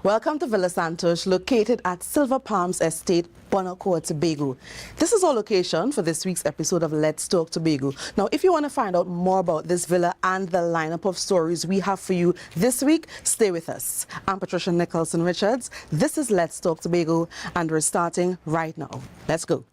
Welcome to Villa Santos, located at Silver Palms Estate, Bonacore, Tobago. This is our location for this week's episode of Let's Talk Tobago. Now, if you want to find out more about this villa and the lineup of stories we have for you this week, stay with us. I'm Patricia Nicholson-Richards. This is Let's Talk Tobago, and we're starting right now. Let's go.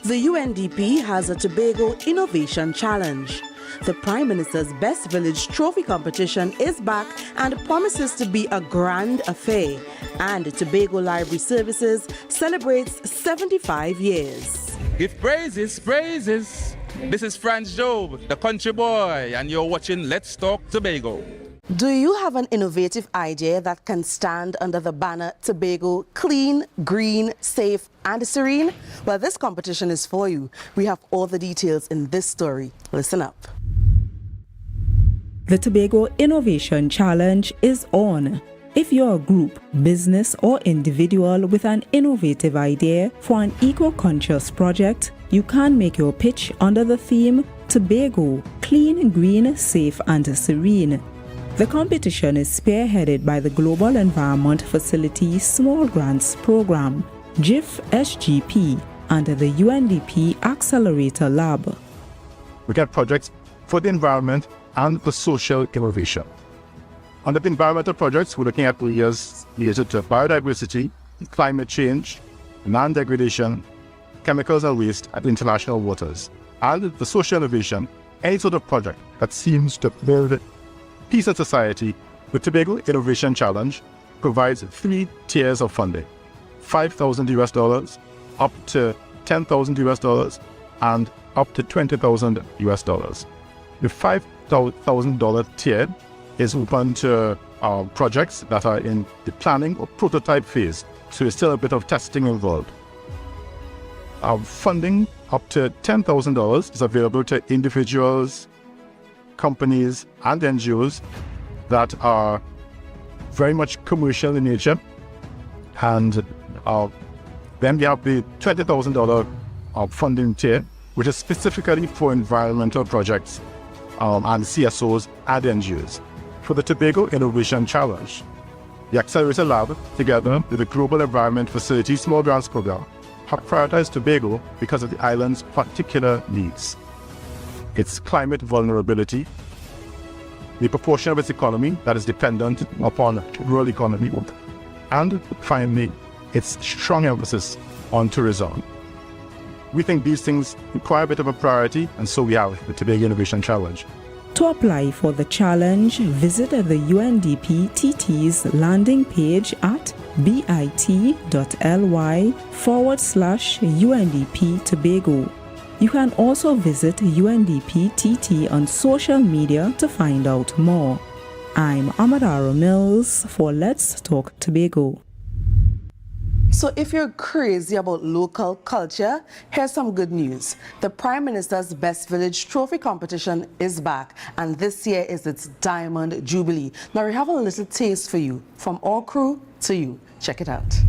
The UNDP has a Tobago Innovation Challenge. The Prime Minister's Best Village Trophy competition is back and promises to be a grand affair. And Tobago Library Services celebrates 75 years. Give praises, praises. This is Franz Job, the country boy, and you're watching Let's Talk Tobago. Do you have an innovative idea that can stand under the banner Tobago clean, green, safe, and serene? Well, this competition is for you. We have all the details in this story. Listen up. The Tobago Innovation Challenge is on. If you're a group, business, or individual with an innovative idea for an eco-conscious project, you can make your pitch under the theme Tobago, clean, green, safe, and serene. The competition is spearheaded by the Global Environment Facility Small Grants Program, GIF SGP, under the UNDP Accelerator Lab. We get projects for the environment and for social innovation. Under the environmental projects, we're looking at areas related to biodiversity, climate change, land degradation, chemicals and waste at international waters. And for social innovation, any sort of project that seems to build peace in society, the Tobago Innovation Challenge provides 3 tiers of funding: $5,000 US, up to $10,000 US, and up to $20,000 US. The $5,000 tier is open to projects that are in the planning or prototype phase, so there's still a bit of testing involved. Funding up to $10,000 is available to individuals, companies, and NGOs that are very much commercial in nature. And then we have the $20,000 funding tier, which is specifically for environmental projects and CSOs and NGOs. For the Tobago Innovation Challenge, the Accelerator Lab, together with the Global Environment Facility Small Grants Program, have prioritized Tobago because of the island's particular needs: its climate vulnerability, the proportion of its economy that is dependent upon rural economy, and finally, its strong emphasis on tourism. We think these things require a bit of a priority, and so we have the Tobago Innovation Challenge. To apply for the challenge, visit the UNDP TT's landing page at bit.ly/UNDP Tobago. You can also visit UNDP TT on social media to find out more. I'm Amadara Mills for Let's Talk Tobago. So if you're crazy about local culture, here's some good news. The Prime Minister's Best Village Trophy competition is back, and this year is its Diamond Jubilee. Now we have a little taste for you, from our crew to you. Check it out.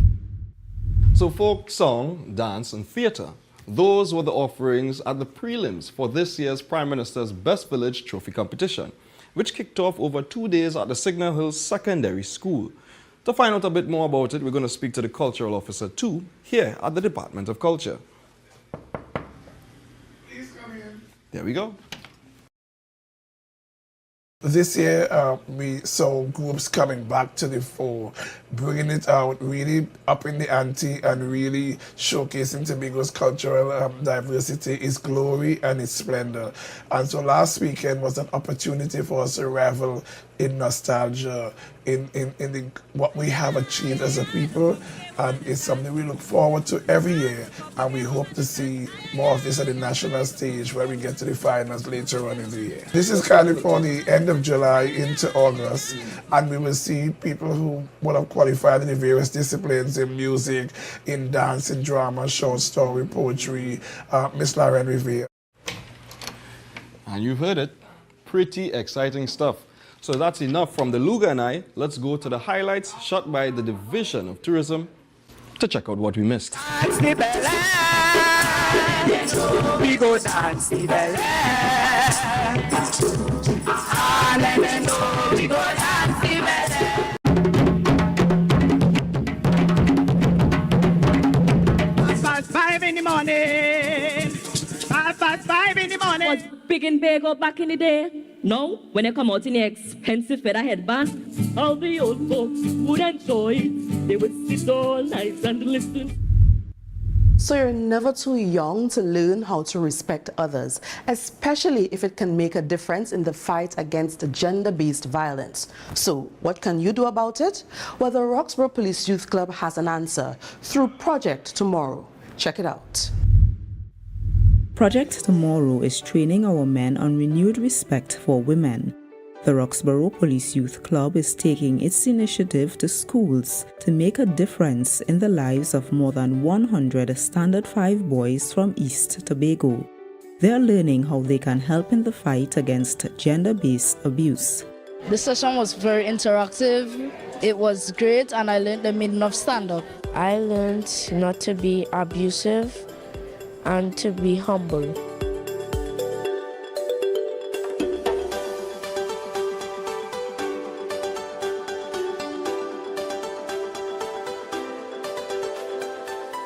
So folk song, dance and theatre, those were the offerings at the prelims for this year's Prime Minister's Best Village Trophy competition, which kicked off over 2 days at the Signal Hills Secondary School. To find out a bit more about it, we're going to speak to the Cultural Officer too, here at the Department of Culture. Please come in. There we go. This year, we saw groups coming back to the fore, bringing it out, really upping the ante and really showcasing Tobago's cultural diversity, its glory and its splendor. And so last weekend was an opportunity for us to revel in nostalgia, in what we have achieved as a people, and it's something we look forward to every year, and we hope to see more of this at the national stage where we get to the finals later on in the year. This is kind of for the end of July into August, and we will see people who would have qualified in the various disciplines, in music, in dance, in drama, short story, poetry, Miss Lauren Revere. And you've heard it, pretty exciting stuff. So that's enough from the Luga and I. Let's go to the highlights shot by the Division of Tourism to check out what we missed. We go dance the We go dance the big in Bago back in the day. Now, when you come out in the expensive feather headband, all the old folks would enjoy it. They would sit all night and listen. So you're never too young to learn how to respect others, especially if it can make a difference in the fight against gender-based violence. So what can you do about it? Well, the Roxborough Police Youth Club has an answer through Project Tomorrow. Check it out. Project Tomorrow is training our men on renewed respect for women. The Roxborough Police Youth Club is taking its initiative to schools to make a difference in the lives of more than 100 Standard 5 boys from East Tobago. They are learning how they can help in the fight against gender-based abuse. The session was very interactive. It was great, and I learned the meaning of stand-up. I learned not to be abusive and to be humble.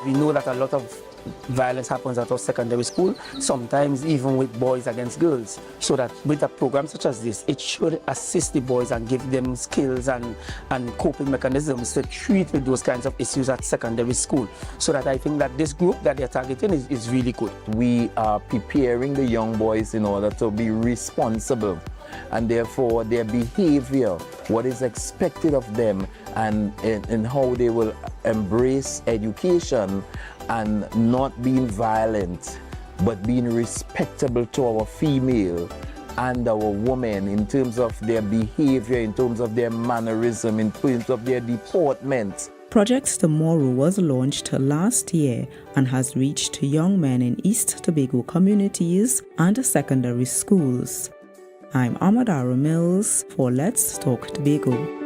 We know that a lot of violence happens at our secondary school, sometimes even with boys against girls. So that with a program such as this, it should assist the boys and give them skills and coping mechanisms to treat with those kinds of issues at secondary school. So that I think that this group that they're targeting is really good. We are preparing the young boys in order to be responsible, and therefore their behavior, what is expected of them, and in how they will embrace education and not being violent, but being respectable to our female and our women in terms of their behavior, in terms of their mannerism, in terms of their deportment. Project Tomorrow was launched last year and has reached young men in East Tobago communities and secondary schools. I'm Amadara Mills for Let's Talk Tobago.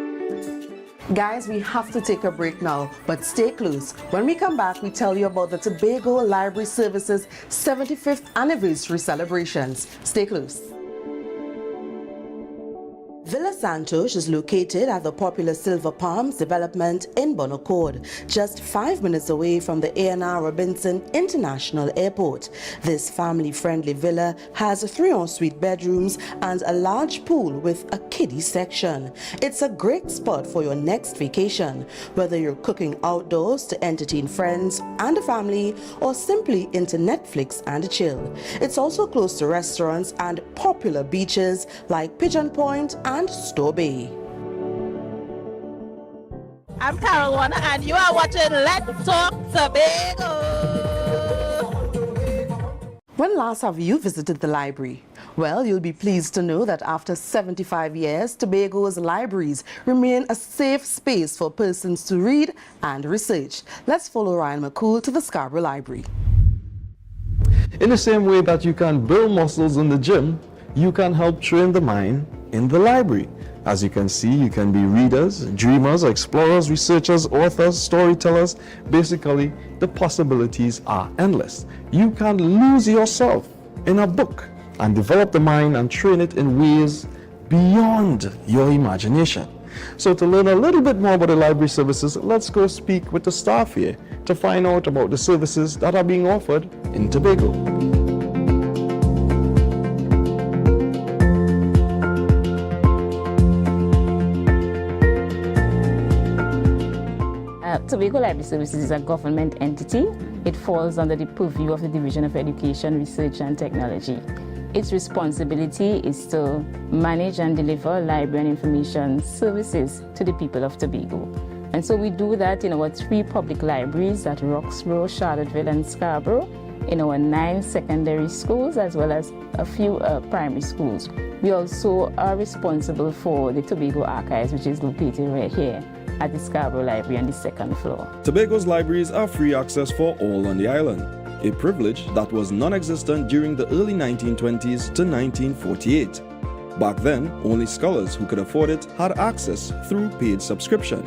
Guys, we have to take a break now, but stay close. When we come back, we tell you about the Tobago Library Services 75th anniversary celebrations. Stay close. Villa Santos is located at the popular Silver Palms development in Bon Accord, just 5 minutes away from the A&R Robinson International Airport. This family-friendly villa has 3 ensuite bedrooms and a large pool with a kiddie section. It's a great spot for your next vacation, whether you're cooking outdoors to entertain friends and a family or simply into Netflix and chill. It's also close to restaurants and popular beaches like Pigeon Point and Store Bay. I'm Carol Warner and you are watching Let's Talk Tobago. When last have you visited the library? Well, you'll be pleased to know that after 75 years, Tobago's libraries remain a safe space for persons to read and research. Let's follow Ryan McCool to the Scarborough Library. In the same way that you can build muscles in the gym, you can help train the mind in the library. As you can see, you can be readers, dreamers, explorers, researchers, authors, storytellers. Basically, the possibilities are endless. You can lose yourself in a book and develop the mind and train it in ways beyond your imagination. So to learn a little bit more about the library services, let's go speak with the staff here to find out about the services that are being offered in Tobago. Tobago Library Services is a government entity. It falls under the purview of the Division of Education, Research and Technology. Its responsibility is to manage and deliver library and information services to the people of Tobago. And so we do that in our 3 public libraries at Roxborough, Charlottesville and Scarborough, in our 9 secondary schools as well as a few primary schools. We also are responsible for the Tobago Archives, which is located right here at the Scarborough Library on the 2nd floor. Tobago's libraries are free access for all on the island, a privilege that was non-existent during the early 1920s to 1948. Back then, only scholars who could afford it had access through paid subscription.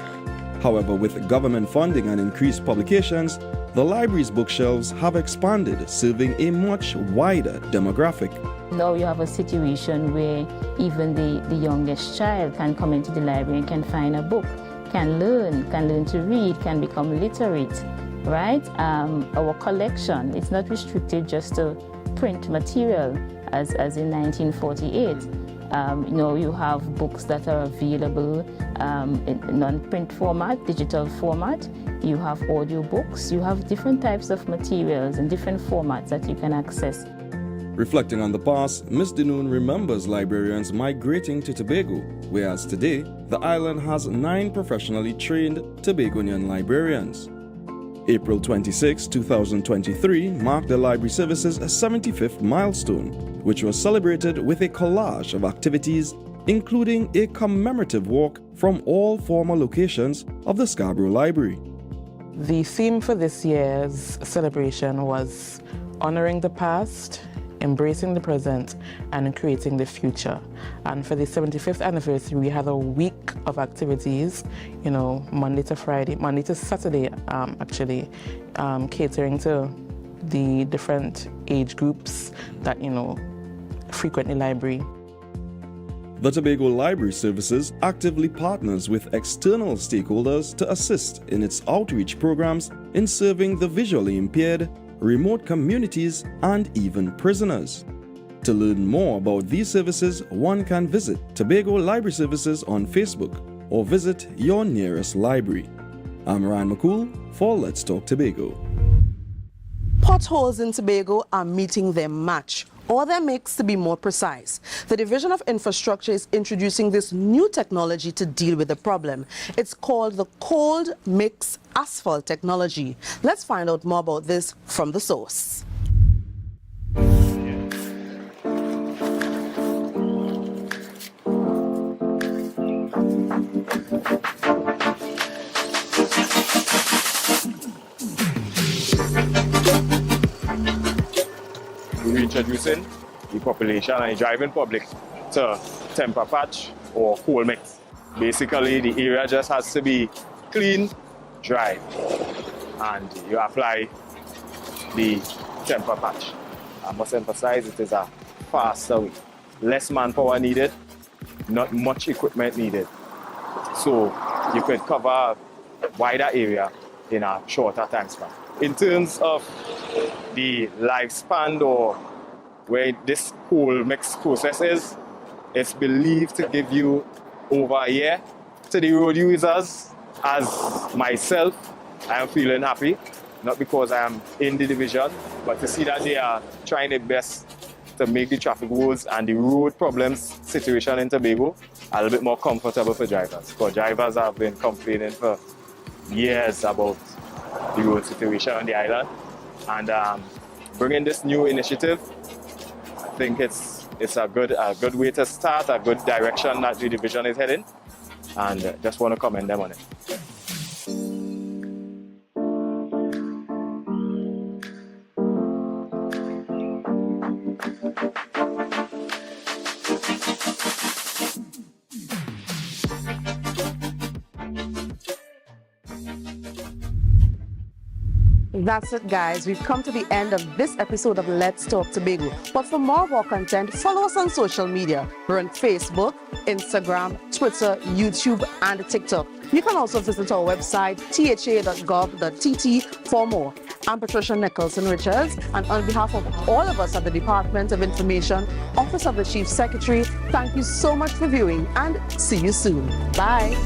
However, with government funding and increased publications, the library's bookshelves have expanded, serving a much wider demographic. Now you have a situation where even the youngest child can come into the library and can find a book, can learn to read, can become literate, right? Our collection is not restricted just to print material. as in 1948. You have books that are available in non-print format, digital format. You have audio books. You have different types of materials and different formats that you can access. Reflecting on the past, Ms. Denoon remembers librarians migrating to Tobago, whereas today, the island has 9 professionally trained Tobagonian librarians. April 26, 2023 marked the library service's 75th milestone, which was celebrated with a collage of activities, including a commemorative walk from all former locations of the Scarborough Library. The theme for this year's celebration was honoring the past, embracing the present, and creating the future. And for the 75th anniversary, we had a week of activities, Monday to Saturday, catering to the different age groups that, frequent the library. The Tobago Library Services actively partners with external stakeholders to assist in its outreach programs in serving the visually impaired, remote communities, and even prisoners. To learn more about these services, one can visit Tobago Library Services on Facebook or visit your nearest library. I'm Ryan McCool for Let's Talk Tobago. Potholes in Tobago are meeting their match, or their mix to be more precise. The Division of Infrastructure is introducing this new technology to deal with the problem. It's called the cold mix asphalt technology. Let's find out more about this from the source. We're introducing the population and the driving public to temper patch or coal mix. Basically, the area just has to be clean, dry, and you apply the temper patch. I must emphasize it is a faster way. Less manpower needed, not much equipment needed. So you could cover a wider area in a shorter time span. In terms of the lifespan or where this coal mix process is, it's believed to give you over a year. To the road users, as myself, I am feeling happy, not because I am in the division, but to see that they are trying their best to make the traffic rules and the road problems situation in Tobago a little bit more comfortable for drivers. Because drivers have been complaining for years about the road situation on the island. And bringing this new initiative, I think it's a good way to start, a good direction that the division is heading, and just want to commend them on it. That's it, guys. We've come to the end of this episode of Let's Talk Tobago. But for more of our content, follow us on social media. We're on Facebook, Instagram, Twitter, YouTube, and TikTok. You can also visit our website, tha.gov.tt, for more. I'm Patricia Nicholson-Richards, and on behalf of all of us at the Department of Information, Office of the Chief Secretary, thank you so much for viewing, and see you soon. Bye.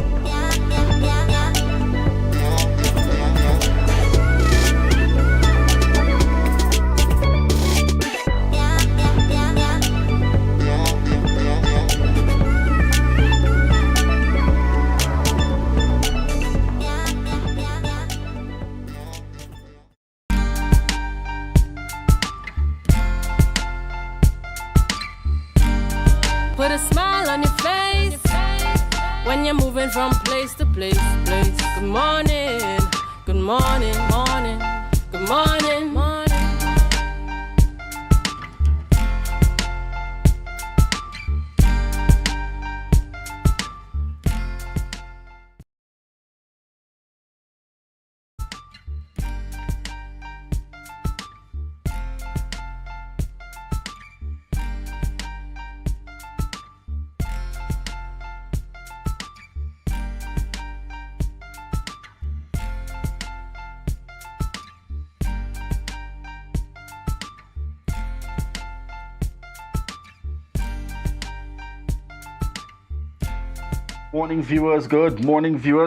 Put a smile on your face when you're moving from place to place. Good morning, good morning, morning, good morning, morning. morning, viewers,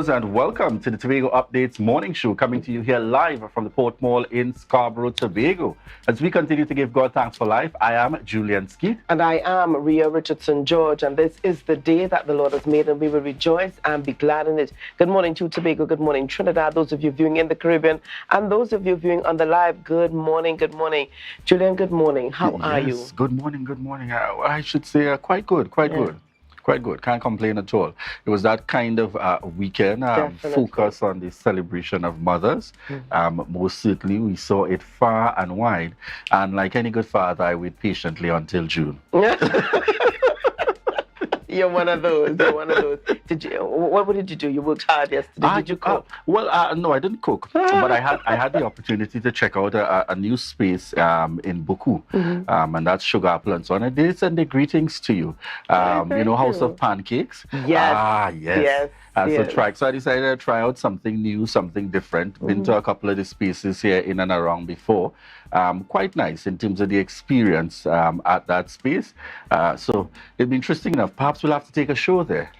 and welcome to the Tobago Updates morning show, coming to you here live from the Port Mall in Scarborough, Tobago. As we continue to give God thanks for life, I am Julian Skeet. And I am Rhea Richardson George, and this is the day that the Lord has made, and we will rejoice and be glad in it. Good morning to Tobago, good morning Trinidad, those of you viewing in the Caribbean, and those of you viewing on the live, good morning, good morning. Julian, good morning. How are you? Good morning. I should say quite good. Quite good. Can't complain at all. It was that kind of weekend, focus on the celebration of mothers. Most certainly, we saw it far and wide. And like any good father, I wait patiently until June. You're one of those. What did you do? You worked hard yesterday. Did you cook? No, I didn't cook. But I had the opportunity to check out a new space in Buku, and that's Sugar Apple and so on. And they send their greetings to you. House of Pancakes. Yes. Yes. So I decided to try out something new, something different. Been to a couple of the spaces here in and around before. Quite nice in terms of the experience at that space. So it'd be interesting enough. Perhaps we'll have to take a show there.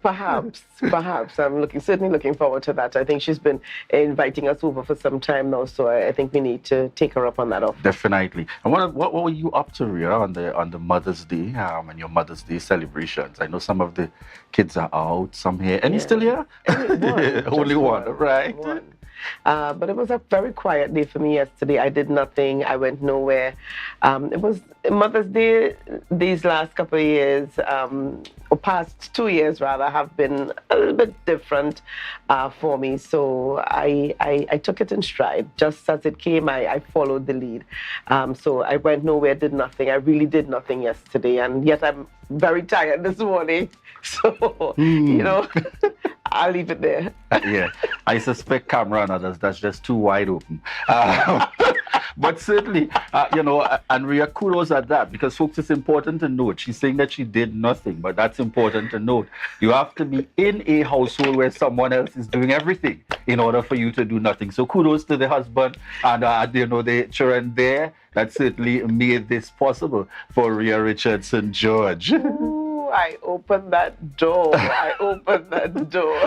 Perhaps. I'm certainly looking forward to that. I think she's been inviting us over for some time now, so I think we need to take her up on that offer. Definitely. And what were you up to, Rhea, on the Mother's Day and your Mother's Day celebrations? I know some of the kids are out, some here. Any still here? Only one, right? One. But it was a very quiet day for me yesterday. I did nothing. I went nowhere. It was Mother's Day these last couple of years, or past 2 years rather, have been a little bit different for me. So I took it in stride. Just as it came, I followed the lead. So I went nowhere, did nothing. I really did nothing yesterday. And yet I'm very tired this morning. So, I'll leave it there. Yeah, I suspect camera and others, that's just too wide open. But certainly, and Rhea, kudos at that, because folks, it's important to note. She's saying that she did nothing, but that's important to note. You have to be in a household where someone else is doing everything in order for you to do nothing. So kudos to the husband and, the children there that certainly made this possible for Rhea Richardson George. I opened that door.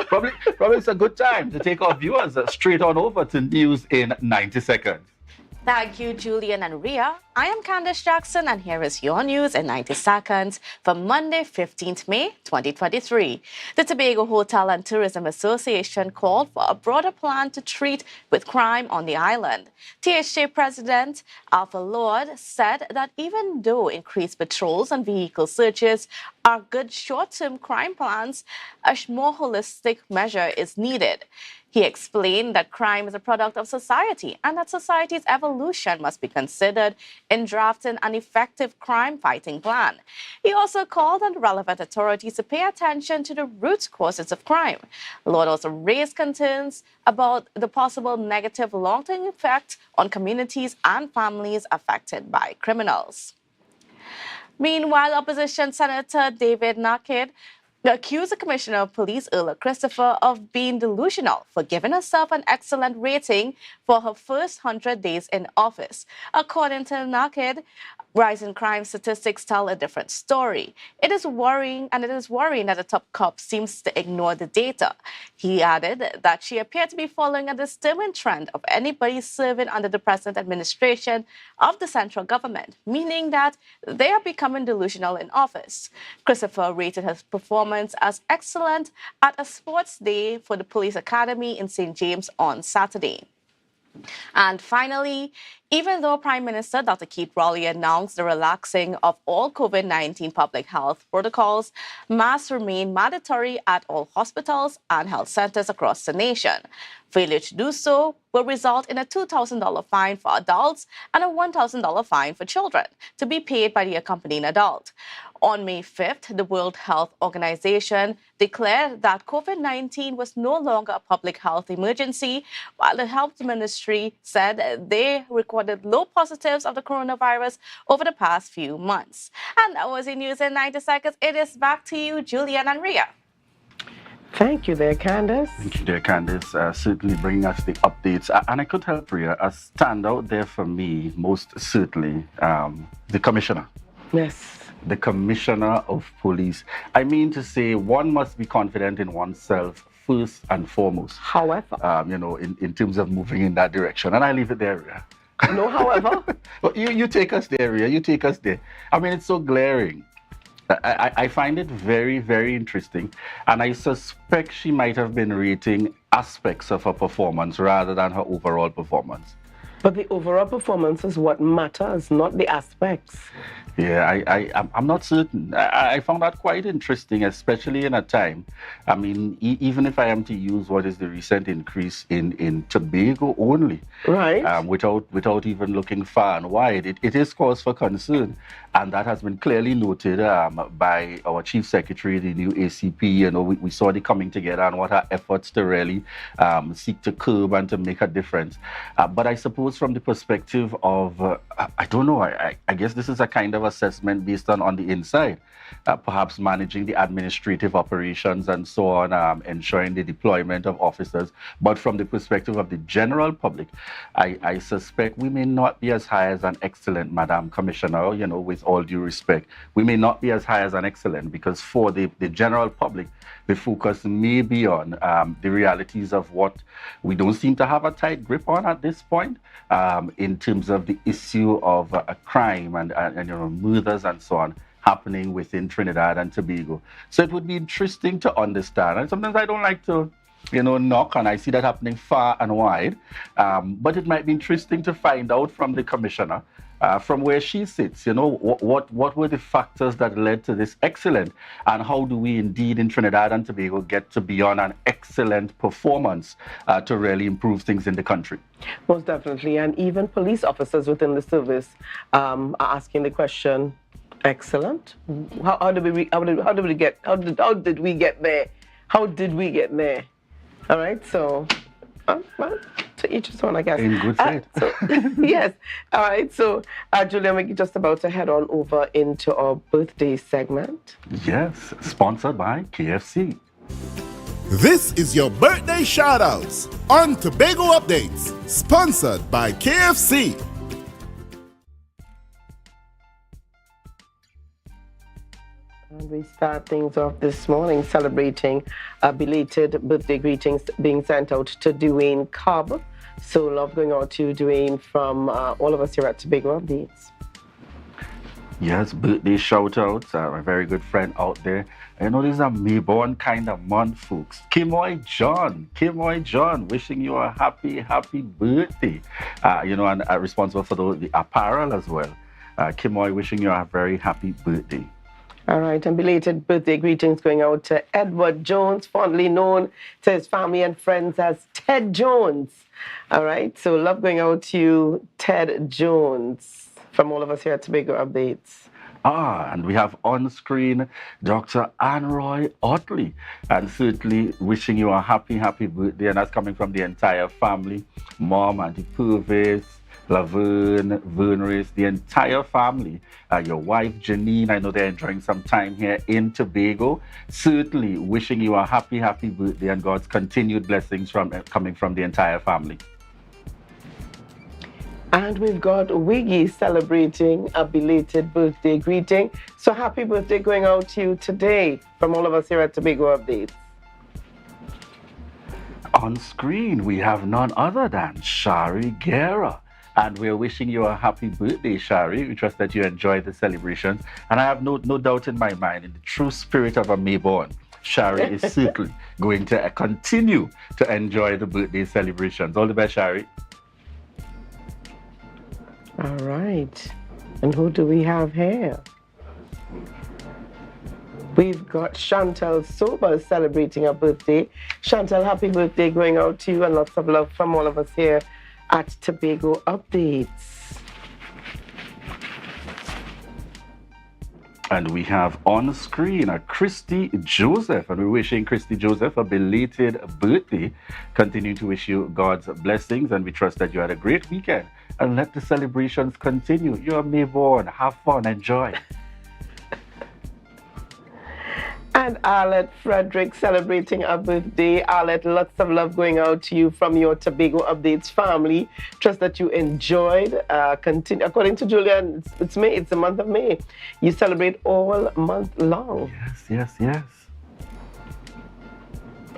Probably it's a good time to take our viewers straight on over to news in 90 seconds. Thank you, Julian and Rhea. I am Candace Jackson, and here is your news in 90 seconds for Monday, 15th May, 2023. The Tobago Hotel and Tourism Association called for a broader plan to treat with crime on the island. THJ President Alpha Lord said that even though increased patrols and vehicle searches are good short-term crime plans, a more holistic measure is needed. He explained that crime is a product of society and that society's evolution must be considered in drafting an effective crime-fighting plan. He also called on relevant authorities to pay attention to the root causes of crime. Lord also raised concerns about the possible negative long-term effect on communities and families affected by criminals. Meanwhile, opposition Senator David Naked accused the Commissioner of Police, Earl Christopher, of being delusional for giving herself an excellent rating for her first 100 days in office. According to Naked, rising crime statistics tell a different story. It is worrying that the top cop seems to ignore the data. He added that she appeared to be following a disturbing trend of anybody serving under the present administration of the central government, meaning that they are becoming delusional in office. Christopher rated her performance as excellent at a sports day for the police academy in St. James on Saturday. And finally, even though Prime Minister Dr. Keith Rowley announced the relaxing of all COVID-19 public health protocols, masks remain mandatory at all hospitals and health centers across the nation. Failure to do so will result in a $2,000 fine for adults and a $1,000 fine for children, to be paid by the accompanying adult. On May 5th, the World Health Organization declared that COVID-19 was no longer a public health emergency, while the Health Ministry said they recorded low positives of the coronavirus over the past few months. And that was the news in 90 seconds. It is back to you, Julian and Rhea. Thank you there, Candace. Thank you there, Candace. Certainly bringing us the updates. And I could help, Rhea, a standout there for me, most certainly, the Commissioner. Yes. the Commissioner of Police. I mean to say, one must be confident in oneself first and foremost. However, you know, in terms of moving in that direction. And I leave it there, Rhea. No, however. Well, you take us there, Rhea. You take us there. I mean, it's so glaring. I find it very, very interesting. And I suspect she might have been rating aspects of her performance rather than her overall performance. But the overall performance is what matters, not the aspects. Yeah, I'm not certain. I found that quite interesting, especially in a time. I mean, even if I am to use what is the recent increase in Tobago only, right? Without even looking far and wide, it is cause for concern, and that has been clearly noted by our Chief Secretary, the new ACP. You know, we saw the coming together and what her efforts to really seek to curb and to make a difference. But I suppose from the perspective of, I don't know, I guess this is a kind of assessment based on the inside, perhaps managing the administrative operations and so on, ensuring the deployment of officers. But from the perspective of the general public, I suspect we may not be as high as an excellent, Madam Commissioner, you know, with all due respect. We may not be as high as an excellent, because for the general public, the focus may be on the realities of what we don't seem to have a tight grip on at this point, in terms of the issue of crime and you know, murders and so on happening within Trinidad and Tobago. So it would be interesting to understand. And sometimes I don't like to, you know, knock, and I see that happening far and wide. But it might be interesting to find out from the Commissioner, from where she sits, you know, what were the factors that led to this excellent, and how do we indeed in Trinidad and Tobago get to be on an excellent performance to really improve things in the country? Most definitely, and even police officers within the service are asking the question, excellent? How did we get there? How did we get there? All right, so well, to each his own, I guess. In good faith. Yes. All right. So, Julia, we're just about to head on over into our birthday segment. Yes, sponsored by KFC. This is your birthday shoutouts on Tobago Updates, sponsored by KFC. And we start things off this morning celebrating belated birthday greetings being sent out to Dwayne Cobb. So love going out to Dwayne from all of us here at Tobago Updates. Yes, birthday shout-outs. My very good friend out there. I know this is a Mayborn kind of month, folks. Kimoy John, wishing you a happy birthday. You know, and responsible for the apparel as well. Kimoy, wishing you a very happy birthday. All right, and belated birthday greetings going out to Edward Jones, fondly known to his family and friends as Ted Jones. All right, so love going out to you, Ted Jones, from all of us here at Tobago Updates. And we have on screen Dr. Anroy Otley, and certainly wishing you a happy birthday, and that's coming from the entire family, Mom, Auntie Purvis, Laverne, Verneris, the entire family. Your wife, Janine, I know they're enjoying some time here in Tobago. Certainly wishing you a happy birthday and God's continued blessings coming from the entire family. And we've got Wiggy celebrating a belated birthday greeting. So happy birthday going out to you today from all of us here at Tobago Updates. On screen, we have none other than Shari Guerra. And we're wishing you a happy birthday, Shari. We trust that you enjoy the celebrations. And I have no doubt in my mind, in the true spirit of a Mayborn, Shari is certainly going to continue to enjoy the birthday celebrations. All the best, Shari. All right. And who do we have here? We've got Chantal Sober celebrating her birthday. Chantal, happy birthday going out to you, and lots of love from all of us here at Tobago Updates. And we have on screen a Christy Joseph, and we're wishing Christy Joseph a belated birthday. Continuing to wish you God's blessings, and we trust that you had a great weekend, and let the celebrations continue. You're Mayborn, have fun, enjoy. And Arlette Frederick celebrating her birthday. Arlette, lots of love going out to you from your Tobago Updates family. Trust that you enjoyed. Continue. According to Julian, it's May. It's the month of May. You celebrate all month long. Yes.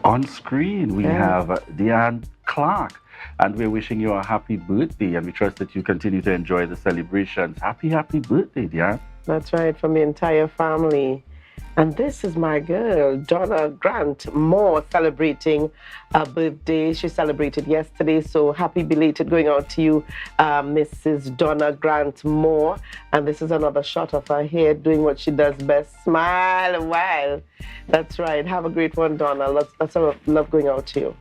On screen, we have Deanne Clark, and we're wishing you a happy birthday, and we trust that you continue to enjoy the celebrations. Happy birthday, Deanne. That's right, from the entire family. And this is my girl, Donna Grant Moore, celebrating her birthday. She celebrated yesterday, so happy belated going out to you, Mrs. Donna Grant Moore. And this is another shot of her hair doing what she does best, smile a while. That's right. Have a great one, Donna. Lots of love going out to you.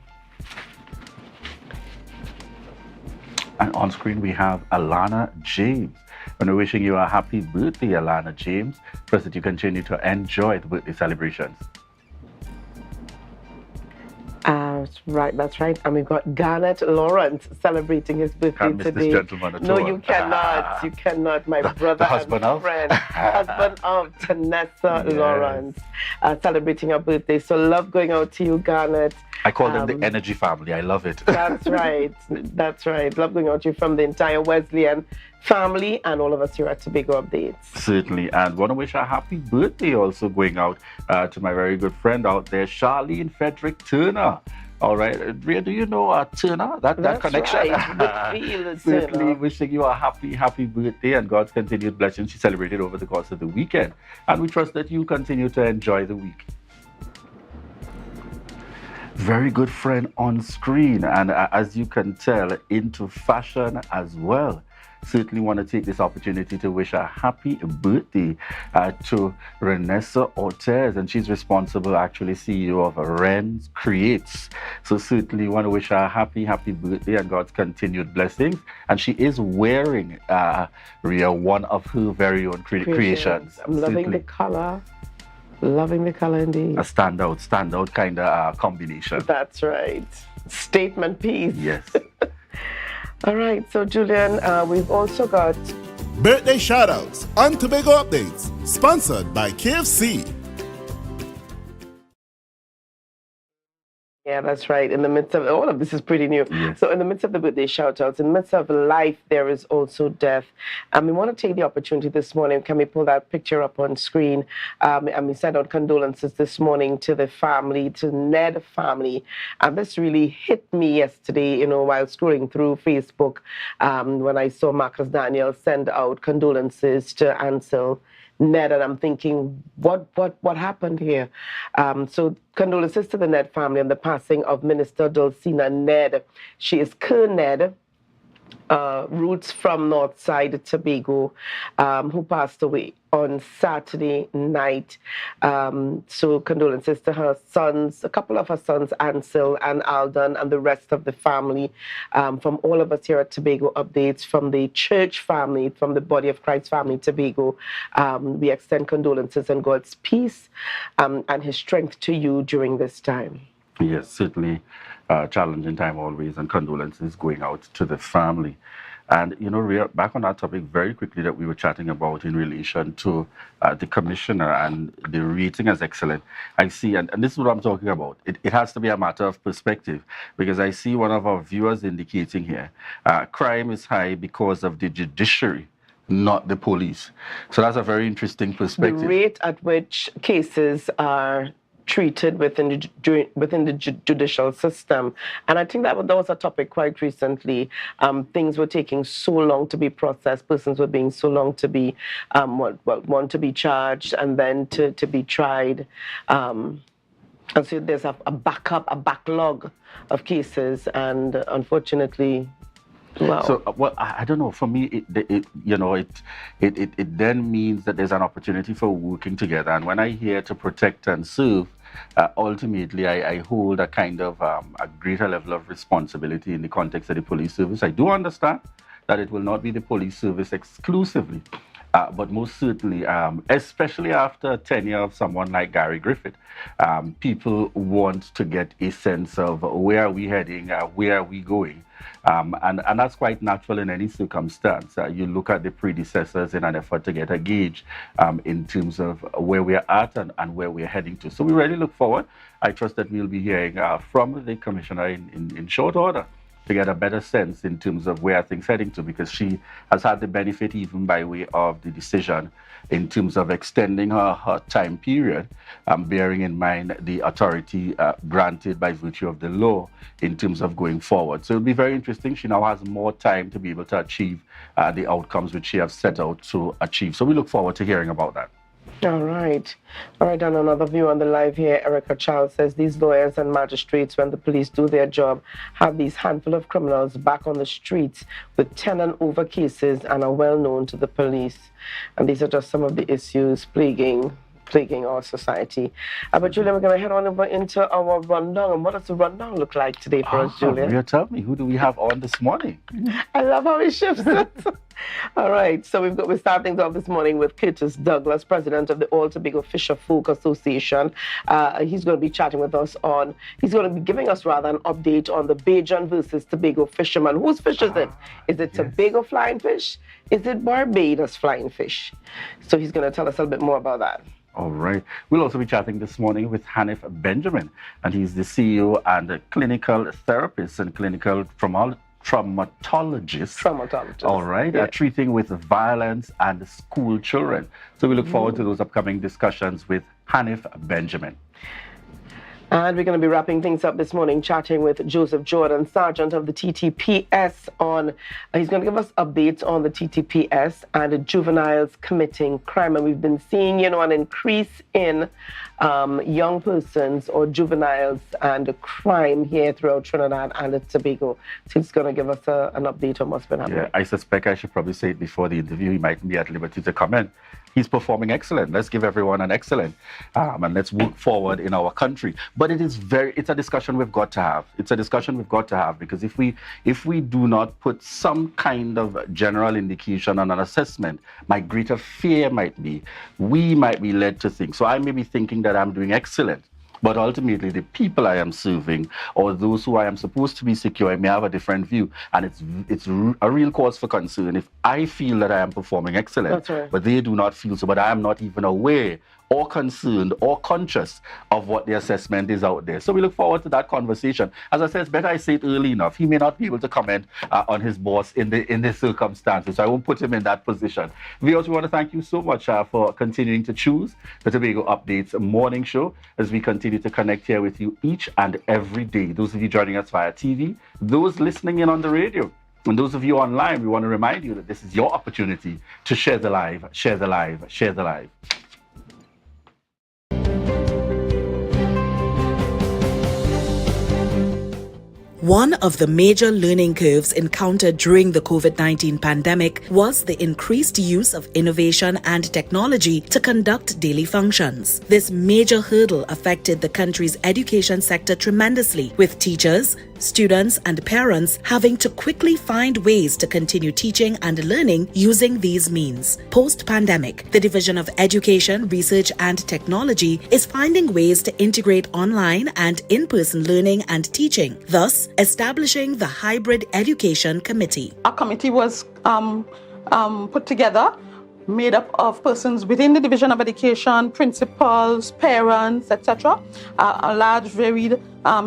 And on screen, we have Alana James. And we're wishing you a happy birthday, Alana James. Trust that you continue to enjoy the birthday celebrations. That's right. And we've got Garnet Lawrence celebrating his birthday Can't miss today. this gentleman at No, all. you cannot. You cannot. My brother husband and of? friend, husband of Tanessa Lawrence, celebrating her birthday. So love going out to you, Garnet. I call them the Energy Family. I love it. That's right. That's right. Love going out to you from the entire Wesleyan family and all of us here at Tobago Updates. Certainly. And want to wish a happy birthday also going out to my very good friend out there, Charlene Frederick Turner. All right. Rhea, do you know Turner? That connection? Right. Certainly wishing you a happy birthday and God's continued blessings. She celebrated over the course of the weekend. And we trust that you continue to enjoy the week. Very good friend on screen, and as you can tell, into fashion as well. Certainly want to take this opportunity to wish a happy birthday to Renessa Ortez, and she's responsible, actually, CEO of Ren's Creates. So certainly want to wish her a happy birthday and God's continued blessings. And she is wearing, Rhea, one of her very own creations. I'm loving the color. Loving the color indeed. A standout kind of combination. That's right. Statement piece. Yes. All right, so Julian, we've also got Birthday shoutouts on Tobago Updates, sponsored by KFC. Yeah, that's right. In the midst of all of this is pretty new. Yes. So in the midst of the birthday shout-outs, in the midst of life, there is also death. And we want to take the opportunity this morning. Can we pull that picture up on screen? And we sent out condolences this morning to the family, to Ned family. And this really hit me yesterday, while scrolling through Facebook, when I saw Marcus Daniel send out condolences to Ansel Ned, and I'm thinking, what happened here? So condolences to the Ned family on the passing of Minister Dulcina Ned. She is Kerr Ned, roots from Northside Tobago, who passed away on Saturday night. So condolences to her sons, a couple of her sons, Ansel and Alden, and the rest of the family, from all of us here at Tobago Updates, from the church family, from the Body of Christ family, Tobago. We extend condolences and God's peace and his strength to you during this time. Yes, certainly challenging time always, and condolences going out to the family. And, Rhea, back on that topic very quickly that we were chatting about in relation to the commissioner and the rating as excellent. I see, and this is what I'm talking about. It has to be a matter of perspective, because I see one of our viewers indicating here, crime is high because of the judiciary, not the police. So that's a very interesting perspective. The rate at which cases are treated within the judicial system. And I think that was a topic quite recently. Things were taking so long to be processed. Persons were being so long to be, one to be charged and then to be tried. And so there's a backlog of cases, and unfortunately, wow. So, I don't know. For me, it then means that there's an opportunity for working together. And when I hear to protect and serve, ultimately, I hold a kind of a greater level of responsibility in the context of the police service. I do understand that it will not be the police service exclusively, but most certainly, especially after tenure of someone like Gary Griffith, people want to get a sense of where are we heading, where are we going. And that's quite natural in any circumstance. You look at the predecessors in an effort to get a gauge in terms of where we're at and where we're heading to. So we really look forward. I trust that we'll be hearing from the Commissioner in short order to get a better sense in terms of where things heading to, because she has had the benefit even by way of the decision in terms of extending her time period, bearing in mind the authority granted by virtue of the law in terms of going forward. So it'll be very interesting. She now has more time to be able to achieve the outcomes which she has set out to achieve. So we look forward to hearing about that. All right. And another view on the live here, Erica Charles says these lawyers and magistrates, when the police do their job, have these handful of criminals back on the streets with 10 and over cases and are well known to the police. And these are just some of the issues plaguing our society. But Julia, we're going to head on over into our rundown. And what does the rundown look like today for us, Julia? Maria, tell me, who do we have on this morning? I love how he shifts it. All right, so we're starting things off this morning with Curtis Douglas, president of the All Tobago Fisher Folk Association. He's going to be chatting with us he's going to be giving us rather an update on the Bajan versus Tobago fishermen. Whose fish is it? Is it Tobago flying fish? Is it Barbados flying fish? So he's going to tell us a little bit more about that. All right. We'll also be chatting this morning with Hanif Benjamin, and he's the CEO and a clinical therapist and clinical traumatologist. All right. Yeah. Treating with violence and school children. So we look forward to those upcoming discussions with Hanif Benjamin. And we're going to be wrapping things up this morning, chatting with Joseph Jordan, Sergeant of the TTPS, he's going to give us updates on the TTPS and the juveniles committing crime. And we've been seeing, an increase in young persons or juveniles and crime here throughout Trinidad and Tobago. So he's going to give us an update on what's been happening. Yeah, I suspect I should probably say it before the interview. He might be at liberty to comment. He's performing excellent. Let's give everyone an excellent, and let's work forward in our country. But it's a discussion we've got to have. It's a discussion we've got to have, because if we do not put some kind of general indication on an assessment, my greater fear might be, we might be led to think. So I may be thinking that I'm doing excellent, but ultimately the people I am serving or those who I am supposed to be securing may have a different view, and it's a real cause for concern if I feel that I am performing excellent. That's right. But they do not feel so, but I am not even aware or concerned or conscious of what the assessment is out there. So we look forward to that conversation. As I said, it's better I say it early enough. He may not be able to comment on his boss in the circumstances, so I won't put him in that position. We also want to thank you so much for continuing to choose the Tobago Updates morning show as we continue to connect here with you each and every day. Those of you joining us via TV, those listening in on the radio, and those of you online, we want to remind you that this is your opportunity to share the live, share the live, share the live. One of the major learning curves encountered during the COVID-19 pandemic was the increased use of innovation and technology to conduct daily functions. This major hurdle affected the country's education sector tremendously, with teachers, students, and parents having to quickly find ways to continue teaching and learning using these means. Post-pandemic, the Division of Education, Research and Technology is finding ways to integrate online and in-person learning and teaching, thus establishing the Hybrid Education Committee. A committee was put together, made up of persons within the Division of Education, principals, parents, etc., a large, varied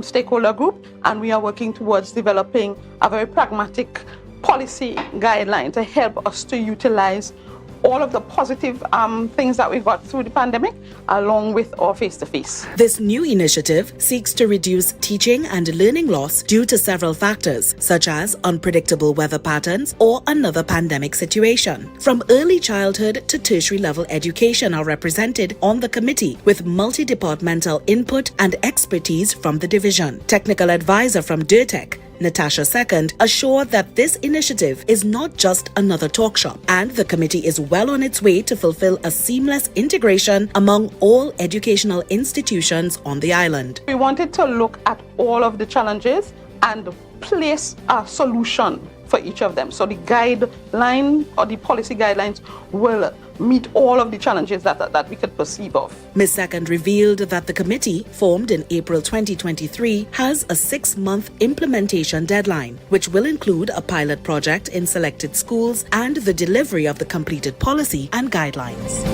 stakeholder group, and we are working towards developing a very pragmatic policy guideline to help us to utilize all of the positive things that we got through the pandemic, along with our face-to-face. This new initiative seeks to reduce teaching and learning loss due to several factors, such as unpredictable weather patterns or another pandemic situation. From early childhood to tertiary level education are represented on the committee, with multi-departmental input and expertise from the division. Technical advisor from DIRTEC, Natasha Second, assured that this initiative is not just another talk shop, and the committee is well on its way to fulfill a seamless integration among all educational institutions on the island. We wanted to look at all of the challenges and place a solution for each of them. So the guideline or the policy guidelines will meet all of the challenges that we could perceive of. Ms. Second revealed that the committee, formed in April 2023, has a 6-month implementation deadline, which will include a pilot project in selected schools and the delivery of the completed policy and guidelines.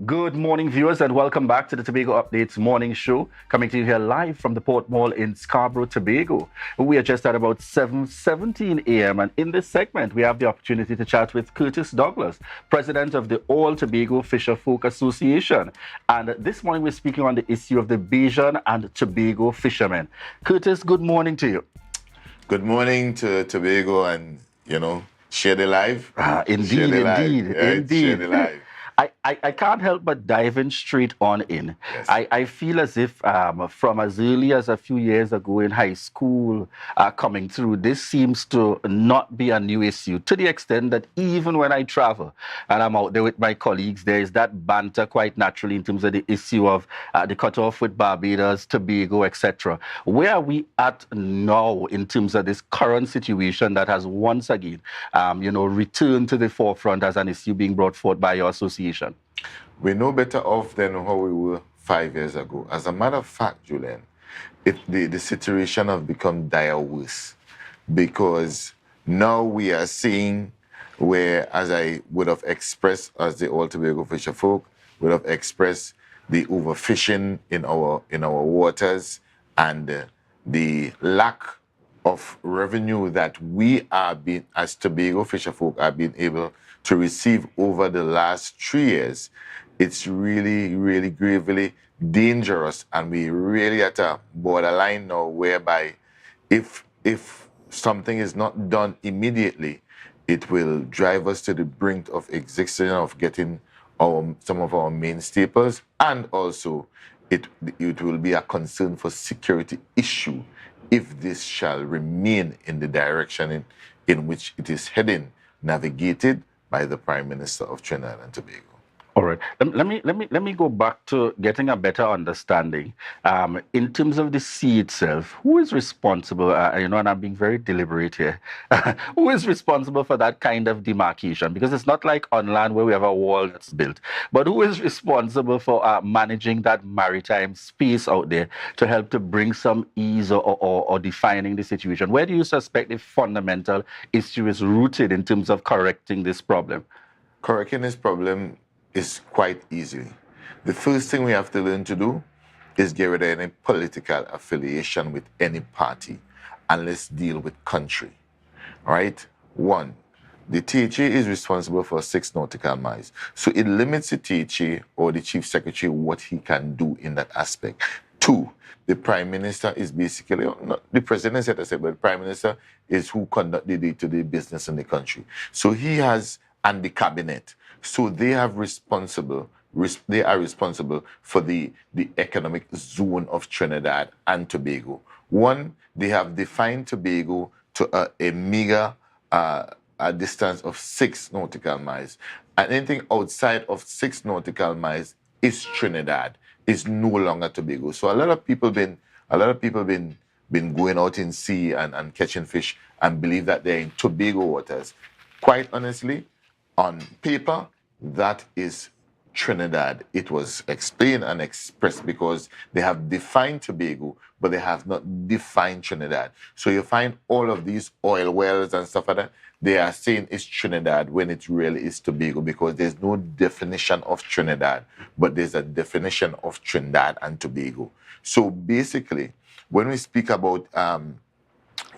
Good morning, viewers, and welcome back to the Tobago Updates morning show, coming to you here live from the Port Mall in Scarborough, Tobago. We are just at about 7:17 a.m., and in this segment, we have the opportunity to chat with Curtis Douglas, president of the All Tobago Fisher Folk Association. And this morning, we're speaking on the issue of the Bajan and Tobago fishermen. Curtis, good morning to you. Good morning to Tobago, and, share the live. Indeed. Share the live. I can't help but dive in straight on in. Yes. I feel as if from as early as a few years ago in high school coming through, this seems to not be a new issue, to the extent that even when I travel and I'm out there with my colleagues, there is that banter quite naturally in terms of the issue of the cutoff with Barbados, Tobago, etc. Where are we at now in terms of this current situation that has once again, returned to the forefront as an issue being brought forth by your association? We're no better off than how we were 5 years ago. As a matter of fact, Julian, the situation has become dire worse, because now we are seeing where, as I would have expressed as the All Tobago Fisher Folk, would have expressed the overfishing in our waters and the lack of revenue that we are being, as Tobago Fisher Folk, are being able to receive over the last 3 years. It's really, really gravely dangerous, and we really at a borderline now whereby if something is not done immediately, it will drive us to the brink of extinction of getting some of our main staples, and also it will be a concern for security issue if this shall remain in the direction in which it is heading, navigated by the Prime Minister of Trinidad and Tobago. All right. Let me go back to getting a better understanding. In terms of the sea itself, who is responsible? And I'm being very deliberate here. Who is responsible for that kind of demarcation? Because it's not like on land where we have a wall that's built. But who is responsible for managing that maritime space out there to help to bring some ease or defining the situation? Where do you suspect the fundamental issue is rooted in terms of correcting this problem? Correcting this problem is quite easy. The first thing we have to learn to do is get rid of any political affiliation with any party, and let's deal with country. All right? 1, the THA is responsible for 6 nautical miles. So it limits the THA or the Chief Secretary what he can do in that aspect. 2, the Prime Minister is basically, not the President said, but the Prime Minister is who conduct the day-to-day business in the country. So he has, and the Cabinet. So they are responsible for the economic zone of Trinidad and Tobago. 1, they have defined Tobago to a meager a distance of 6 nautical miles. And anything outside of 6 nautical miles is Trinidad, is no longer Tobago. So a lot of people been going out in sea and catching fish and believe that they're in Tobago waters. Quite honestly, on paper, that is Trinidad. It was explained and expressed because they have defined Tobago, but they have not defined Trinidad. So you find all of these oil wells and stuff like that, they are saying it's Trinidad when it really is Tobago, because there's no definition of Trinidad, but there's a definition of Trinidad and Tobago. So basically, when we speak about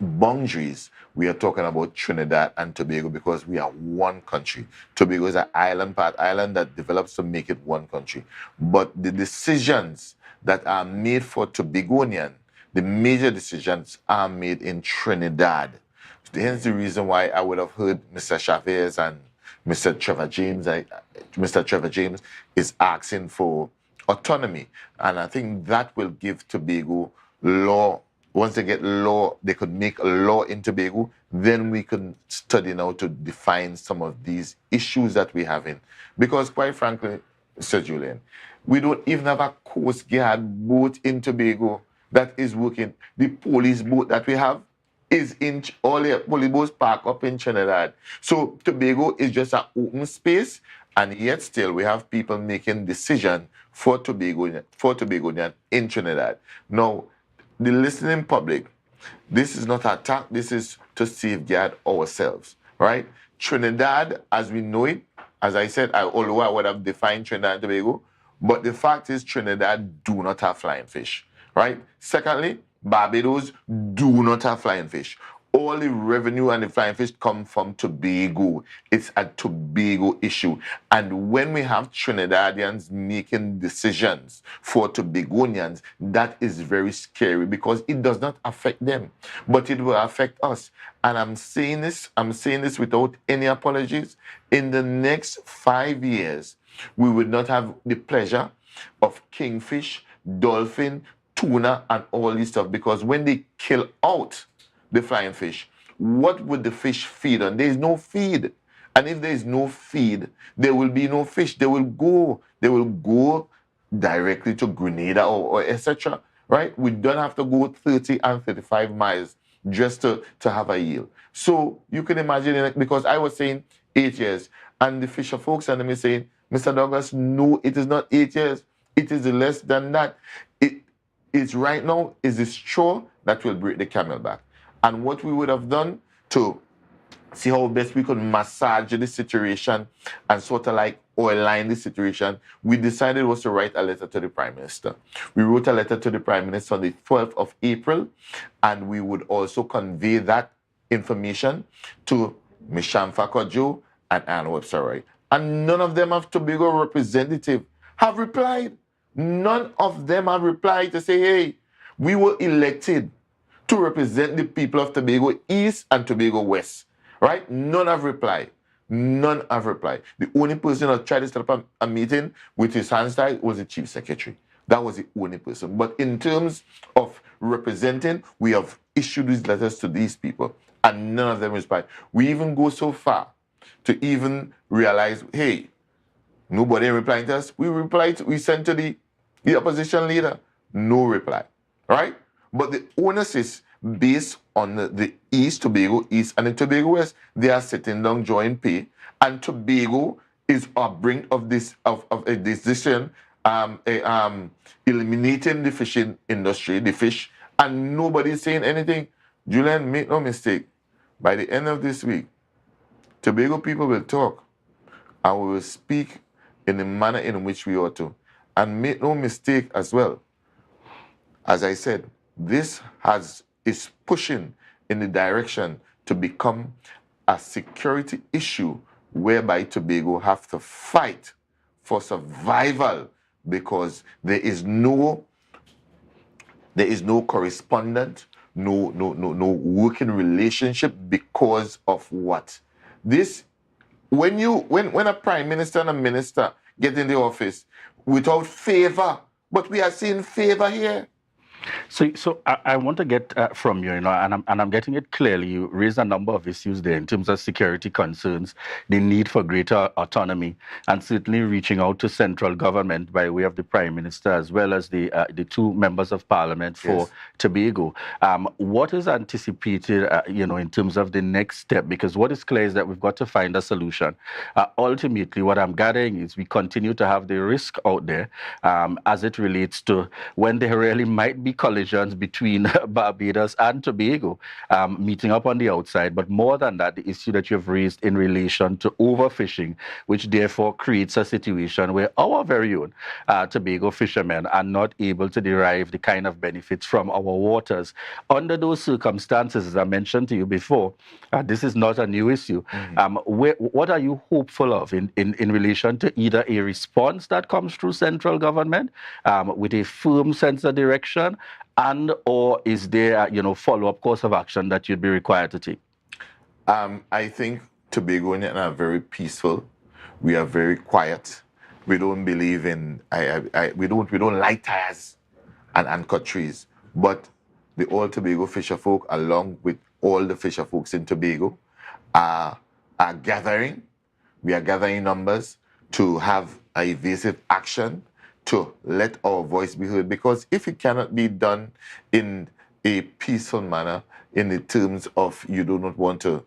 boundaries, we are talking about Trinidad and Tobago because we are one country. Tobago is an island that develops to make it one country. But the decisions that are made for Tobagonian, the major decisions are made in Trinidad. Hence the reason why I would have heard Mr. Chavez and Mr. Trevor James. Mr. Trevor James is asking for autonomy. And I think that will give Tobago law. Once they get law, they could make a law in Tobago, then we can study now to define some of these issues that we have in. Because quite frankly, Mr. Julian, we don't even have a Coast Guard boat in Tobago that is working. The police boat that we have is in all the police boats park up in Trinidad. So Tobago is just an open space, and yet still we have people making decisions for Tobagonian in Trinidad. Now, the listening public, this is not an attack, this is to safeguard ourselves, right? Trinidad, as we know it, as I said, although I would have defined Trinidad and Tobago, but the fact is Trinidad do not have flying fish, right? Secondly, Barbados do not have flying fish. All the revenue and the flying fish come from Tobago. It's a Tobago issue. And when we have Trinidadians making decisions for Tobagonians, that is very scary because it does not affect them, but it will affect us. And I'm saying this without any apologies. In the next 5 years, we would not have the pleasure of kingfish, dolphin, tuna, and all this stuff, because when they kill out the flying fish, what would the fish feed on? There is no feed. And if there is no feed, there will be no fish. They will go directly to Grenada or etc. Right? We don't have to go 30 and 35 miles just to have a yield. So you can imagine, because I was saying 8 years, and the fisher folks and them is saying, Mr. Douglas, no, it is not 8 years. It is less than that. It's right now is the straw that will break the camel back. And what we would have done to see how best we could massage the situation and sort of like oil-line the situation, we decided was to write a letter to the Prime Minister. We wrote a letter to the Prime Minister on the 12th of April, and we would also convey that information to Ms. Shamfa Kodjo and Ann Webster. And none of them have Tobago representative have replied. None of them have replied to say, hey, we were elected to represent the people of Tobago East and Tobago West, right? None have replied. None have replied. The only person that tried to set up a meeting with his hands tied was the Chief Secretary. That was the only person. But in terms of representing, we have issued these letters to these people, and none of them replied. We even go so far to even realize, hey, nobody replying to us. We sent to the opposition leader, no reply, right? But the onus is based on the East, Tobago East, and the Tobago West. They are sitting down, joint pay, and Tobago is a brink of this a decision, eliminating the fishing industry, the fish, and nobody is saying anything. Julian, make no mistake. By the end of this week, Tobago people will talk, and we will speak in the manner in which we ought to. And make no mistake as well, as I said, this is pushing in the direction to become a security issue whereby Tobago have to fight for survival, because there is no correspondent, no working relationship because of what? This, when a prime minister and a minister get in the office without favor, but we are seeing favor here. So I want to get from you, and I'm getting it clearly. You raised a number of issues there in terms of security concerns, the need for greater autonomy, and certainly reaching out to central government by way of the Prime Minister as well as the two members of Parliament for Tobago. What is anticipated, in terms of the next step? Because what is clear is that we've got to find a solution. Ultimately, what I'm gathering is we continue to have the risk out there as it relates to when there really might be collisions between Barbados and Tobago meeting up on the outside, but more than that, the issue that you've raised in relation to overfishing, which therefore creates a situation where our very own Tobago fishermen are not able to derive the kind of benefits from our waters. Under those circumstances, as I mentioned to you before, this is not a new issue. What are you hopeful of in relation to either a response that comes through central government with a firm sense of direction, and or is there a follow-up course of action that you'd be required to take? I think Tobagonians are very peaceful. We are very quiet. We don't believe in we don't light tires and cut trees. But the all Tobago fisher folk, along with all the fisher folks in Tobago, are gathering. We are gathering numbers to have a evasive action to let our voice be heard, because if it cannot be done in a peaceful manner, in the terms of you do not want to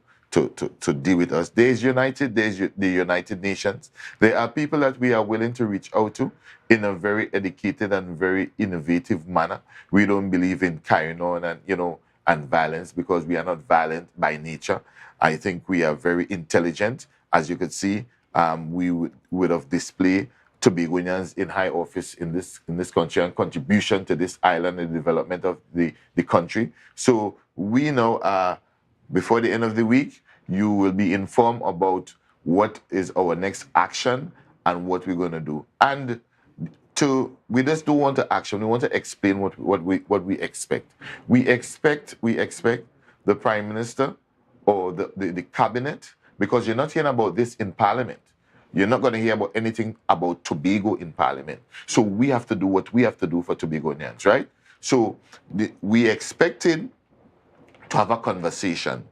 deal with us, there's the United Nations. There are people that we are willing to reach out to in a very educated and very innovative manner. We don't believe in carrying on and violence, because we are not violent by nature. I think we are very intelligent. As you could see, we would have displayed Tobagonians in high office in this country and contribution to this island and the development of the country. So we know before the end of the week, you will be informed about what is our next action and what we're going to do. And we just don't want to action. We want to explain what we expect. We expect the Prime Minister or the cabinet, because you're not hearing about this in Parliament. You're not going to hear about anything about Tobago in Parliament. So we have to do what we have to do for Tobagonians, right? So we expected to have a conversation.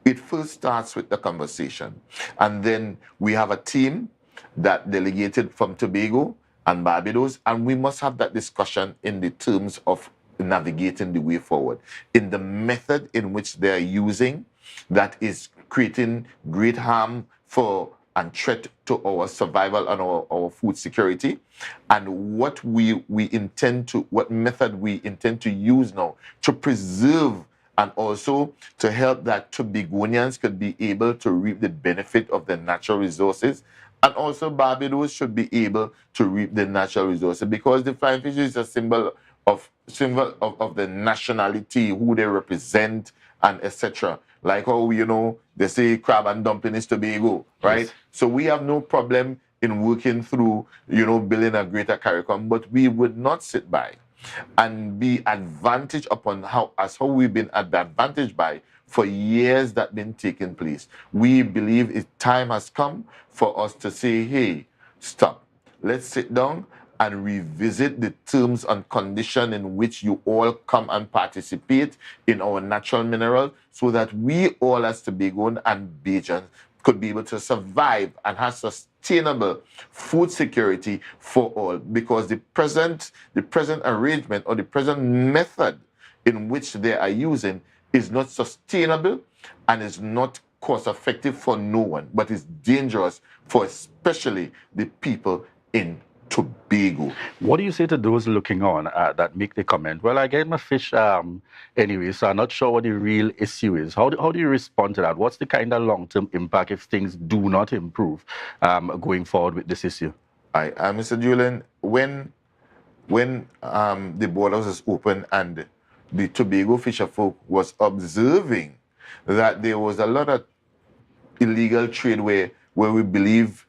It first starts with the conversation. And then we have a team that delegated from Tobago and Barbados, and we must have that discussion in the terms of navigating the way forward. In the method in which they're using, that is creating great harm and threat to our survival and our food security, and what what method we intend to use now to preserve and also to help that Tobagonians could be able to reap the benefit of the natural resources, and also Barbados should be able to reap the natural resources, because the flying fish is a symbol of the nationality, who they represent, and etc. Like how, they say crab and dumpling is Tobago, right? Yes. So we have no problem in working through, building a greater CARICOM, but we would not sit by and be advantaged upon how we've been advantaged by for years that been taking place. We believe time has come for us to say, hey, stop. Let's sit down and revisit the terms and condition in which you all come and participate in our natural mineral, so that we all as Tobagoan and Bajans could be able to survive and have sustainable food security for all. Because the present arrangement or the present method in which they are using is not sustainable and is not cost effective for no one, but is dangerous for especially the people in Tobago. What do you say to those looking on that make the comment, well, I get my fish anyway, so I'm not sure what the real issue is? How do you respond to that? What's the kind of long-term impact if things do not improve going forward with this issue? Mr. Julian, when the borders was open and the Tobago fisher folk was observing that there was a lot of illegal trade where we believe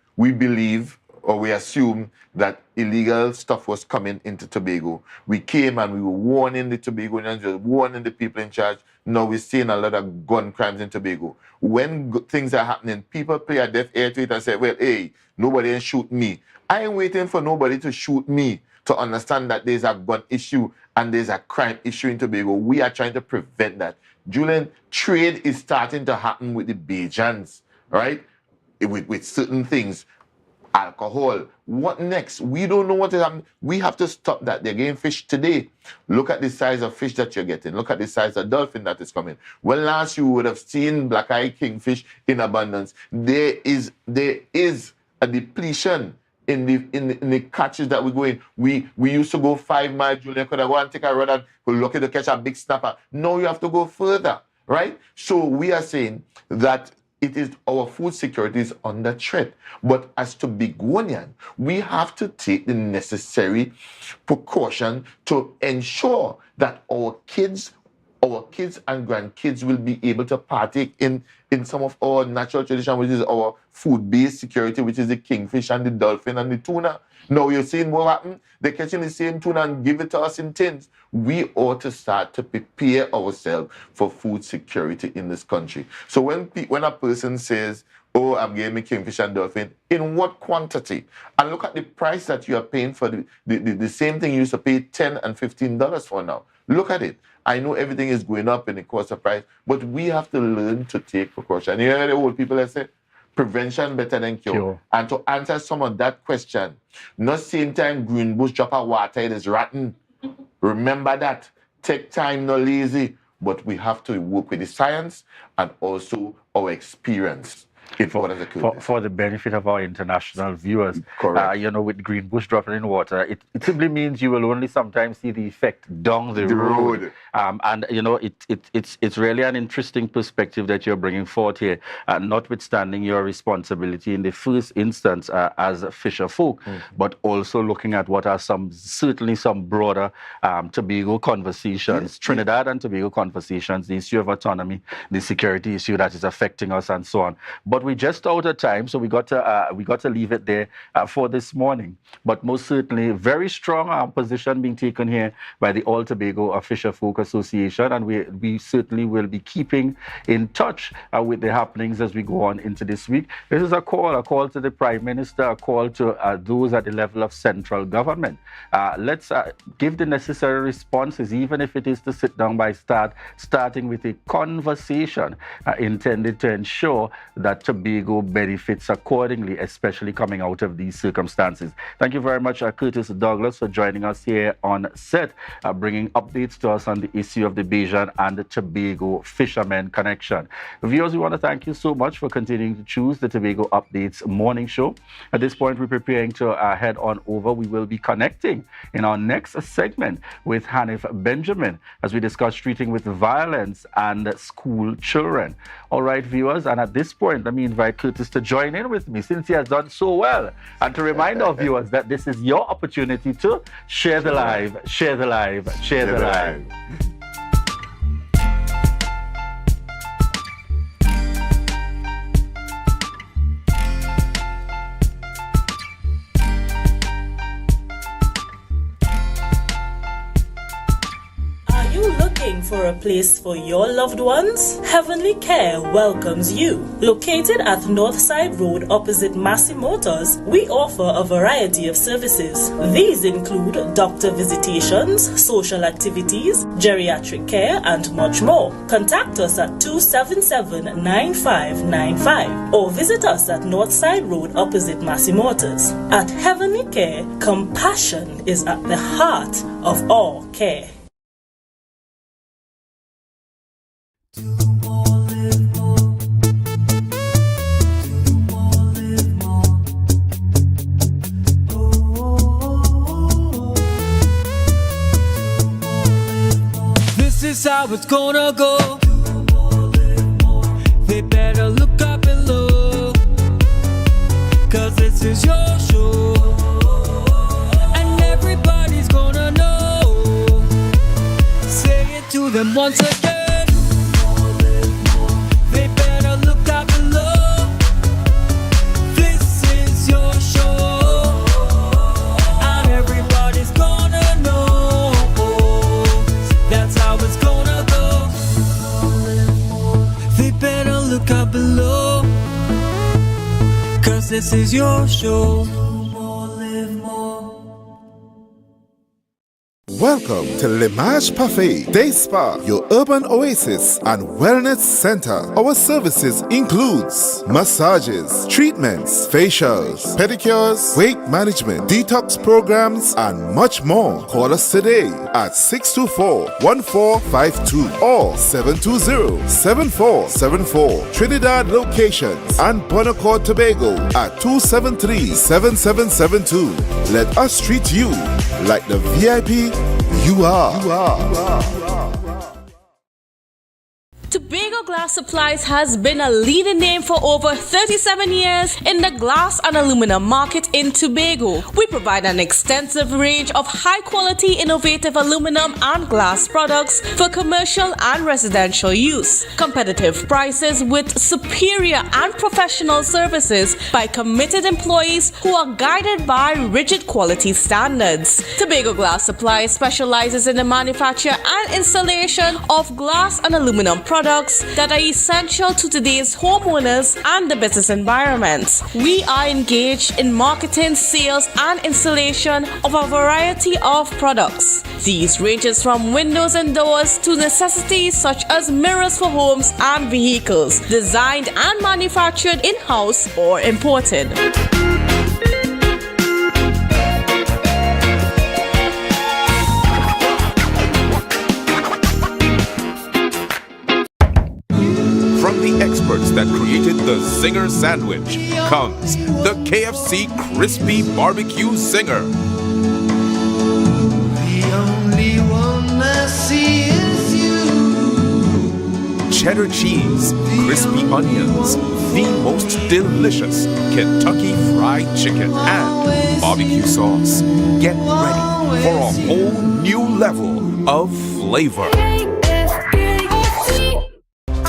or we assume that illegal stuff was coming into Tobago. We came and we were warning the Tobagonians, we were warning the people in charge. Now we're seeing a lot of gun crimes in Tobago. When things are happening, people play a deaf ear to it and say, well, hey, nobody ain't shoot me. I ain't waiting for nobody to shoot me to understand that there's a gun issue and there's a crime issue in Tobago. We are trying to prevent that. Julian, trade is starting to happen with the Bajans, right? With certain things. Alcohol. What next? We don't know what is happening. We have to stop that. They're getting fish today. Look at the size of fish that you're getting. Look at the size of dolphin that is coming. Well, last you would have seen black-eyed kingfish in abundance. There is a depletion in the catches that we go in. We used to go 5 miles, Julian. Could I go and take a rod and go lucky to catch a big snapper? No, you have to go further, right? So we are saying that it is our food security is under threat. But as Tobagonian, we have to take the necessary precaution to ensure that our kids and grandkids will be able to partake in some of our natural tradition, which is our food-based security, which is the kingfish and the dolphin and the tuna. Now you're seeing what happened? They're catching the same tuna and give it to us in tins. We ought to start to prepare ourselves for food security in this country. So when a person says, oh, I'm getting me kingfish and dolphin, in what quantity? And look at the price that you are paying for the same thing you used to pay $10 and $15 for now. Look at it. I know everything is going up in the cost of price, but we have to learn to take precaution. You hear the old people that say, prevention better than cure. Cure. And to answer some of that question, not same time green bush drop of water, it is rotten. Remember that. Take time, not lazy, but we have to work with the science and also our experience. For the benefit of our international viewers, Correct. With green bush dropping in water, it simply means you will only sometimes see the effect down the road. It's really an interesting perspective that you're bringing forth here, notwithstanding your responsibility in the first instance as fisher folk, but also looking at what are certainly some broader Tobago conversations, Trinidad and Tobago conversations, the issue of autonomy, the security issue that is affecting us, and so on. But we're just out of time, so we got to leave it there for this morning. But most certainly, very strong position being taken here by the All Tobago Fisher Folk Association, and we certainly will be keeping in touch with the happenings as we go on into this week. This is a call to the Prime Minister, a call to those at the level of central government. Let's give the necessary responses, even if it is to sit down by starting with a conversation intended to ensure that Tobago benefits accordingly, especially coming out of these circumstances. Thank you very much, Curtis Douglas, for joining us here on set, bringing updates to us on the issue of the Bajan and the Tobago Fishermen Connection. Viewers, we want to thank you so much for continuing to choose the Tobago Updates morning show. At this point, we're preparing to head on over. We will be connecting in our next segment with Hanif Benjamin as we discuss treating with violence and school children. All right, viewers, and at this point, let me invite Curtis to join in with me since he has done so well, and to remind our viewers that this is your opportunity to share the live, share the live, share the live. Looking for a place for your loved ones? Heavenly Care welcomes you. Located at Northside Road opposite Massey Motors, we offer a variety of services. These include doctor visitations, social activities, geriatric care, and much more. Contact us at 277-9595 or visit us at Northside Road opposite Massey Motors. At Heavenly Care, compassion is at the heart of all care. This is how it's gonna go. They better look up and look, 'cause this is your show, and everybody's gonna know. Say it to them once again. They better look up and look. This is your show, and everybody's gonna know. That's how it's gonna go. They better look up below, 'cause this is your show. Welcome to L'Image Parfait Day Spa, your urban oasis and wellness center. Our services includes massages, treatments, facials, pedicures, weight management, detox programs, and much more. Call us today at 624-1452 or 720-7474. Trinidad locations and Bonacore, Tobago at 273-7772. Let us treat you like the VIP you are. Tobago Glass Supplies has been a leading name for over 37 years in the glass and aluminum market in Tobago. We provide an extensive range of high-quality, innovative aluminum and glass products for commercial and residential use. Competitive prices with superior and professional services by committed employees who are guided by rigid quality standards. Tobago Glass Supplies specializes in the manufacture and installation of glass and aluminum products that are essential to today's homeowners and the business environment. We are engaged in marketing, sales, and installation of a variety of products. These ranges from windows and doors to necessities such as mirrors for homes and vehicles, designed and manufactured in-house or imported. From the experts that created the Zinger sandwich comes the KFC Crispy Barbecue Zinger. The only one I see is you. Cheddar cheese, crispy onions, the most delicious Kentucky Fried Chicken, and barbecue sauce. Get ready for a whole new level of flavor.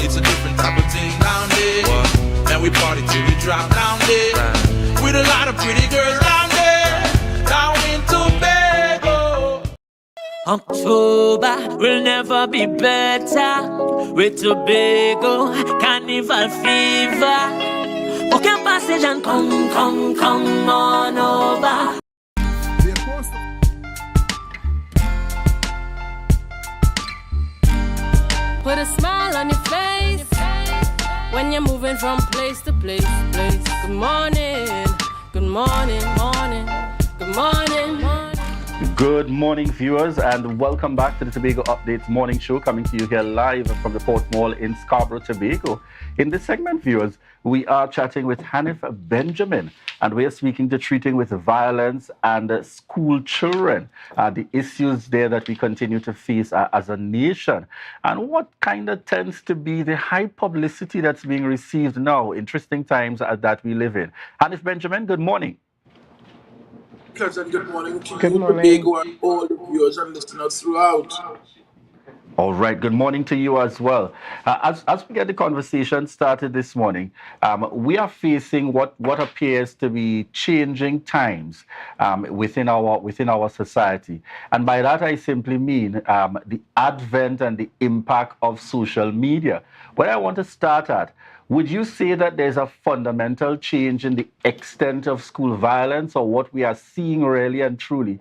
It's a different type of thing down there. And we party till we drop down there. With a lot of pretty girls down there. Down in Tobago. October will never be better. With Tobago, carnival fever. Okay, passage and come on over. Put a smile on your face when you're moving from place to place. Good morning, good morning, morning, good morning, morning. Good morning, viewers, and welcome back to the Tobago Updates morning show, coming to you here live from the Port Mall in Scarborough, Tobago. In this segment, viewers, we are chatting with Hanif Benjamin, and we are speaking to treating with violence and school children, the issues there that we continue to face as a nation, and what kind of tends to be the high publicity that's being received now, interesting times that we live in. Hanif Benjamin, good morning. Pleasant good morning to Good you, morning. Tobago, and all the viewers and listeners throughout. All right, good morning to you as well. As we get the conversation started this morning, we are facing what appears to be changing times within our society. And by that, I simply mean the advent and the impact of social media. Where I want to start at, would you say that there's a fundamental change in the extent of school violence, or what we are seeing really and truly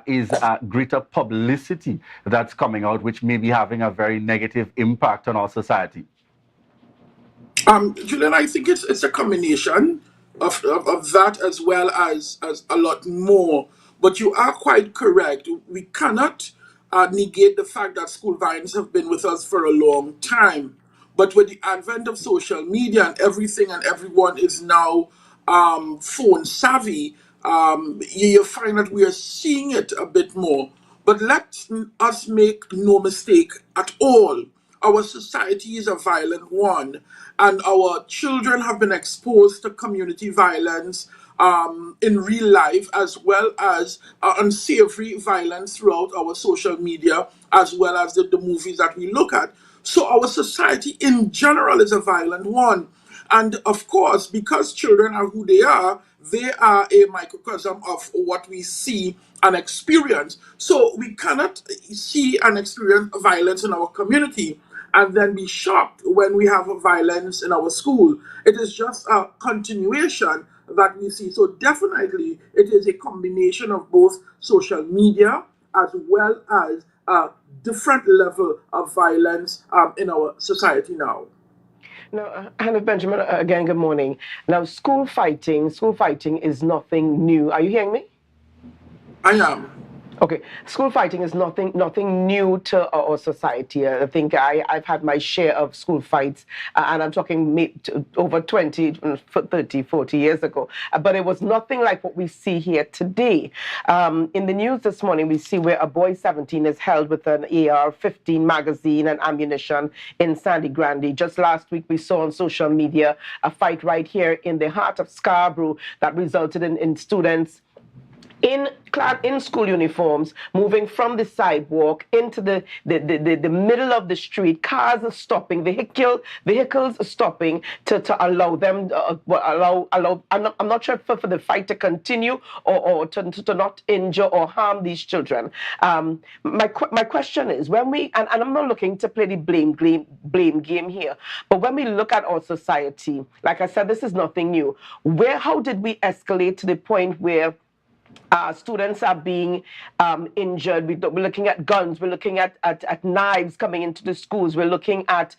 is greater publicity that's coming out, which may be having a very negative impact on our society? Julian, I think it's a combination of that as well as a lot more. But you are quite correct. We cannot negate the fact that school violence have been with us for a long time. But with the advent of social media and everything and everyone is now phone savvy, you find that we are seeing it a bit more. But let us make no mistake at all. Our society is a violent one, and our children have been exposed to community violence in real life, as well as unsavory violence throughout our social media, as well as the movies that we look at. So our society in general is a violent one. And of course, because children are who they are a microcosm of what we see and experience. So we cannot see and experience violence in our community and then be shocked when we have violence in our school. It is just a continuation that we see. So definitely it is a combination of both social media as well as a different level of violence in our society now. Now, Hannah Benjamin, again, good morning. Now, school fighting is nothing new. Are you hearing me? I am. Okay, school fighting is nothing new to our society. I think I've had my share of school fights, and I'm talking over 20, 30, 40 years ago. But it was nothing like what we see here today. In the news this morning, we see where a boy 17 is held with an AR-15 magazine and ammunition in Sandy Grande. Just last week, we saw on social media a fight right here in the heart of Scarborough that resulted in students clad in school uniforms, moving from the sidewalk into the middle of the street. Cars are stopping, vehicles are stopping to allow them, I'm not sure for the fight to continue or to not injure or harm these children. My question is, when we, and I'm not looking to play the blame game here, but when we look at our society, like I said, this is nothing new. How did we escalate to the point where Students are being injured. We're looking at guns. We're looking at knives coming into the schools. We're looking at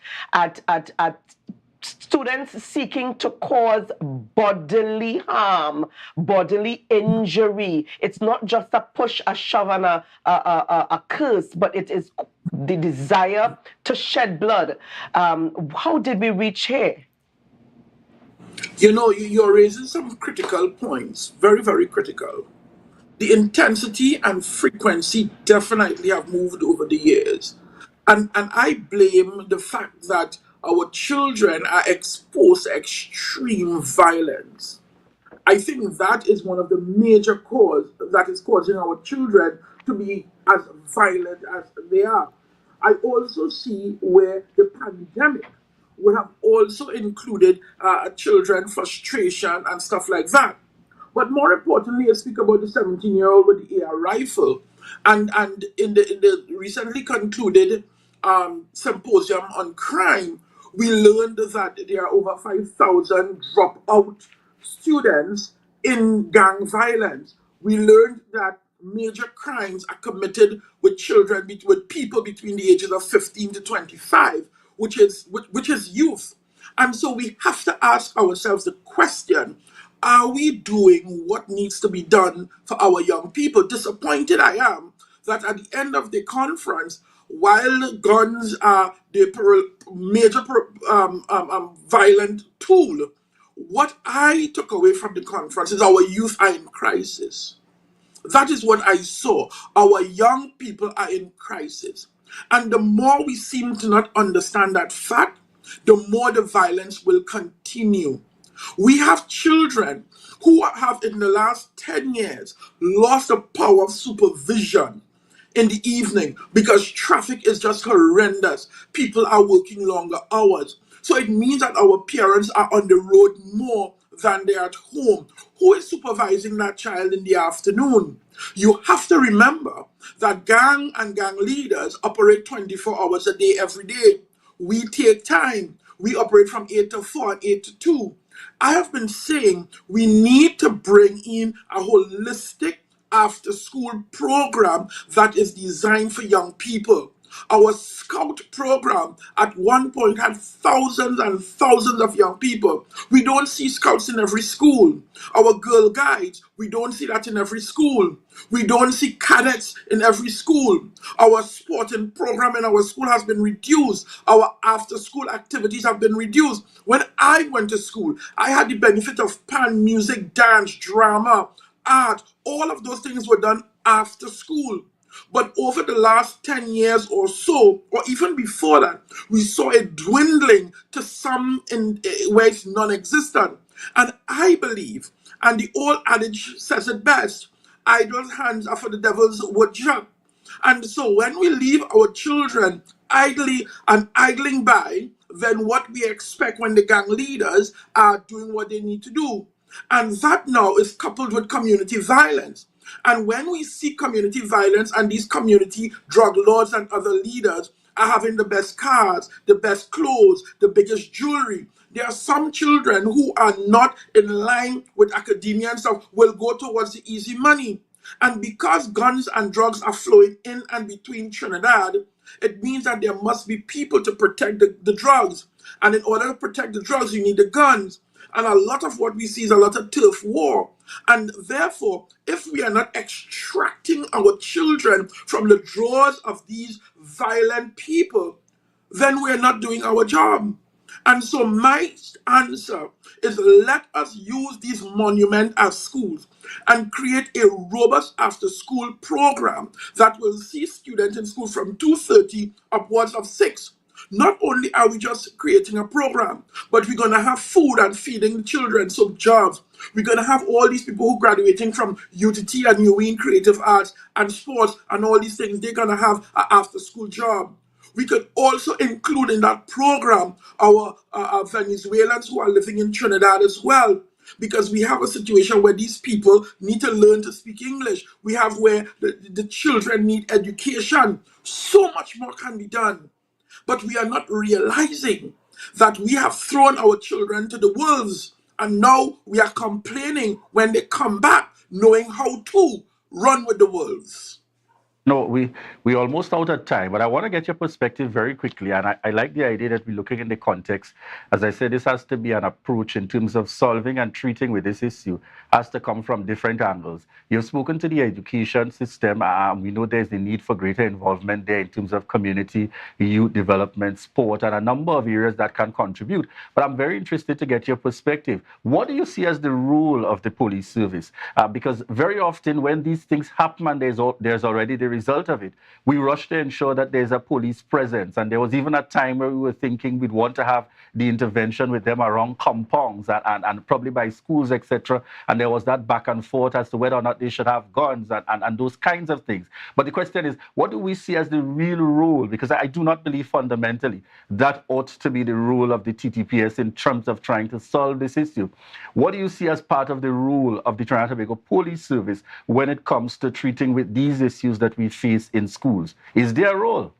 students seeking to cause bodily harm, bodily injury. It's not just a push, a shove, and a curse, but it is the desire to shed blood. How did we reach here? You know, you're raising some critical points, very, very critical. The intensity and frequency definitely have moved over the years. And I blame the fact that our children are exposed to extreme violence. I think that is one of the major cause that is causing our children to be as violent as they are. I also see where the pandemic would have also included children frustration and stuff like that. But more importantly, I speak about the 17-year-old with the AR rifle, and in the recently concluded symposium on crime, we learned that there are over 5,000 dropout students in gang violence. We learned that major crimes are committed with children, with people between the ages of 15 to 25, which is youth. And so we have to ask ourselves the question, are we doing what needs to be done for our young people? Disappointed I am that at the end of the conference, while guns are the major violent tool, what I took away from the conference is our youth are in crisis. That is what I saw. Our young people are in crisis. And the more we seem to not understand that fact, the more the violence will continue. We have children who have, in the last 10 years, lost the power of supervision in the evening because traffic is just horrendous. People are working longer hours. So it means that our parents are on the road more than they're at home. Who is supervising that child in the afternoon? You have to remember that gang and gang leaders operate 24 hours a day, every day. We take time. We operate from 8 to 4 and 8 to 2. I have been saying we need to bring in a holistic after school program that is designed for young people. Our scout program at one point had thousands and thousands of young people. We don't see scouts in every school. Our Girl Guides, we don't see that in every school. We don't see cadets in every school. Our sporting program in our school has been reduced. Our after school activities have been reduced. When I went to school, I had the benefit of pan music, dance, drama, art. All of those things were done after school. But over the last 10 years or so, or even before that, we saw a dwindling to some where it's non-existent. And I believe, and the old adage says it best, idle hands are for the devil's workshop. And so when we leave our children idly and idling by, then what we expect when the gang leaders are doing what they need to do. And that now is coupled with community violence. And when we see community violence and these community drug lords and other leaders are having the best cars, the best clothes, the biggest jewelry, there are some children who are not in line with academia and stuff will go towards the easy money. And because guns and drugs are flowing in and between Trinidad, it means that there must be people to protect the drugs. And in order to protect the drugs, you need the guns. And a lot of what we see is a lot of turf war. And therefore, if we are not extracting our children from the drawers of these violent people, then we're not doing our job. And so my answer is let us use these monuments as schools and create a robust after-school program that will see students in school from 2:30 upwards of 6. Not only are we just creating a program, but we're going to have food and feeding the children, so jobs. We're going to have all these people who graduating from UTT and UWI Creative Arts and Sports and all these things, they're going to have an after-school job. We could also include in that program our Venezuelans who are living in Trinidad as well, because we have a situation where these people need to learn to speak English. We have where the children need education. So much more can be done. But we are not realizing that we have thrown our children to the wolves, and now we are complaining when they come back knowing how to run with the wolves. No, we almost out of time, but I want to get your perspective very quickly. And I like the idea that we're looking in the context. As I said, this has to be an approach in terms of solving and treating with this issue, has to come from different angles. You've spoken to the education system. We know there's the need for greater involvement there in terms of community, youth development, sport, and a number of areas that can contribute. But I'm very interested to get your perspective. What do you see as the role of the police service? Because very often when these things happen and there's already the result of it, we rush to ensure that there's a police presence. And there was even a time where we were thinking we'd want to have the intervention with them around compounds and probably by schools, etc. And there was that back and forth as to whether or not they should have guns and those kinds of things. But the question is, what do we see as the real role? Because I do not believe fundamentally that ought to be the role of the TTPS in terms of trying to solve this issue. What do you see as part of the role of the Trinidad and Tobago Police Service when it comes to treating with these issues that we face in schools? Is there a role?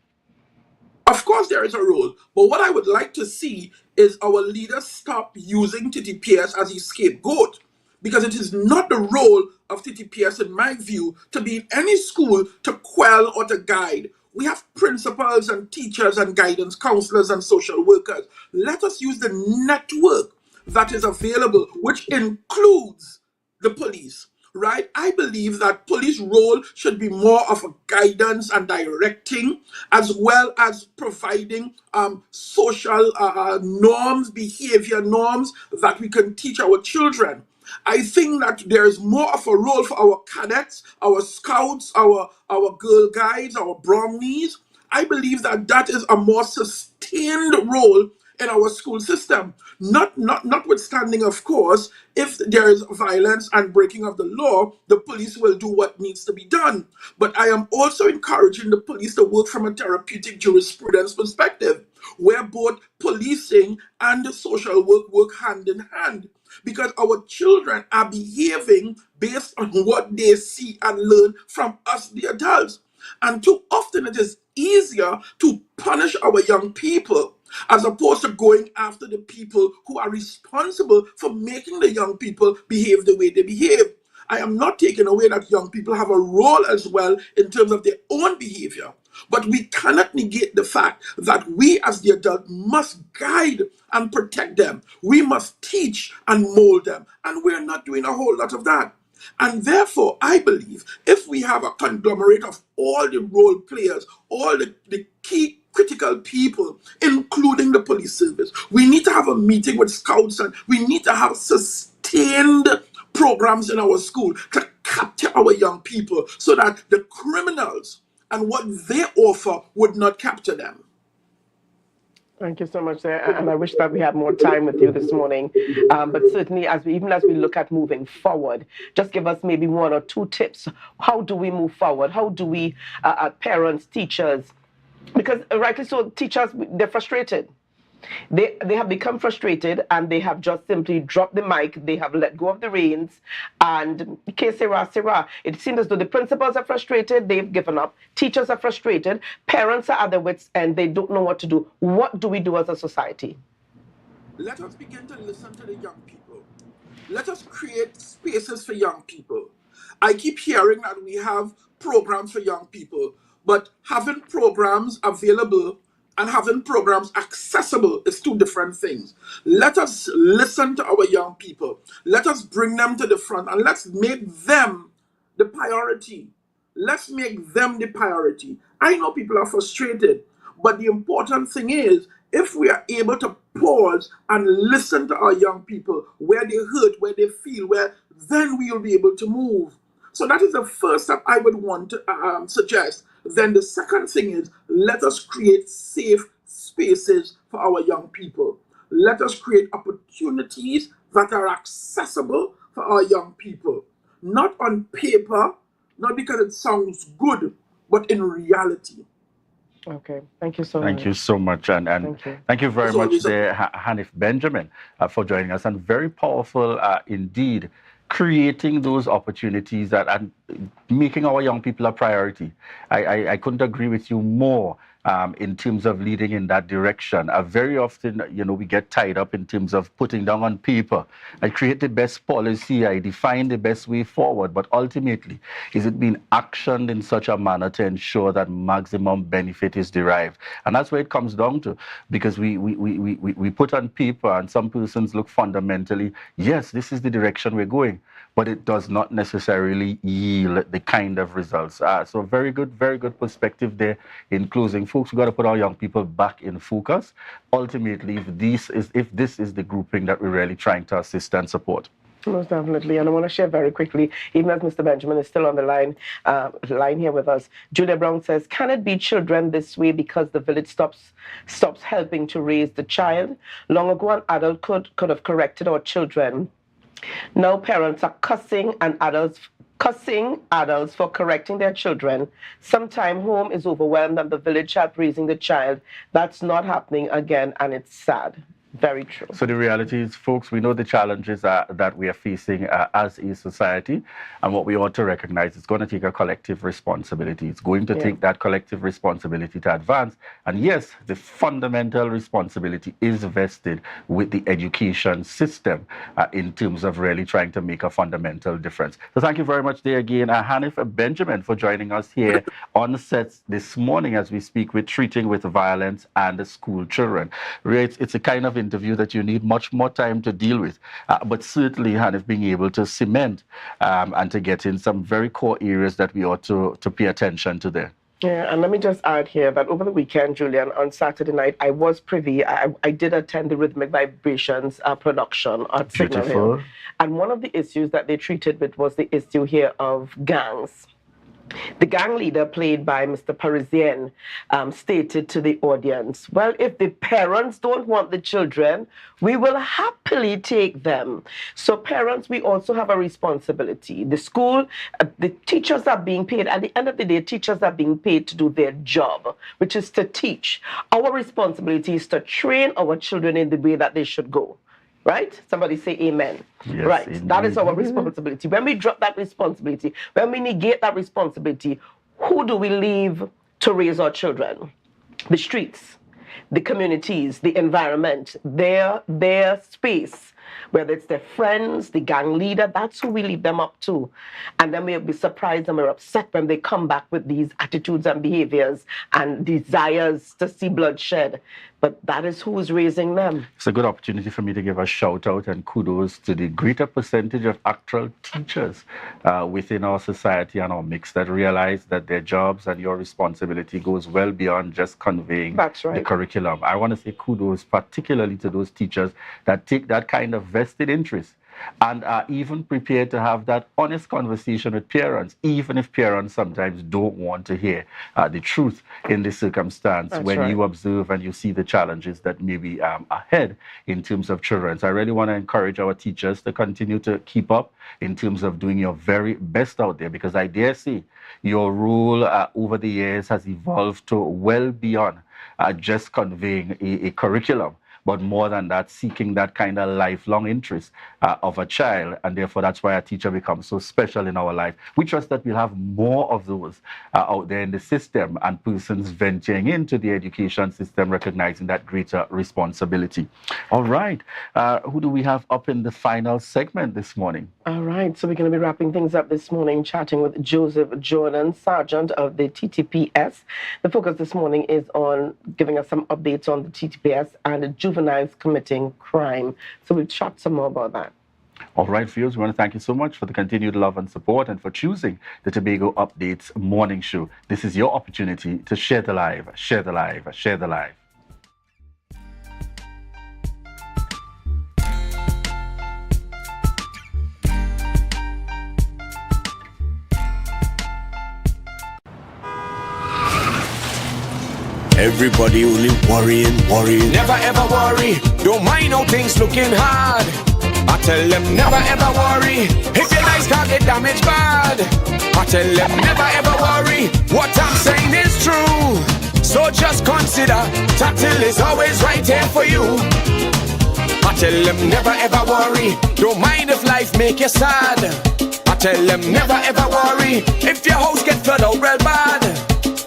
Of course there is a role, but what I would like to see is our leaders stop using TTPS as a scapegoat, because it is not the role of TTPS, in my view, to be in any school to quell or to guide. We have principals and teachers and guidance counselors and social workers. Let us use the network that is available, which includes the police. Right? I believe that police role should be more of a guidance and directing, as well as providing social norms, behavior norms that we can teach our children. I think that there is more of a role for our cadets, our scouts, our Girl Guides, our Brownies. I believe that that is a more sustained role in our school system. Notwithstanding, of course, if there is violence and breaking of the law, the police will do what needs to be done. But I am also encouraging the police to work from a therapeutic jurisprudence perspective, where both policing and the social work hand in hand. Because our children are behaving based on what they see and learn from us, the adults. And too often it is easier to punish our young people as opposed to going after the people who are responsible for making the young people behave the way they behave. I am not taking away that young people have a role as well in terms of their own behavior. But we cannot negate the fact that we as the adult must guide and protect them. We must teach and mold them. And we're not doing a whole lot of that. And therefore, I believe if we have a conglomerate of all the role players, all the key critical people, including the police service, we need to have a meeting with scouts and we need to have sustained programs in our school to capture our young people so that the criminals and what they offer would not capture them. Thank you so much, sir. And I wish that we had more time with you this morning. But certainly, even as we look at moving forward, just give us maybe 1 or 2 tips. How do we move forward? How do we, parents, teachers, because rightly so, teachers, they're frustrated. They have become frustrated and they have just simply dropped the mic. They have let go of the reins and que sera. It seems as though the principals are frustrated. They've given up. Teachers are frustrated. Parents are at their wits' end. They don't know what to do. What do we do as a society? Let us begin to listen to the young people. Let us create spaces for young people. I keep hearing that we have programs for young people, but having programs available and having programs accessible is 2 different things. Let us listen to our young people. Let us bring them to the front and let's make them the priority. Let's make them the priority. I know people are frustrated, but the important thing is if we are able to pause and listen to our young people, where they hurt, where they feel, then we will be able to move. So that is the first step I would want to suggest. Then the second thing is, let us create safe spaces for our young people. Let us create opportunities that are accessible for our young people. Not on paper, not because it sounds good, but in reality. Okay, thank you so much. Thank you so much. And thank you very much there, Hanif Benjamin, for joining us. And very powerful indeed, creating those opportunities and making our young people a priority. I couldn't agree with you more in terms of leading in that direction. Very often, we get tied up in terms of putting down on paper. I create the best policy, I define the best way forward, but ultimately, is it being actioned in such a manner to ensure that maximum benefit is derived? And that's where it comes down to, because we put on paper and some persons look fundamentally, yes, this is the direction we're going, but it does not necessarily yield the kind of results. So very good perspective there in closing. Folks, we've got to put our young people back in focus. Ultimately, if this is the grouping that we're really trying to assist and support. Most definitely, and I want to share very quickly, even as Mr. Benjamin is still on the line here with us. Julia Brown says, can it be children this way because the village stops helping to raise the child? Long ago, an adult could have corrected our children. Now parents are cussing adults for correcting their children. Sometime home is overwhelmed and the village help raising the child. That's not happening again, and it's sad. Very true. So the reality is, folks, we know the challenges that we are facing as a society, and what we ought to recognize is going to take a collective responsibility. It's going to take that collective responsibility to advance. And yes, the fundamental responsibility is vested with the education system in terms of really trying to make a fundamental difference. So thank you very much there again, Hanif Benjamin, for joining us here on set this morning as we speak with treating with violence and school children. It's a kind of interview that you need much more time to deal with, but certainly Hanif being able to cement and to get in some very core areas that we ought to pay attention to there. Yeah, and let me just add here that over the weekend, Julian, on Saturday night, I was privy, I did attend the Rhythmic Vibrations production at Signal Hill. And one of the issues that they treated with was the issue here of gangs. The gang leader, played by Mr. Parisien, stated to the audience, well, if the parents don't want the children, we will happily take them. So parents, we also have a responsibility. The school, the teachers are being paid. At the end of the day, teachers are being paid to do their job, which is to teach. Our responsibility is to train our children in the way that they should go. Right? Somebody say amen. Yes, right. indeed. That is our responsibility. When we drop that responsibility, when we negate that responsibility, who do we leave to raise our children? The streets, the communities, the environment, their space. Whether it's their friends, the gang leader, that's who we leave them up to. And then we'll be surprised and we're upset when they come back with these attitudes and behaviors and desires to see bloodshed. But that is who is raising them. It's a good opportunity for me to give a shout out and kudos to the greater percentage of actual teachers within our society and our mix that realize that their jobs and your responsibility goes well beyond just conveying the curriculum. I want to say kudos particularly to those teachers that take that kind of vested interest and are even prepared to have that honest conversation with parents, even if parents sometimes don't want to hear the truth in this circumstance when you observe and you see the challenges that may be ahead in terms of children. So I really want to encourage our teachers to continue to keep up in terms of doing your very best out there, because I dare say your role over the years has evolved to well beyond just conveying a curriculum. But more than that, seeking that kind of lifelong interest of a child. And therefore, that's why a teacher becomes so special in our life. We trust that we'll have more of those out there in the system and persons venturing into the education system, recognizing that greater responsibility. All right. Who do we have up in the final segment this morning? All right. So we're going to be wrapping things up this morning, chatting with Joseph Jordan, Sergeant of the TTPS. The focus this morning is on giving us some updates on the TTPS and the juveniles committing crime. So we'll chat some more about that. All right, viewers, we want to thank you so much for the continued love and support and for choosing the Tobago Updates morning show. This is your opportunity to share the live, share the live, share the live. Everybody only worrying. Never ever worry. Don't mind how things looking hard. I tell them never ever worry. If your nice car get damaged bad, I tell them never ever worry. What I'm saying is true. So just consider Tatil is always right here for you. I tell them never ever worry. Don't mind if life make you sad. I tell them never ever worry. If your house get flooded out real bad,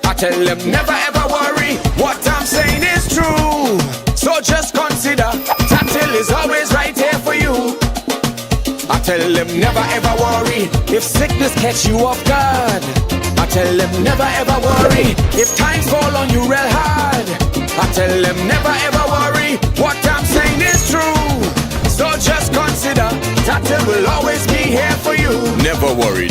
I tell them never ever worry. worry, what I'm saying is true. So just consider, Tatil is always right here for you. I tell them never ever worry if sickness catch you off guard. I tell them never ever worry if times fall on you real hard. I tell them never ever worry, what I'm saying is true. So just consider, Tatil will always be here for you. Never worry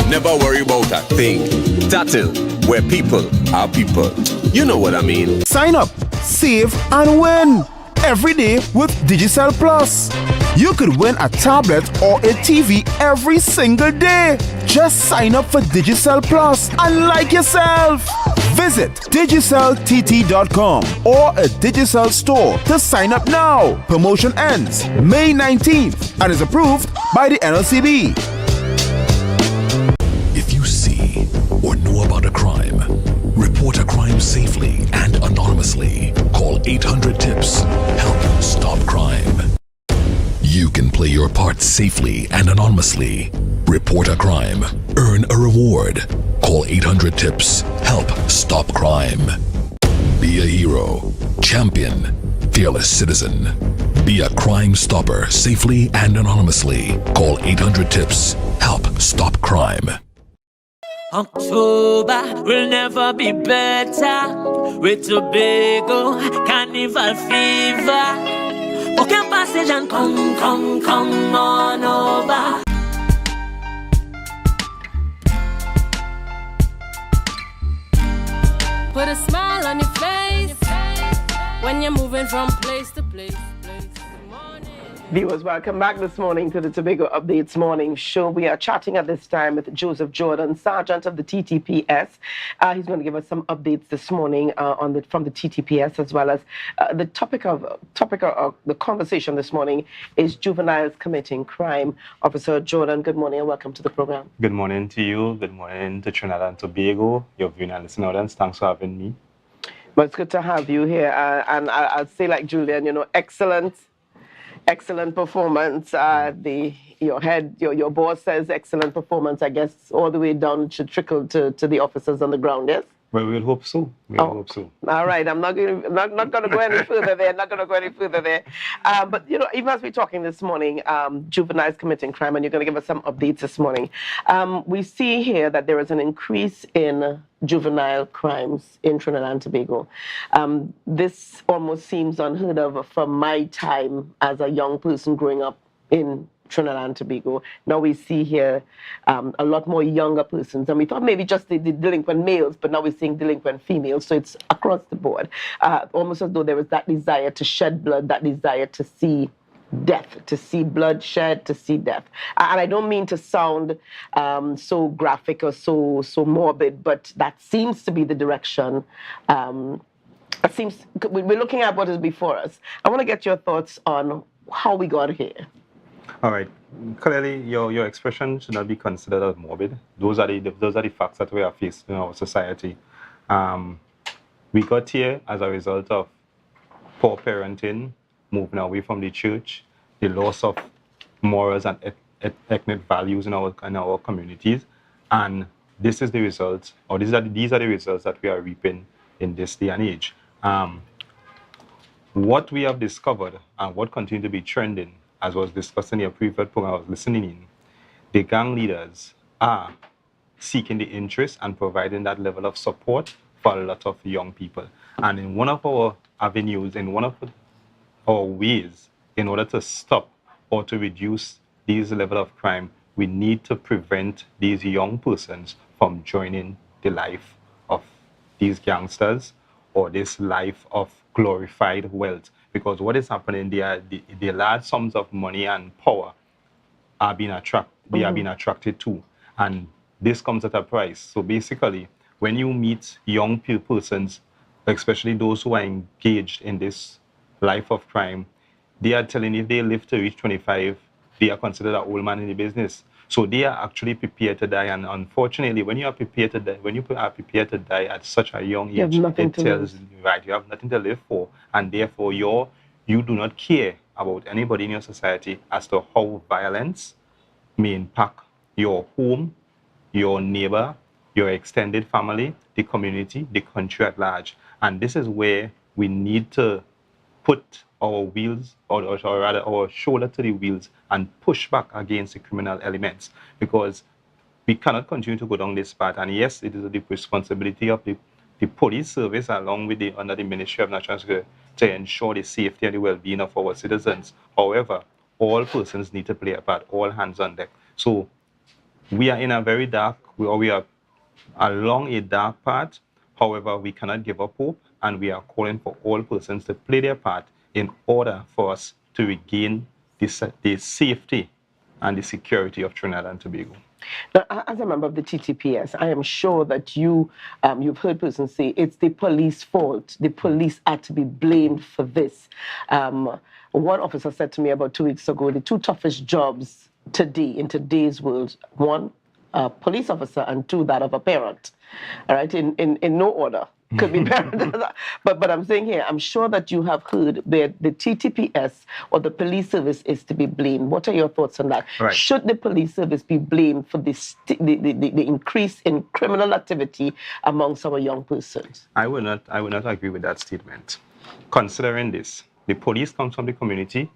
about a thing. Tatil, where people are people. You know what I mean. Sign up, save, and win every day with Digicel Plus. You could win a tablet or a TV every single day. Just sign up for Digicel Plus and like yourself. Visit digiceltt.com or a Digicel store to sign up now. Promotion ends May 19th and is approved by the NLCB. If you see or know about a crime, report a crime safely and anonymously. Call 800-TIPS. Help stop crime. You can play your part safely and anonymously. Report a crime. Earn a reward. Call 800-TIPS. Help stop crime. Be a hero. Champion. Fearless citizen. Be a crime stopper safely and anonymously. Call 800-TIPS. Help stop crime. October will never be better with Tobago Carnival fever. Okay, passage and come on over. Put a smile on your face when you're moving from place to place. Viewers, welcome back this morning to the Tobago Updates Morning Show. We are chatting at this time with Joseph Jordan, Sergeant of the TTPS. He's going to give us some updates this morning from the TTPS, as well as the topic of the conversation this morning is juveniles committing crime. Officer Jordan, good morning and welcome to the program. Good morning to you. Good morning to Trinidad and Tobago, your viewing and listening audience. Thanks for having me. Well, it's good to have you here. And I'll say like Julian, excellent performance. Your boss says excellent performance. I guess all the way down should trickle to the officers on the ground. Yes. Well, we'll hope so. Hope so. All right. I'm not going to go any further there. But even as we're talking this morning, juveniles committing crime, and you're going to give us some updates this morning. We see here that there is an increase in juvenile crimes in Trinidad and Tobago. This almost seems unheard of from my time as a young person growing up in Trinidad and Tobago. Now we see here a lot more younger persons, and we thought maybe just the delinquent males, but now we're seeing delinquent females, so it's across the board. Almost as though there was that desire to shed blood, that desire to see death, to see bloodshed, to see death. And I don't mean to sound so graphic or so morbid, but that seems to be the direction. We're looking at what is before us. I want to get your thoughts on how we got here. All right. Clearly, your expression should not be considered as morbid. Those are the facts that we are facing in our society. We got here as a result of poor parenting, moving away from the church, the loss of morals and ethnic values in our communities, and this is the result, or these are the results that we are reaping in this day and age. What we have discovered and what continues to be trending, as was discussed in your previous program I was listening in, the gang leaders are seeking the interest and providing that level of support for a lot of young people. And in one of our avenues, in one of our ways, in order to stop or to reduce these level of crime, we need to prevent these young persons from joining the life of these gangsters or this life of glorified wealth. Because what is happening there, the large sums of money and power are being attracted to, and this comes at a price. So basically, when you meet young persons, especially those who are engaged in this life of crime, they are telling you if they live to reach 25, they are considered an old man in the business. So they are actually prepared to die, and unfortunately, when you are prepared to die, at such a young age, it tells you, right, you have nothing to live for, and therefore you do not care about anybody in your society as to how violence may impact your home, your neighbor, your extended family, the community, the country at large. And this is where we need to put our wheels, or rather our shoulder to the wheels, and push back against the criminal elements, because we cannot continue to go down this path. And yes, it is the responsibility of the police service, along with under the Ministry of National Security, to ensure the safety and the well-being of our citizens. However, all persons need to play a part, all hands on deck. So we are in a very dark, we are along a dark path. However, we cannot give up hope, and we are calling for all persons to play their part in order for us to regain the safety and the security of Trinidad and Tobago. Now, as a member of the TTPS, I am sure that you've heard persons say it's the police fault. The police are to be blamed for this. One officer said to me about 2 weeks ago, the two toughest jobs today, in today's world, one, a police officer, and two, that of a parent. All right, in no order. Could be parent. But I'm saying here, I'm sure that you have heard that the TTPS or the police service is to be blamed. What are your thoughts on that? Right. Should the police service be blamed for the increase in criminal activity amongst our young persons? I would not agree with that statement. Considering this, the police comes from the community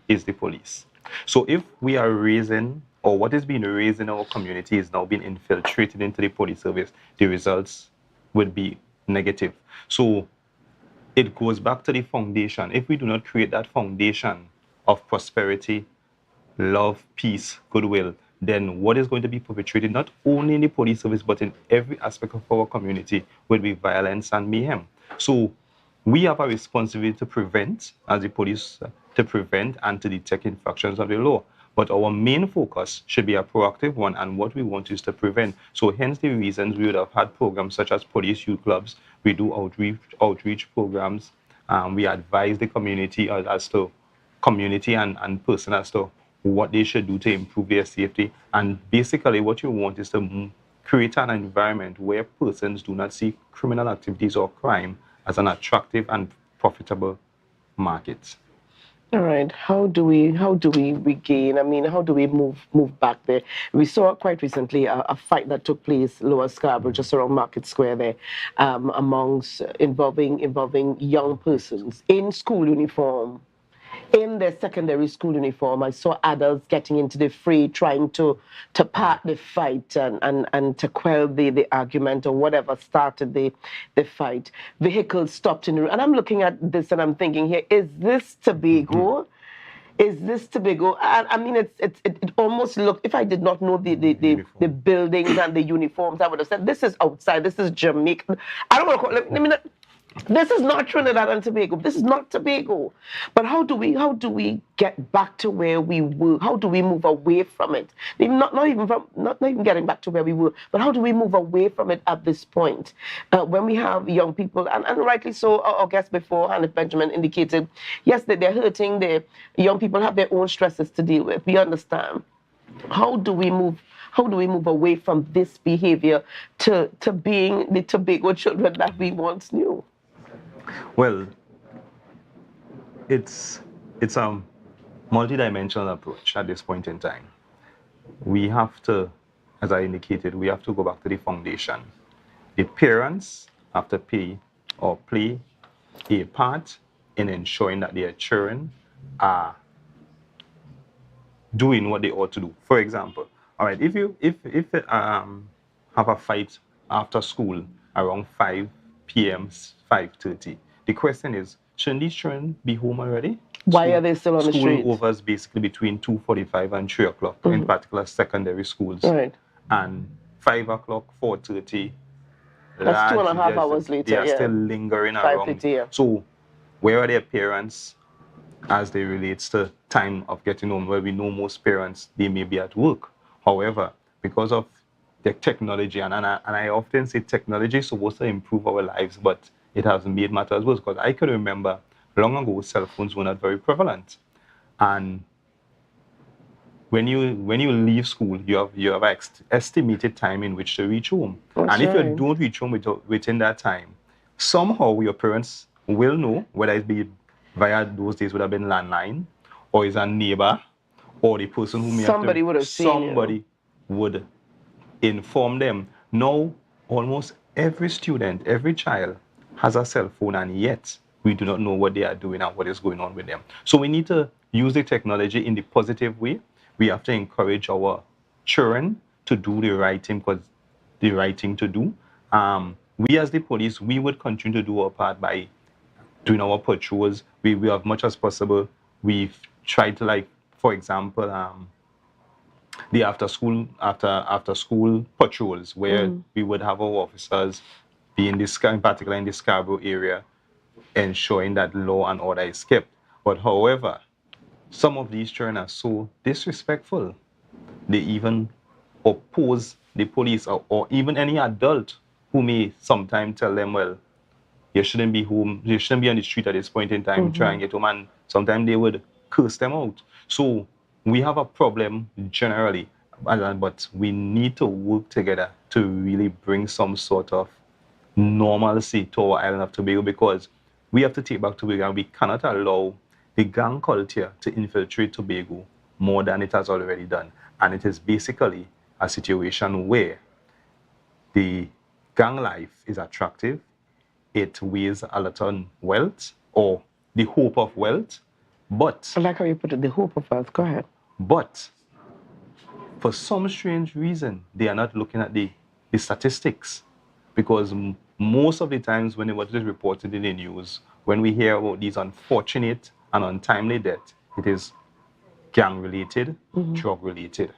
is the police. So if we are raising, or what is being raised in our community is now being infiltrated into the police service, the results would be negative. So it goes back to the foundation. If we do not create that foundation of prosperity, love, peace, goodwill, then what is going to be perpetrated not only in the police service but in every aspect of our community will be violence and mayhem. So we have a responsibility to prevent, as the police, to prevent and to detect infractions of the law. But our main focus should be a proactive one, and what we want is to prevent. So hence the reasons we would have had programs such as police youth clubs. We do outreach programs. We advise the community as to community and person as to what they should do to improve their safety. And basically what you want is to create an environment where persons do not see criminal activities or crime as an attractive and profitable market. All right. How do we regain? I mean, how do we move back there? We saw quite recently a fight that took place Lower Scarborough, just around Market Square there, involving young persons in school uniform, in their secondary school uniform. I saw adults getting into the fray, trying to part the fight and to quell the argument or whatever started the fight. Vehicles stopped in the road. And I'm looking at this and I'm thinking here, is this Tobago? Is this Tobago? I mean, it almost looked, if I did not know the buildings and the uniforms, I would have said, this is outside, this is Jamaica. I don't want to call it, I mean, this is not Trinidad and Tobago. This is not Tobago. But how do we get back to where we were? How do we move away from it? Not even getting back to where we were, but how do we move away from it at this point? When we have young people, and rightly so, our guest before, Hannah Benjamin, indicated, yes, that they're hurting. The young people have their own stresses to deal with. We understand. How do we move away from this behavior to being the Tobago children that we once knew? Well, it's a multidimensional approach at this point in time. We have to, as I indicated, we have to go back to the foundation. The parents have to play a part in ensuring that their children are doing what they ought to do. For example, all right, if you have a fight after school around 5 p.m., 5:30, the question is, shouldn't these children be home already? Why are they still on the street? School overs basically between 2:45 and 3 o'clock, in particular secondary schools. Right. And 5 o'clock, 4:30. That's 2.5 hours later. They are still lingering around. So where are their parents as they relates to time of getting home? Well, we know most parents, they may be at work. However, because of the technology, and I often say technology is supposed to improve our lives, but it has made matters worse, because I can remember long ago cell phones were not very prevalent. And when you leave school, you have an estimated time in which to reach home. And if you don't reach home within that time, somehow your parents will know, whether it be via those days would have been landline, or is a neighbor, or the person who may somebody would have seen somebody would inform them. Now, almost every student, every child has a cell phone, and yet we do not know what they are doing and what is going on with them. So we need to use the technology in the positive way. We have to encourage our children to do the right thing, because the right thing to do. We as the police, we would continue to do our part by doing our patrols. We as much as possible, we've tried to, like, for example, the after school patrols, where we would have our officers be in particular in the Scarborough area, ensuring that law and order is kept. But however, some of these children are so disrespectful. They even oppose the police, or even any adult who may sometimes tell them, well, you shouldn't be home, you shouldn't be on the street at this point in time, try and get home, and sometimes they would curse them out. So we have a problem generally, but we need to work together to really bring some sort of normalcy to our island of Tobago, because we have to take back Tobago, and we cannot allow the gang culture to infiltrate Tobago more than it has already done. And it is basically a situation where the gang life is attractive, it weighs a lot on wealth, or the hope of wealth, but... I like how you put it, the hope of wealth. Go ahead. But for some strange reason, they are not looking at the statistics, because most of the times when what is reported in the news, when we hear about these unfortunate and untimely deaths, it is gang-related, drug-related.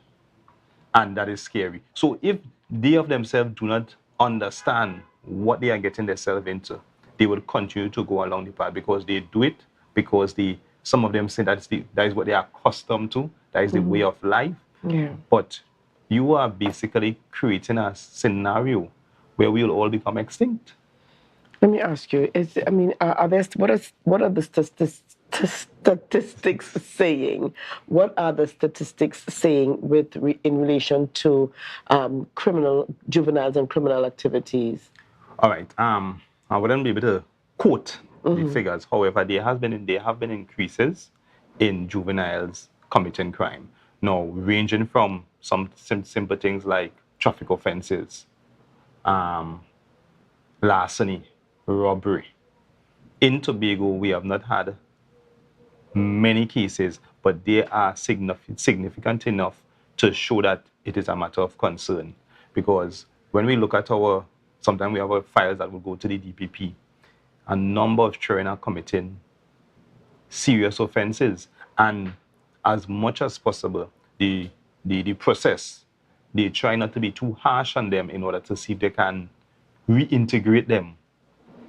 And that is scary. So if they of themselves do not understand what they are getting themselves into, they will continue to go along the path, because they do it because some of them say that is what they are accustomed to, that is the way of life. Yeah. But you are basically creating a scenario where we will all become extinct. Let me ask you, what are the statistics saying? What are the statistics saying in relation to juveniles and criminal activities? All right. I wouldn't be able to quote the figures. However, there have been increases in juveniles committing crime. Now, ranging from some simple things like traffic offenses, larceny, robbery. In Tobago, we have not had many cases, but they are significant enough to show that it is a matter of concern. Because when we look at sometimes we have our files that will go to the DPP, a number of children are committing serious offenses. And as much as possible, the process, they try not to be too harsh on them in order to see if they can reintegrate them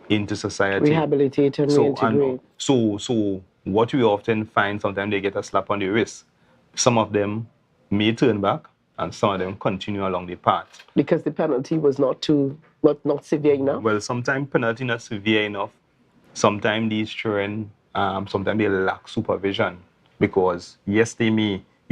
into society. Rehabilitate and reintegrate. So what we often find, sometimes they get a slap on the wrist. Some of them may turn back, and some of them continue along the path. Because the penalty was not severe enough? Well, sometimes penalty not severe enough. Sometimes these children, sometimes they lack supervision, because yes, you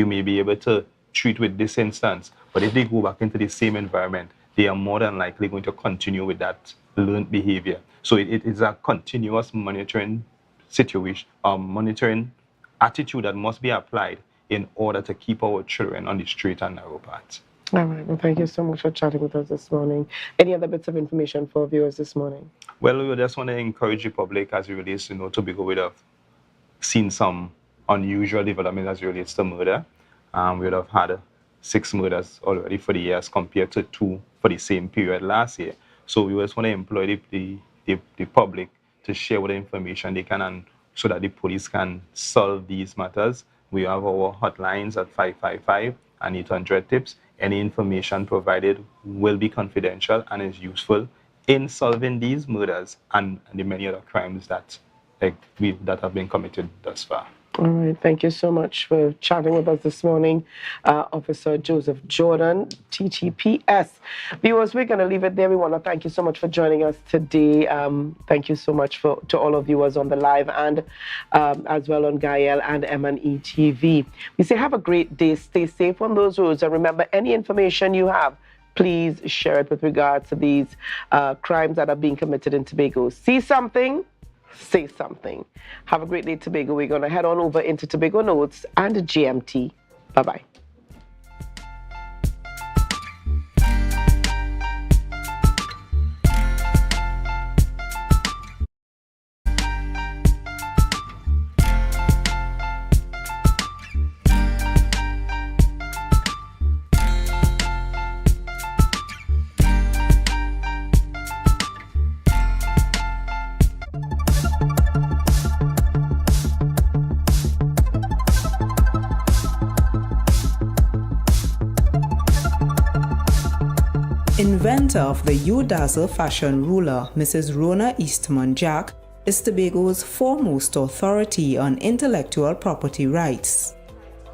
may be able to treat with this instance, but if they go back into the same environment, they are more than likely going to continue with that learned behavior. So it is a continuous monitoring situation, monitoring attitude that must be applied in order to keep our children on the straight and narrow path. All right. Well, thank you so much for chatting with us this morning. Any other bits of information for viewers this morning? Well, we just want to encourage the public as it relates to Tobago. We have seen some unusual development as it relates to murder. We would have had 6 murders already for the year as compared to 2 for the same period last year. So we just want to employ the public to share what information they can, and so that the police can solve these matters. We have our hotlines at 555 and 800 tips. Any information provided will be confidential and is useful in solving these murders and the many other crimes that have been committed thus far. All right. Thank you so much for chatting with us this morning, Officer Joseph Jordan, TTPS. Viewers, we're going to leave it there. We want to thank you so much for joining us today. Thank you so much to all of viewers on the live and as well on Gael and M&E TV. We say have a great day. Stay safe on those roads. And remember, any information you have, please share it with regards to these crimes that are being committed in Tobago. See something? Say something. Have a great day, Tobago. We're going to head on over into Tobago Notes and GMT. Bye-bye. inventor of the U-Dazzle fashion ruler, Mrs. Rona Eastman Jack, is Tobago's foremost authority on intellectual property rights.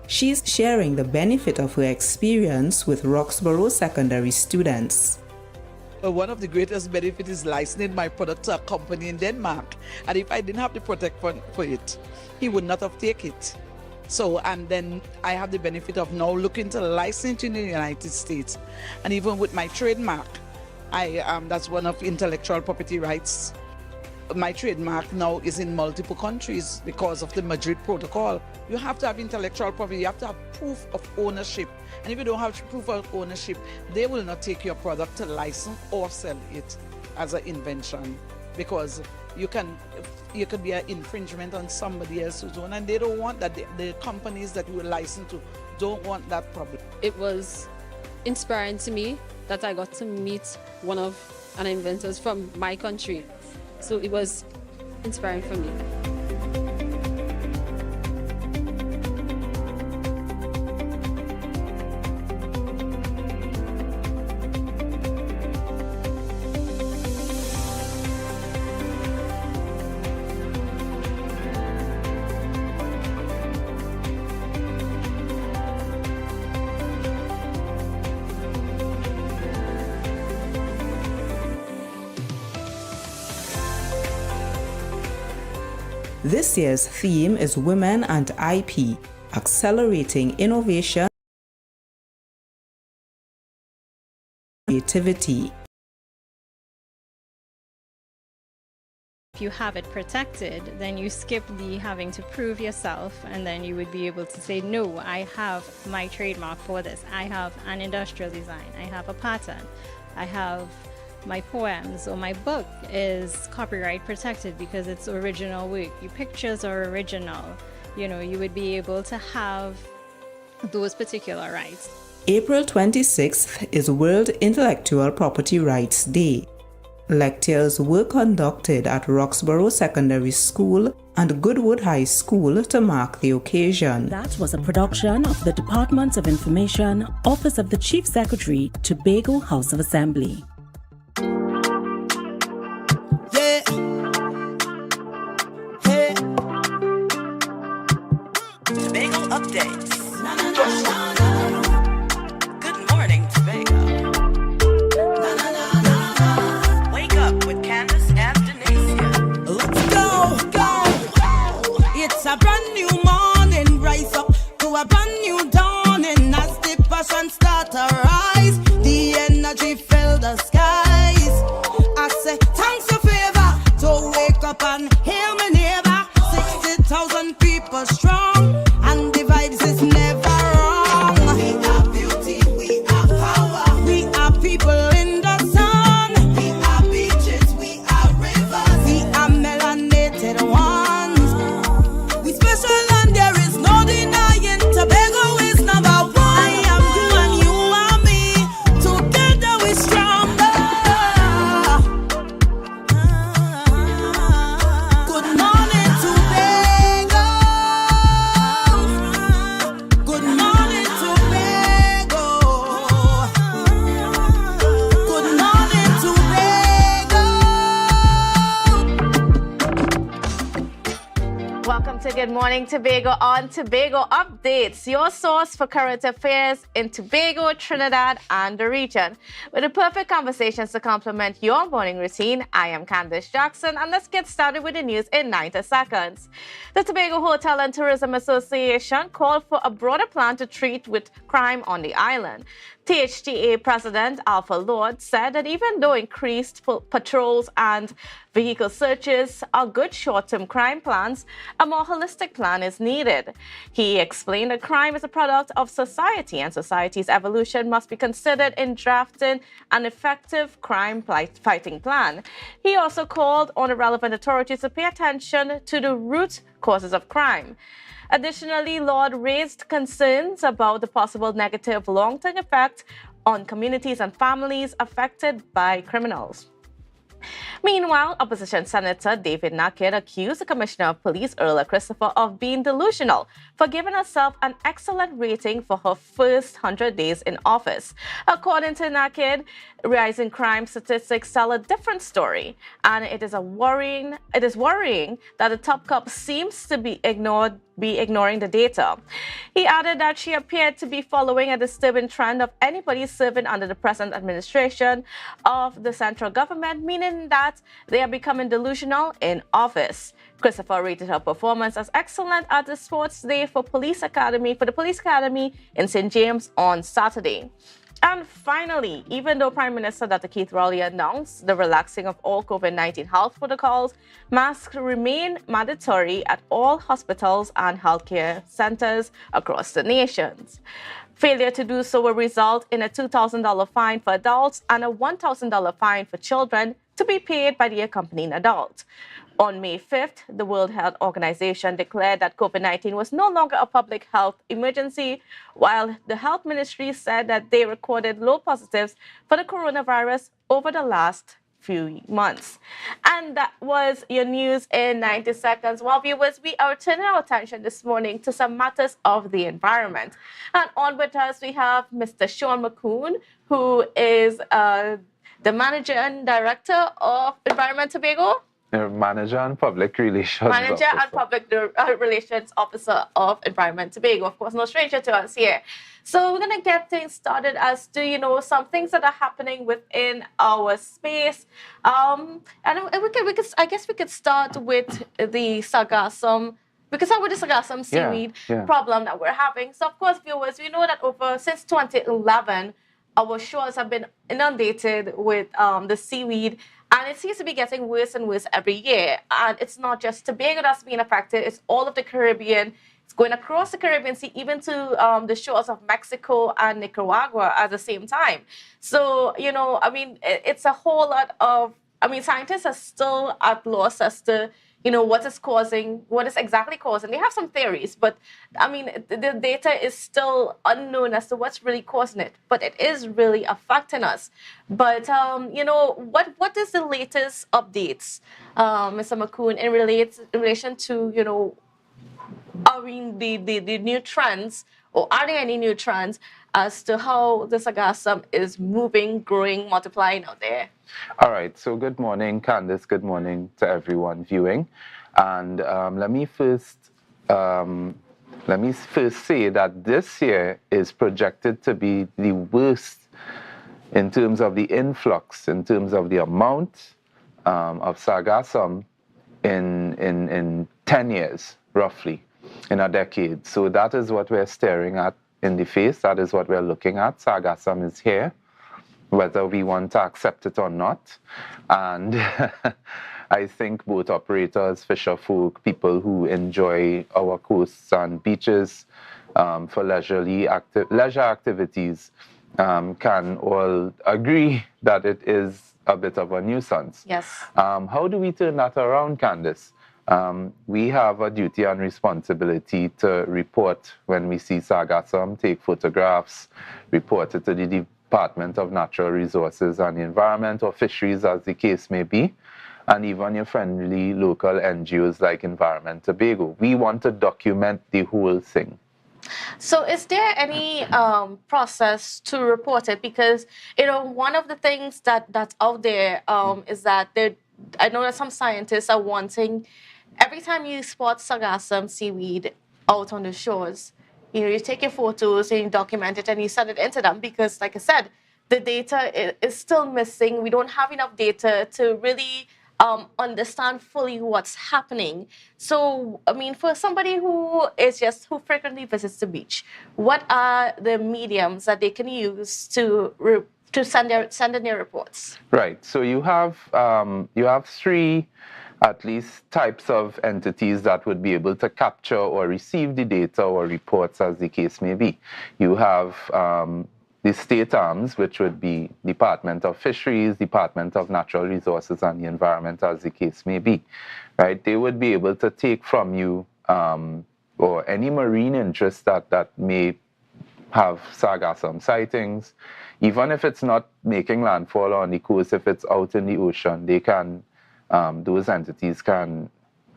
She is sharing the benefit of her experience with Roxborough secondary students. One of the greatest benefits is licensing my product to a company in Denmark. And if I didn't have the protection for it, he would not have taken it. So, and then I have the benefit of now looking to license in the United States. And even with my trademark, that's one of intellectual property rights. My trademark now is in multiple countries because of the Madrid Protocol. You have to have intellectual property, you have to have proof of ownership. And if you don't have proof of ownership, they will not take your product to license or sell it as an invention, because you could be an infringement on somebody else's own, and they don't want that. The companies that you license to don't want that problem. It was inspiring to me that I got to meet one of an inventors from my country. So it was inspiring for me. This year's theme is Women and IP, accelerating innovation and creativity. If you have it protected, then you skip the having to prove yourself, and then you would be able to say, no, I have my trademark for this. I have an industrial design. I have a patent. I have my poems, or my book is copyright protected because it's original work. Your pictures are original. You know, you would be able to have those particular rights. April 26th is World Intellectual Property Rights Day. Lectures were conducted at Roxborough Secondary School and Goodwood High School to mark the occasion. That was a production of the Department of Information, Office of the Chief Secretary, Tobago House of Assembly. Tobago updates. Good morning, Tobago. Wake up with Candace and Denicia. Let's go. It's a brand new morning. Rise up to a brand new dawning. As the passion start to rise, the energy fill the skies. I say thanks for favor to wake up and hear me neighbor. 60,000 people strong, and the vibes is never wrong. We are beauty, we are power. We are people in the sun. We are beaches, we are rivers. We are melanated ones. We special and there is no denying. Tobago is number one. I am you and you are me. Together we're stronger. Good morning, Tobago. Good morning, Tobago. Good morning, Tobago. Welcome to Good Morning Tobago on Tobago Updates, your source for current affairs in Tobago, Trinidad, and the region. With the perfect conversations to complement your morning routine, I am Candace Jackson, and let's get started with the news in 90 seconds. The Tobago Hotel and Tourism Association called for a broader plan to treat with crime on the island. THTA President Alpha Lord said that even though increased patrols and vehicle searches are good short-term crime plans, a more holistic plan is needed. He explained that crime is a product of society and society's evolution must be considered in drafting an effective crime fighting plan. He also called on the relevant authorities to pay attention to the root causes of crime. Additionally, Lord raised concerns about the possible negative long-term effect on communities and families affected by criminals. Meanwhile, opposition Senator David Naked accused the Commissioner of Police, Earl Christopher, of being delusional for giving herself an excellent rating for her first 100 days in office. According to Naked, rising crime statistics tell a different story, and it is worrying that the top cop seems to be ignoring the data. He added that she appeared to be following a disturbing trend of anybody serving under the present administration of the central government, meaning that they are becoming delusional in office. Christopher rated her performance as excellent at the sports day for the police academy in St. James on Saturday. And finally, even though Prime Minister Dr. Keith Rowley announced the relaxing of all COVID-19 health protocols, masks remain mandatory at all hospitals and healthcare centers across the nation. Failure to do so will result in a $2,000 fine for adults and a $1,000 fine for children to be paid by the accompanying adult. On May 5th, the World Health Organization declared that COVID-19 was no longer a public health emergency, while the Health Ministry said that they recorded low positives for the coronavirus over the last few months. And that was your news in 90 seconds. Well, viewers, we are turning our attention this morning to some matters of the environment. And on with us, we have Mr. Sean McCoon, who is the Manager and Director of Environment Tobago. Manager and Public Relations Manager Officer. and Public Relations Officer of Environment Tobago. Of course, no stranger to us here. So we're going to get things started as to, some things that are happening within our space. And I guess we could start with the sargassum. We could start with the sargassum seaweed problem that we're having. So, of course, viewers, we know that since 2011, our shores have been inundated with the seaweed, and it seems to be getting worse and worse every year. And it's not just Tobago that's being affected, it's all of the Caribbean. It's going across the Caribbean Sea, even to the shores of Mexico and Nicaragua at the same time. So, it's a whole lot of, scientists are still at loss as to, what is exactly causing. They have some theories, but the data is still unknown as to what's really causing it. But it is really affecting us. But, what is the latest updates, Mr. McCoon, in relation to, the new trends, or are there any new trends as to how the sargassum is moving, growing, multiplying out there? All right. So good morning, Candice. Good morning to everyone viewing. And let me first say that this year is projected to be the worst in terms of the influx, in terms of the amount of sargassum in 10 years, roughly, in a decade. So that is what we're staring at in the face. That is what we're looking at. Sargassum is here, whether we want to accept it or not. And I think boat operators, fisher folk, people who enjoy our coasts and beaches for leisure activities can all agree that it is a bit of a nuisance. Yes. How do we turn that around, Candice? We have a duty and responsibility to report when we see sargassum, take photographs, report it to the Department of Natural Resources and Environment, or Fisheries as the case may be, and even your friendly local NGOs like Environment Tobago. We want to document the whole thing. So is there any process to report it? Because, one of the things that's out there is that I know that some scientists are wanting, every time you spot sargassum seaweed out on the shores, you take your photos and you document it and you send it into them, because, like I said, the data is still missing. We don't have enough data to really understand fully what's happening. So, for somebody who frequently visits the beach, what are the mediums that they can use to send in their reports? Right. So you have three, at least, types of entities that would be able to capture or receive the data or reports, as the case may be. You have the state arms, which would be Department of Fisheries, Department of Natural Resources and the Environment, as the case may be. Right? They would be able to take from you or any marine interest that may have sargassum sightings. Even if it's not making landfall on the coast, if it's out in the ocean, they can, those entities can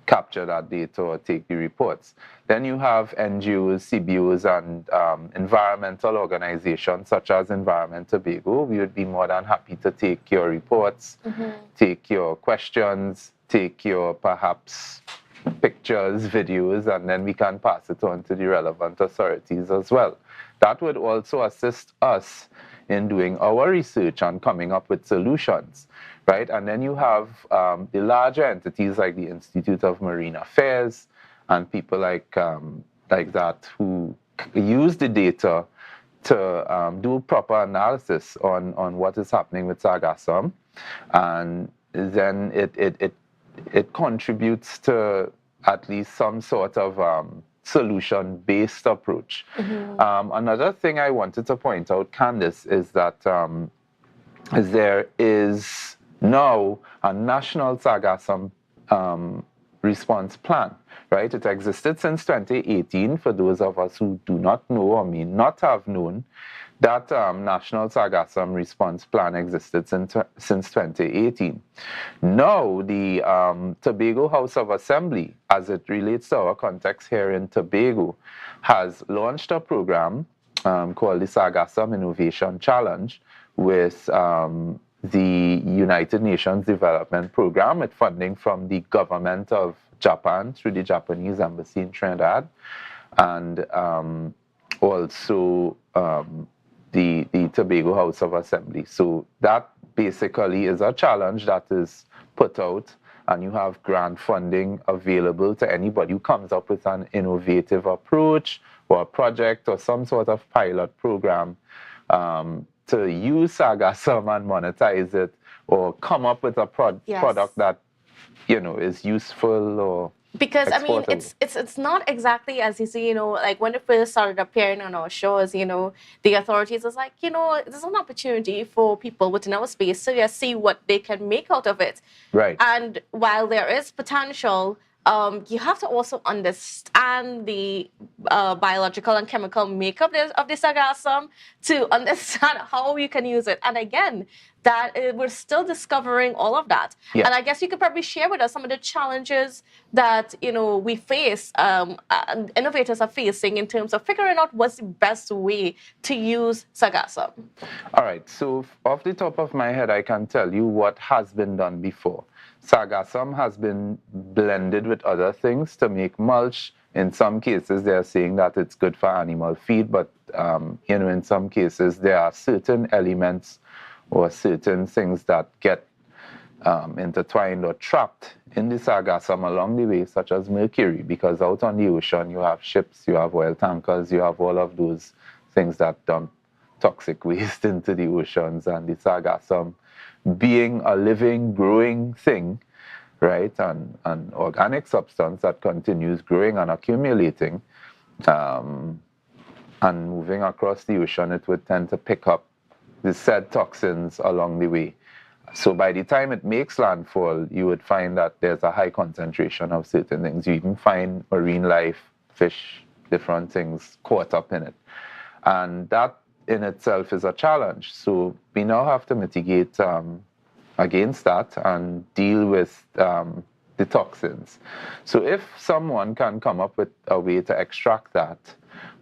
capture that data or take the reports. Then you have NGOs, CBOs, and environmental organizations such as Environment Tobago. We would be more than happy to take your reports, take your questions, take your perhaps pictures, videos, and then we can pass it on to the relevant authorities as well. That would also assist us in doing our research and coming up with solutions, right? And then you have the larger entities like the Institute of Marine Affairs and people like that who use the data to do proper analysis on what is happening with sargassum, and then it contributes to at least some sort of solution-based approach. Another thing I wanted to point out, Candice, is that there is now a national sargassum response plan, right? It existed since 2018. For those of us who do not know or may not have known, that national sargassum response plan existed since 2018. Now, the Tobago House of Assembly, as it relates to our context here in Tobago, has launched a program called the Sargassum Innovation Challenge with the United Nations Development Program, with funding from the government of Japan through the Japanese Embassy in Trinidad, and also the Tobago House of Assembly. So that basically is a challenge that is put out, and you have grant funding available to anybody who comes up with an innovative approach or a project or some sort of pilot program to use sargassum and monetize it, or come up with a product that, you know, is useful or because I mean, exportable. it's not exactly as you see, you know, like when it first started appearing on our shores, you know, the authorities was like, you know, there's an opportunity for people within our space to just see what they can make out of it. Right. And while there is potential, you have to also understand the biological and chemical makeup of the sargassum to understand how you can use it. And again, that we're still discovering all of that. Yeah. And I guess you could probably share with us some of the challenges that, you know, we face, and innovators are facing in terms of figuring out what's the best way to use sargassum. All right, so off the top of my head, I can tell you what has been done before. Sargassum has been blended with other things to make mulch. In some cases, they're saying that it's good for animal feed, but you know, in some cases, there are certain elements or certain things that get intertwined or trapped in the sargassum along the way, such as mercury, because out on the ocean, you have ships, you have oil tankers, you have all of those things that dump toxic waste into the oceans, and the sargassum, being a living, growing thing, right, and an organic substance that continues growing and accumulating, and moving across the ocean, it would tend to pick up the said toxins along the way. So by the time it makes landfall, you would find that there's a high concentration of certain things. You even find marine life, fish, different things caught up in it. And that in itself is a challenge. So we now have to mitigate against that and deal with the toxins. So if someone can come up with a way to extract that,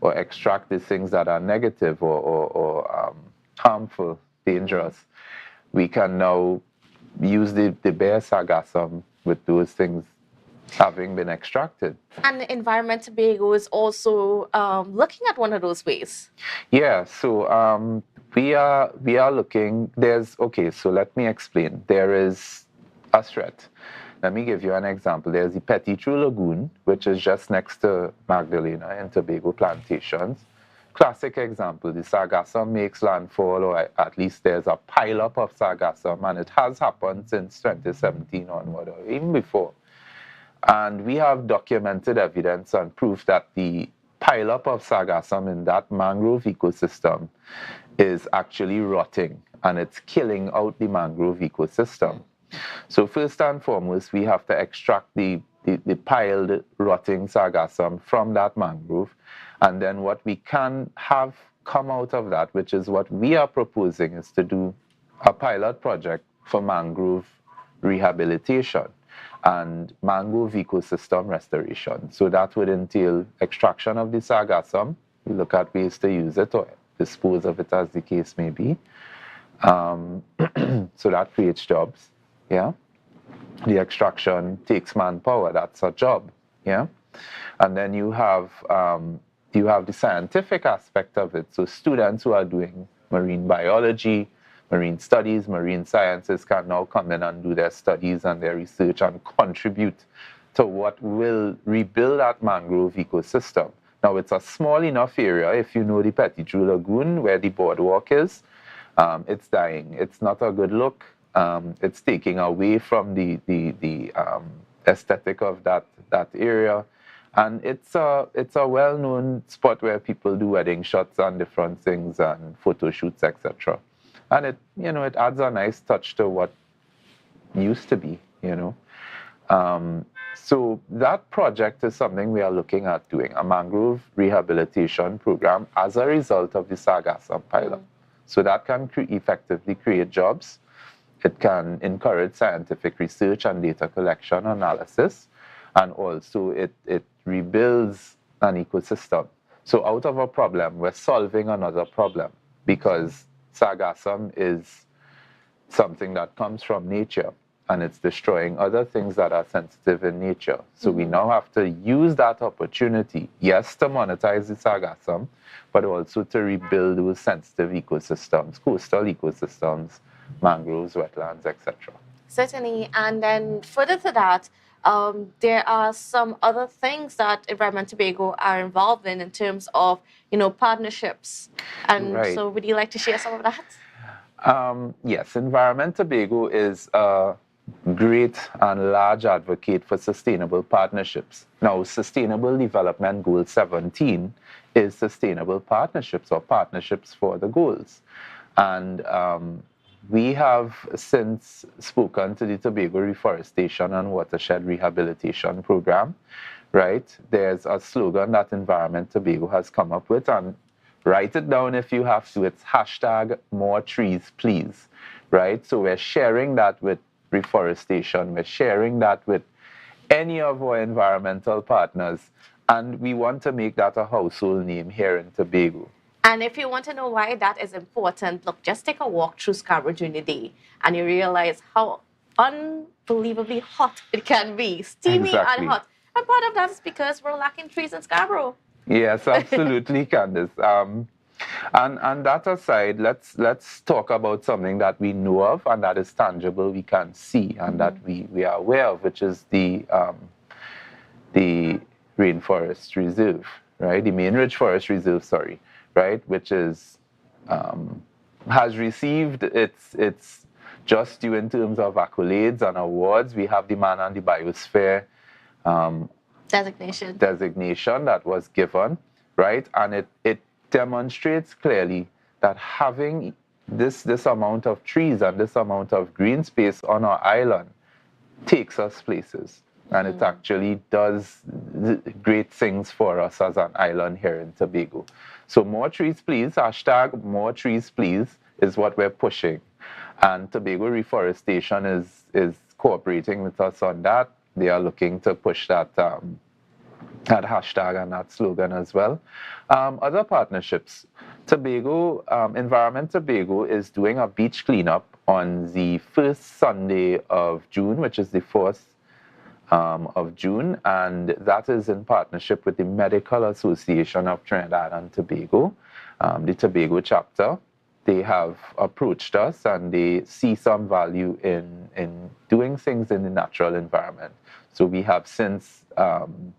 or extract the things that are negative or harmful, dangerous, we can now use the bare sargassum with those things having been extracted. And Environment Tobago is also looking at one of those ways. Yeah, so we are looking, so let me explain. There is a threat. Let me give you an example. There's the Petitru Lagoon, which is just next to Magdalena in Tobago Plantations. Classic example, the sargassum makes landfall, or at least there's a pileup of sargassum, and it has happened since 2017 onward, or even before. And we have documented evidence and proof that the pileup of sargassum in that mangrove ecosystem is actually rotting, and it's killing out the mangrove ecosystem. So first and foremost, we have to extract the piled rotting sargassum from that mangrove, and then what we can have come out of that, which is what we are proposing, is to do a pilot project for mangrove rehabilitation and mangrove ecosystem restoration. So that would entail extraction of the sargassum. We look at ways to use it or dispose of it, as the case may be. So that creates jobs, yeah. The extraction takes manpower, that's a job, yeah. And then you have the scientific aspect of it. So students who are doing marine biology, marine studies, marine sciences can now come in and do their studies and their research and contribute to what will rebuild that mangrove ecosystem. Now, it's a small enough area. If you know the Petitjeau Lagoon, where the boardwalk is, it's dying. It's not a good look. It's taking away from the aesthetic of that area. And it's a well-known spot where people do wedding shots and different things and photo shoots, etc. And it adds a nice touch to what used to be, So that project is something we are looking at doing, a mangrove rehabilitation program as a result of the sargassum pilot. So that can effectively create jobs. It can encourage scientific research and data collection analysis. And also it rebuilds an ecosystem. So out of a problem, we're solving another problem, because sargassum is something that comes from nature and it's destroying other things that are sensitive in nature. So we now have to use that opportunity, yes, to monetize the sargassum, but also to rebuild those sensitive ecosystems, coastal ecosystems, mangroves, wetlands, etc. Certainly. And then further to that, there are some other things that Environment Tobago are involved in terms of, partnerships. And Right. so would you like to share some of that? Yes, Environment Tobago is a great and large advocate for sustainable partnerships. Now, Sustainable Development Goal 17 is sustainable partnerships, or partnerships for the goals. And we have since spoken to the Tobago Reforestation and Watershed Rehabilitation Program, right? There's a slogan that Environment Tobago has come up with, and write it down if you have to. It's #MoreTreesPlease, right? So we're sharing that with reforestation. We're sharing that with any of our environmental partners, and we want to make that a household name here in Tobago. And if you want to know why that is important, look, just take a walk through Scarborough during the day and you realize how unbelievably hot it can be, steamy and hot. And part of that is because we're lacking trees in Scarborough. Yes, absolutely, Candice. And that aside, let's talk about something that we know of and that is tangible, we can see, and that we are aware of, which is the Rainforest Reserve, right? The Main Ridge Forest Reserve, sorry. Right, which is has received its just due in terms of accolades and awards. We have the Man and the Biosphere designation that was given, right, and it demonstrates clearly that having this amount of trees and this amount of green space on our island takes us places. And it actually does great things for us as an island here in Tobago. So more trees, please. #MoreTreesPlease is what we're pushing. And Tobago Reforestation is cooperating with us on that. They are looking to push that hashtag and that slogan as well. Other partnerships. Environment Tobago is doing a beach cleanup on the first Sunday of June, which is the 4th of June, and that is in partnership with the Medical Association of Trinidad and Tobago, the Tobago chapter. They have approached us and they see some value in doing things in the natural environment. So we have since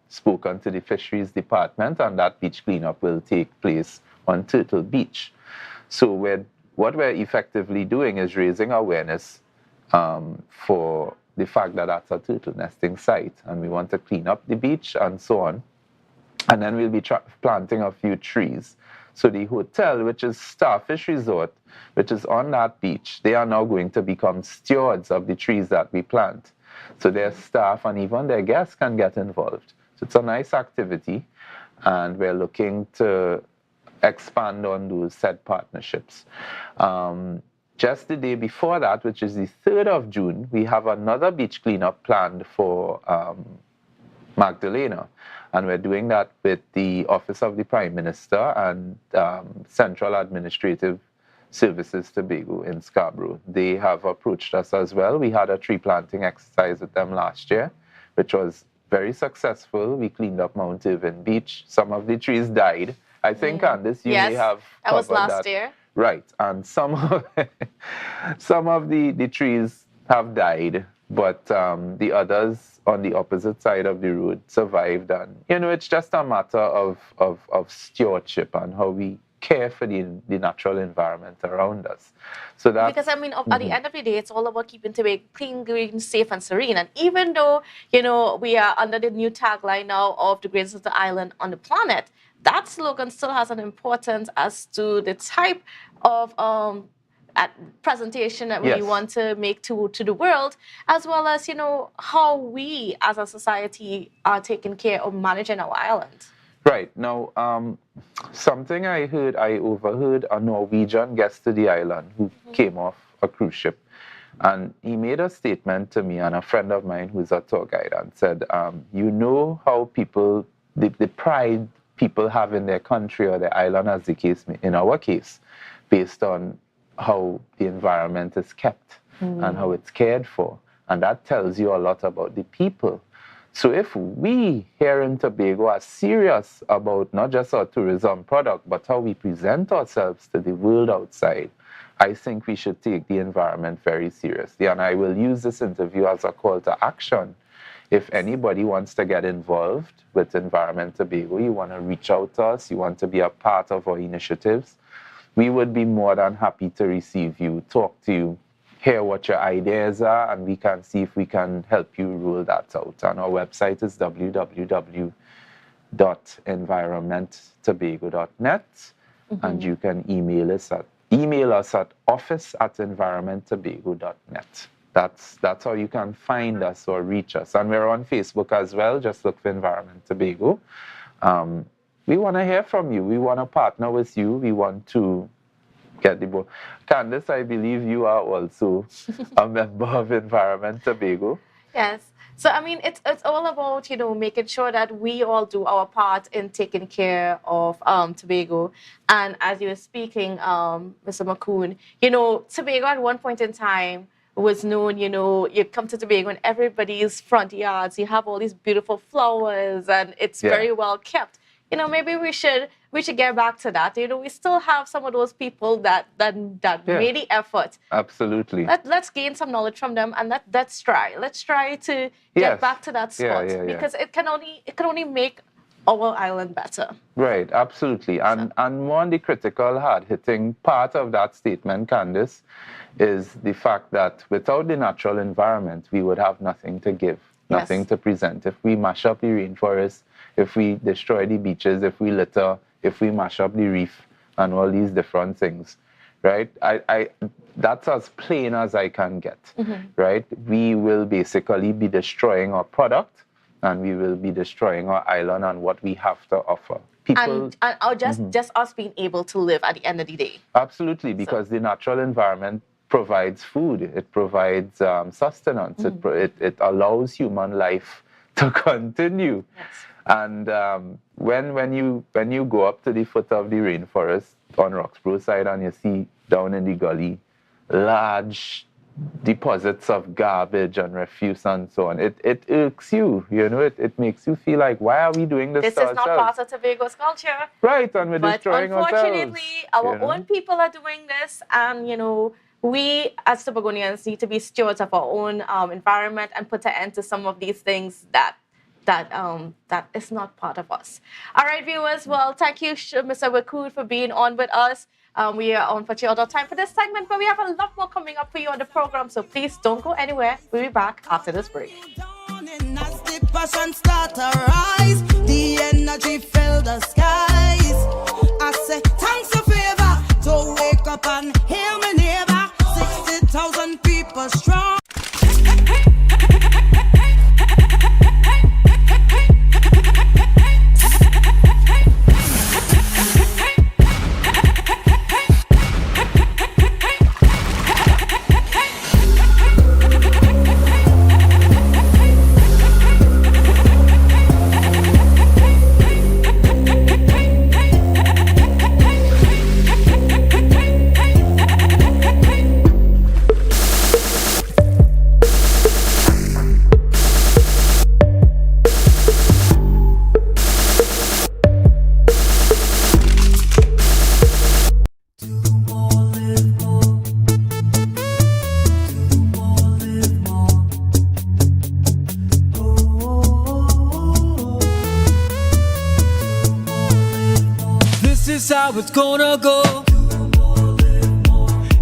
spoken to the Fisheries Department, and that beach cleanup will take place on Turtle Beach. So what we're effectively doing is raising awareness for the fact that that's a turtle nesting site, and we want to clean up the beach and so on. And then we'll be planting a few trees. So the hotel, which is Starfish Resort, which is on that beach, they are now going to become stewards of the trees that we plant. So their staff and even their guests can get involved. So it's a nice activity, and we're looking to expand on those said partnerships. Just the day before that, which is the 3rd of June, we have another beach cleanup planned for Magdalena. And we're doing that with the Office of the Prime Minister and Central Administrative Services Tobago in Scarborough. They have approached us as well. We had a tree planting exercise with them last year, which was very successful. We cleaned up Mount Irving Beach. Some of the trees died. I think, Candice, you may have that was covered last year. Right, and some of the trees have died, but the others on the opposite side of the road survived. And it's just a matter of stewardship and how we care for the natural environment around us. So that because at the end of the day, it's all about keeping Tobago clean, green, safe, and serene. And even though we are under the new tagline now of the greatest island on the planet, that slogan still has an importance as to the type of presentation that we want to make to the world, as well as how we as a society are taking care of managing our island. Right. Now, something I overheard a Norwegian guest to the island who came off a cruise ship, and he made a statement to me and a friend of mine who's a tour guide, and said, how people, the pride people have in their country or their island, as the case in our case, based on how the environment is kept and how it's cared for. And that tells you a lot about the people. So if we here in Tobago are serious about not just our tourism product, but how we present ourselves to the world outside, I think we should take the environment very seriously. And I will use this interview as a call to action. If anybody wants to get involved with Environment Tobago, you want to reach out to us, you want to be a part of our initiatives, we would be more than happy to receive you, talk to you, hear what your ideas are, and we can see if we can help you roll that out. And our website is www.environmenttobago.net, and you can email us at office@environmenttobago.net. That's how you can find us or reach us. And we're on Facebook as well. Just look for Environment Tobago. We want to hear from you. We want to partner with you. We want to get the ball. Candice, I believe you are also a member of Environment Tobago. Yes. So, it's all about, making sure that we all do our part in taking care of Tobago. And as you were speaking, Mr. McCoon, Tobago at one point in time was known, you come to Tobago and everybody's front yards, you have all these beautiful flowers and it's very well kept. Maybe we should get back to that. We still have some of those people that made the effort. Absolutely. Let's gain some knowledge from them and let's try. Let's try to get back to that spot because it can only make our island better. Right, absolutely. And more on the critical, hard-hitting part of that statement, Candice, is the fact that without the natural environment, we would have nothing to give, nothing to present. If we mash up the rainforest, if we destroy the beaches, if we litter, if we mash up the reef, and all these different things, right? That's as plain as I can get, right? We will basically be destroying our product, and we will be destroying our island and what we have to offer. People, and just us being able to live at the end of the day. Absolutely, because the natural environment provides food, it provides sustenance, it allows human life to continue. And when you go up to the foot of the rainforest on Roxborough side and you see down in the gully large deposits of garbage and refuse and so on, it irks you, it makes you feel like, why are we doing this to ourselves? This is not part of Tobago's culture. Right, and we're destroying ourselves. But unfortunately, our own people are doing this, and we as Tobagonians need to be stewards of our own environment and put an end to some of these things that is not part of us. All right, viewers. Well, thank you, Mr. Wakud, for being on with us. We are on for out of time for this segment, but we have a lot more coming up for you on the program, so please don't go anywhere. We'll be back after this break. As the passion start to rise, the energy fill the skies. I say thanks a favor to wake up and hear me neighbor. 60,000 people strong. is how it's gonna go.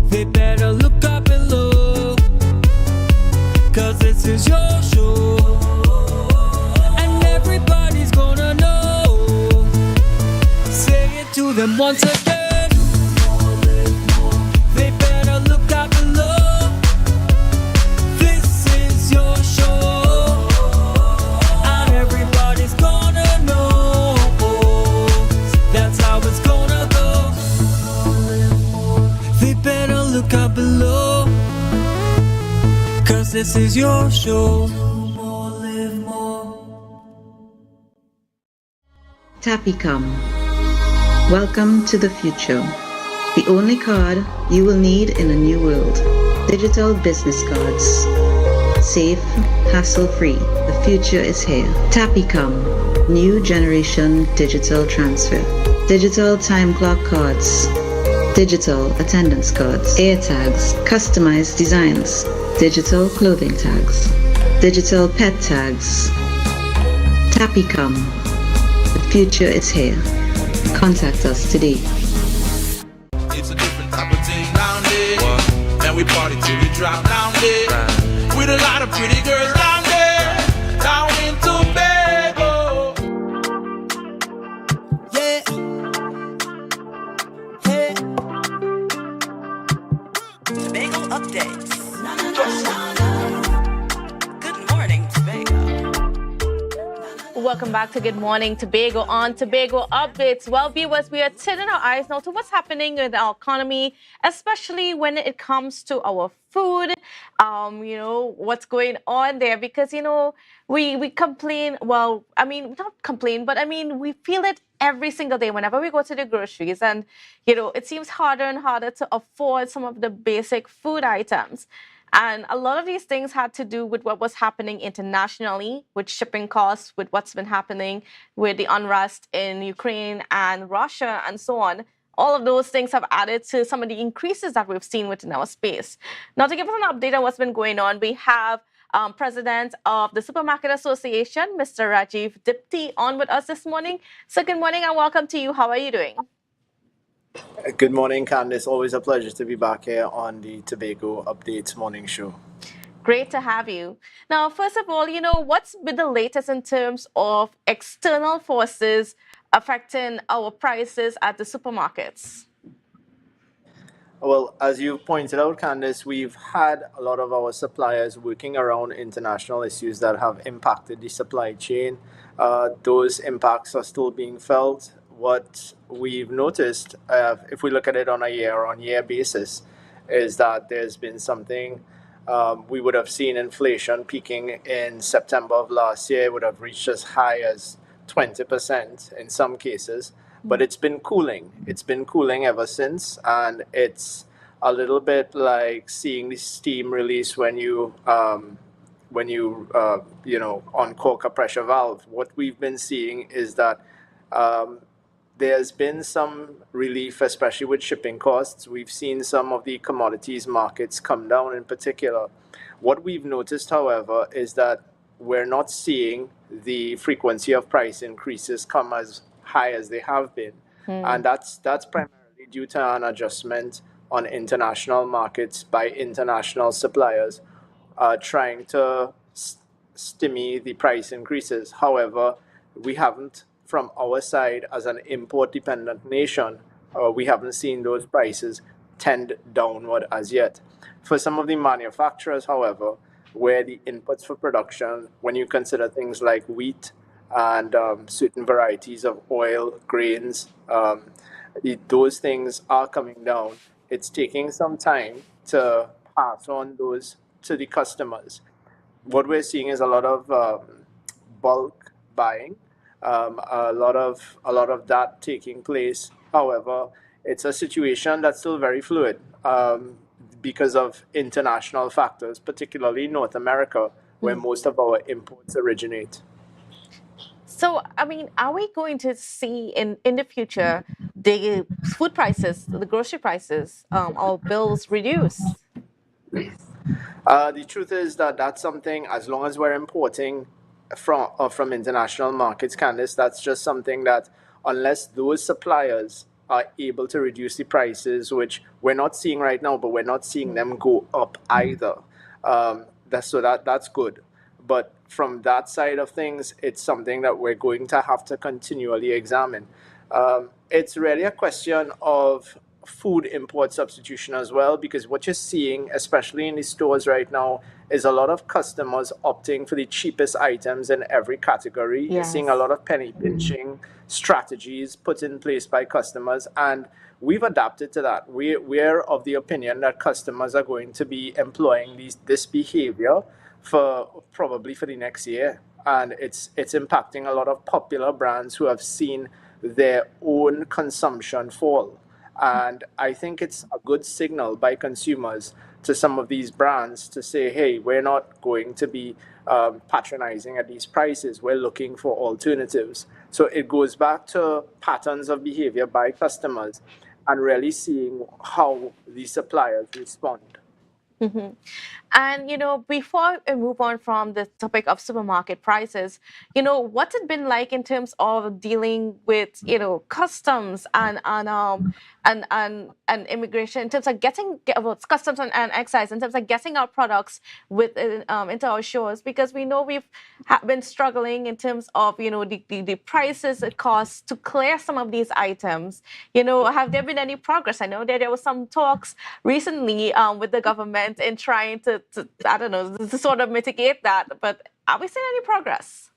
They better look up below, 'cause this is your show, and everybody's gonna know. Say it to them once again. They better look up below. This is your show, and everybody's gonna know. That's how it's gonna go. They better look up below, 'cause this is your show. Tapicom. Welcome to the future. The only card you will need in a new world. Digital business cards. Safe, hassle-free. The future is here. Tapicom. New generation digital transfer. Digital time clock cards. Digital attendance cards. Air tags. Customized designs. Digital clothing tags. Digital pet tags. Tapicom. The future is here. Contact us today. It's a different type of thing down there. And we party till we drop down there. With a lot of pretty girls down there. Down in Tobago. Yeah. Hey. Tobago updates. Good morning, Tobago. Welcome back to Good Morning Tobago on Tobago Updates. Well, viewers, we are turning our eyes now to what's happening in our economy, especially when it comes to our food. What's going on there, because, we complain. Well, I mean, not complain, but I mean, we feel it every single day whenever we go to the groceries, and, it seems harder and harder to afford some of the basic food items. And a lot of these things had to do with what was happening internationally, with shipping costs, with what's been happening with the unrest in Ukraine and Russia and so on. All of those things have added to some of the increases that we've seen within our space. Now, to give us an update on what's been going on, we have President of the Supermarket Association, Mr. Rajiv Dipti, on with us this morning. So good morning and welcome to you. How are you doing? Good morning, Candice. Always a pleasure to be back here on the Tobago Updates morning show. Great to have you. Now, first of all, what's been the latest in terms of external forces affecting our prices at the supermarkets? Well, as you pointed out, Candice, we've had a lot of our suppliers working around international issues that have impacted the supply chain. Those impacts are still being felt. What we've noticed, if we look at it on a year-on-year basis, is that there's been something. We would have seen inflation peaking in September of last year. It would have reached as high as 20% in some cases, but it's been cooling. It's been cooling ever since, and it's a little bit like seeing the steam release when you uncork a pressure valve. What we've been seeing is that there's been some relief, especially with shipping costs. We've seen some of the commodities markets come down in particular. What we've noticed, however, is that we're not seeing the frequency of price increases come as high as they have been. And that's primarily due to an adjustment on international markets by international suppliers trying to stymie the price increases. However, we haven't, from our side as an import-dependent nation, we haven't seen those prices tend downward as yet. For some of the manufacturers, however, where the inputs for production, when you consider things like wheat and certain varieties of oil, grains, those things are coming down. It's taking some time to pass on those to the customers. What we're seeing is a lot of bulk buying. A lot of that taking place. However, it's a situation that's still very fluid because of international factors, particularly North America, where most of our imports originate. So, I mean, are we going to see in the future the food prices, the grocery prices, our bills reduce? The truth is that that's something, as long as we're importing from international markets, Candice, that's just something that unless those suppliers are able to reduce the prices, which we're not seeing right now, but we're not seeing them go up either. That's good. But from that side of things, it's something that we're going to have to continually examine. It's really a question of food import substitution as well, because what you're seeing, especially in the stores right now, is a lot of customers opting for the cheapest items in every category. You're seeing a lot of penny pinching strategies put in place by customers, and we've adapted to that. We're of the opinion that customers are going to be employing this behavior for probably for the next year, and it's impacting a lot of popular brands who have seen their own consumption fall. And I think it's a good signal by consumers to some of these brands to say, hey, we're not going to be patronizing at these prices. We're looking for alternatives. So it goes back to patterns of behavior by customers and really seeing how the suppliers respond. Mm-hmm. And, before we move on from the topic of supermarket prices, what's it been like in terms of dealing with, customs and immigration in terms of customs and excise, in terms of getting our products into our shores? Because we know we've been struggling in terms of, the prices it costs to clear some of these items. Have there been any progress? I know that there was some talks recently with the government in trying to I don't know, to sort of mitigate that. But are we seeing any progress?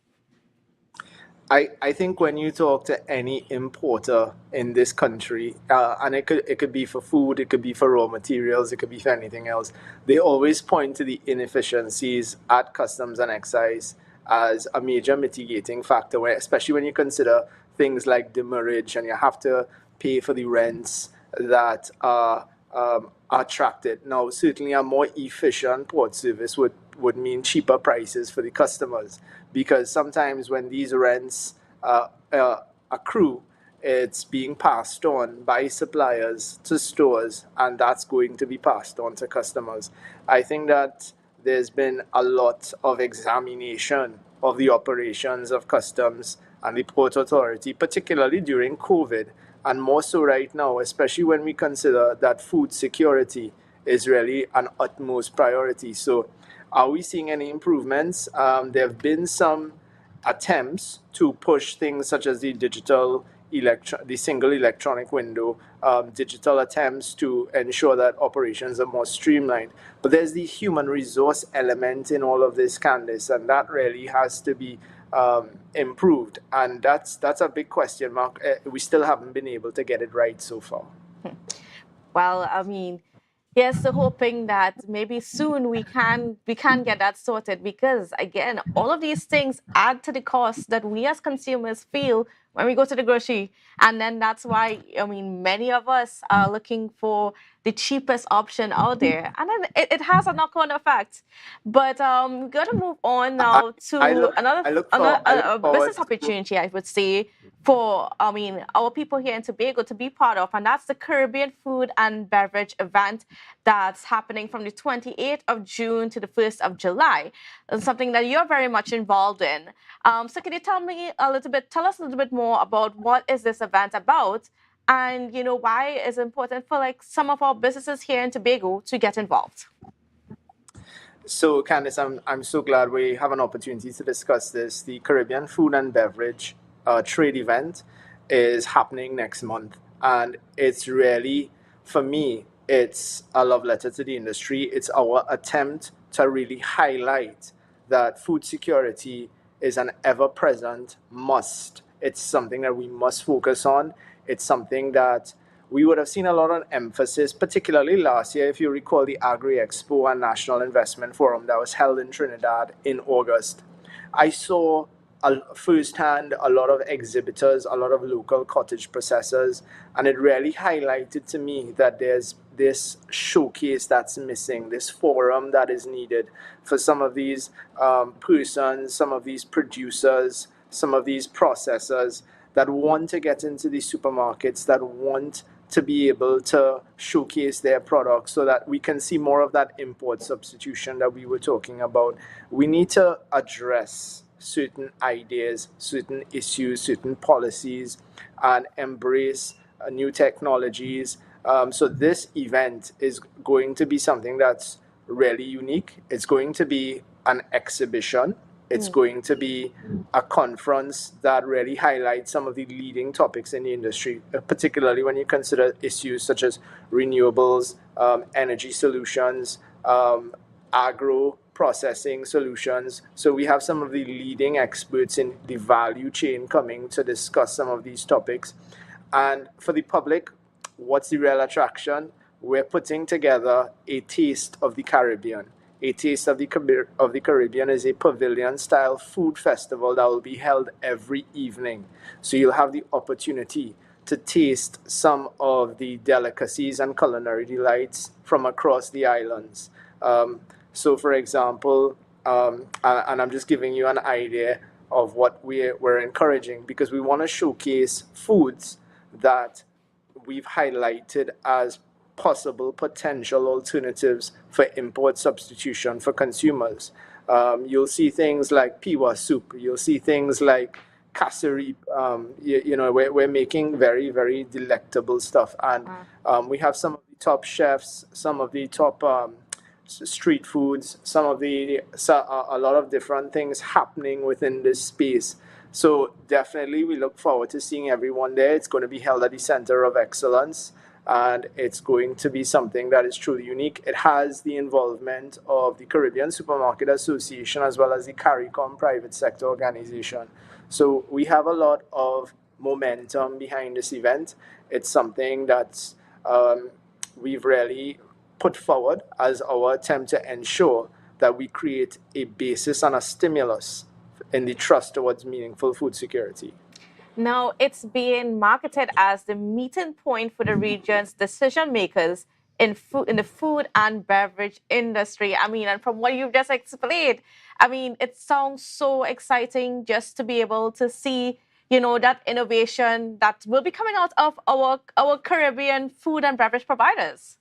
I think when you talk to any importer in this country, and it could be for food, it could be for raw materials, it could be for anything else, they always point to the inefficiencies at customs and excise as a major mitigating factor, especially when you consider things like demurrage and you have to pay for the rents that are attracted. Now, certainly a more efficient port service would mean cheaper prices for the customers, because sometimes when these rents accrue, it's being passed on by suppliers to stores, and that's going to be passed on to customers. I think that there's been a lot of examination of the operations of customs and the Port Authority, particularly during COVID, and more so right now, especially when we consider that food security is really an utmost priority. So are we seeing any improvements? There have been some attempts to push things such as the the single electronic window, digital attempts to ensure that operations are more streamlined. But there's the human resource element in all of this, Candice, and that really has to be improved. And that's a big question mark. We still haven't been able to get it right so far. Well, I mean, here's to hoping that maybe soon we can get that sorted, because again, all of these things add to the cost that we as consumers feel when we go to the grocery. And then that's why, many of us are looking for the cheapest option out there. And then it has a knock-on effect. But we're going to move on now to another business opportunity, I would say, for, our people here in Tobago to be part of. And that's the Caribbean Food and Beverage event that's happening from the 28th of June to the 1st of July. It's something that you're very much involved in. So can you tell us a little bit more about what is this event about, and why it's important for some of our businesses here in Tobago to get involved? So Candice, I'm so glad we have an opportunity to discuss this. The Caribbean Food and Beverage trade event is happening next month, and it's really, for me, it's a love letter to the industry. It's our attempt to really highlight that food security is an ever-present must. It's something that we must focus on. It's something that we would have seen a lot of emphasis, particularly last year, if you recall the Agri-Expo and National Investment Forum that was held in Trinidad in August. I saw firsthand a lot of exhibitors, a lot of local cottage processors, and it really highlighted to me that there's this showcase that's missing, this forum that is needed for some of these persons, some of these producers, some of these processors that want to get into the supermarkets, that want to be able to showcase their products so that we can see more of that import substitution that we were talking about. We need to address certain ideas, certain issues, certain policies, and embrace new technologies. So this event is going to be something that's really unique. It's going to be an exhibition. It's going to be a conference that really highlights some of the leading topics in the industry, particularly when you consider issues such as renewables, energy solutions, agro processing solutions. So we have some of the leading experts in the value chain coming to discuss some of these topics. And for the public, what's the real attraction? We're putting together a Taste of the Caribbean. A Taste of the Caribbean is a pavilion-style food festival that will be held every evening. So you'll have the opportunity to taste some of the delicacies and culinary delights from across the islands. So, for example, and I'm just giving you an idea of what we're encouraging, because we want to showcase foods that we've highlighted as possible potential alternatives for import substitution for consumers. You'll see things like piwa soup. You'll see things like kasserie. We're making very, very delectable stuff. And we have some of the top chefs, some of the top street foods, a lot of different things happening within this space. So definitely we look forward to seeing everyone there. It's going to be held at the Center of Excellence, and it's going to be something that is truly unique. It has the involvement of the Caribbean Supermarket Association as well as the CARICOM private sector organization. So we have a lot of momentum behind this event. It's something that we've really put forward as our attempt to ensure that we create a basis and a stimulus in the trust towards meaningful food security. Now, it's being marketed as the meeting point for the region's decision makers in the food and beverage industry. I mean, and from what you've just explained, I mean, it sounds so exciting just to be able to see, that innovation that will be coming out of our Caribbean food and beverage providers.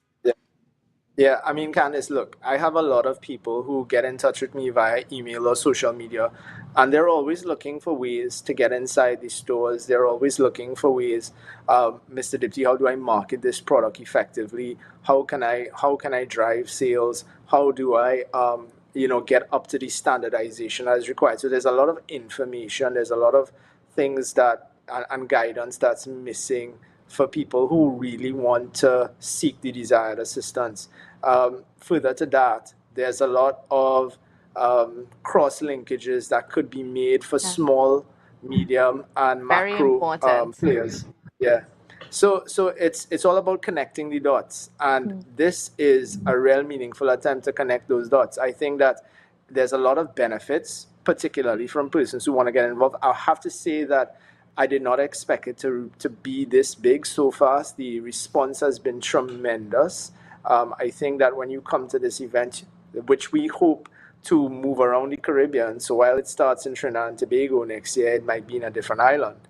Yeah, I mean, Candice, look, I have a lot of people who get in touch with me via email or social media, and they're always looking for ways to get inside the stores. They're always looking for ways, Mr. Dipti, how do I market this product effectively? How can I drive sales? How do I, get up to the standardization that is required? So there's a lot of information. There's a lot of things and guidance that's missing for people who really want to seek the desired assistance. Further to that, there's a lot of cross linkages that could be made for small, medium, and macro players. Yeah. So it's all about connecting the dots, and this is a real meaningful attempt to connect those dots. I think that there's a lot of benefits, particularly from persons who want to get involved. I'll have to say that I did not expect it to be this big so fast. The response has been tremendous. I think that when you come to this event, which we hope to move around the Caribbean, so while it starts in Trinidad and Tobago next year, it might be in a different island.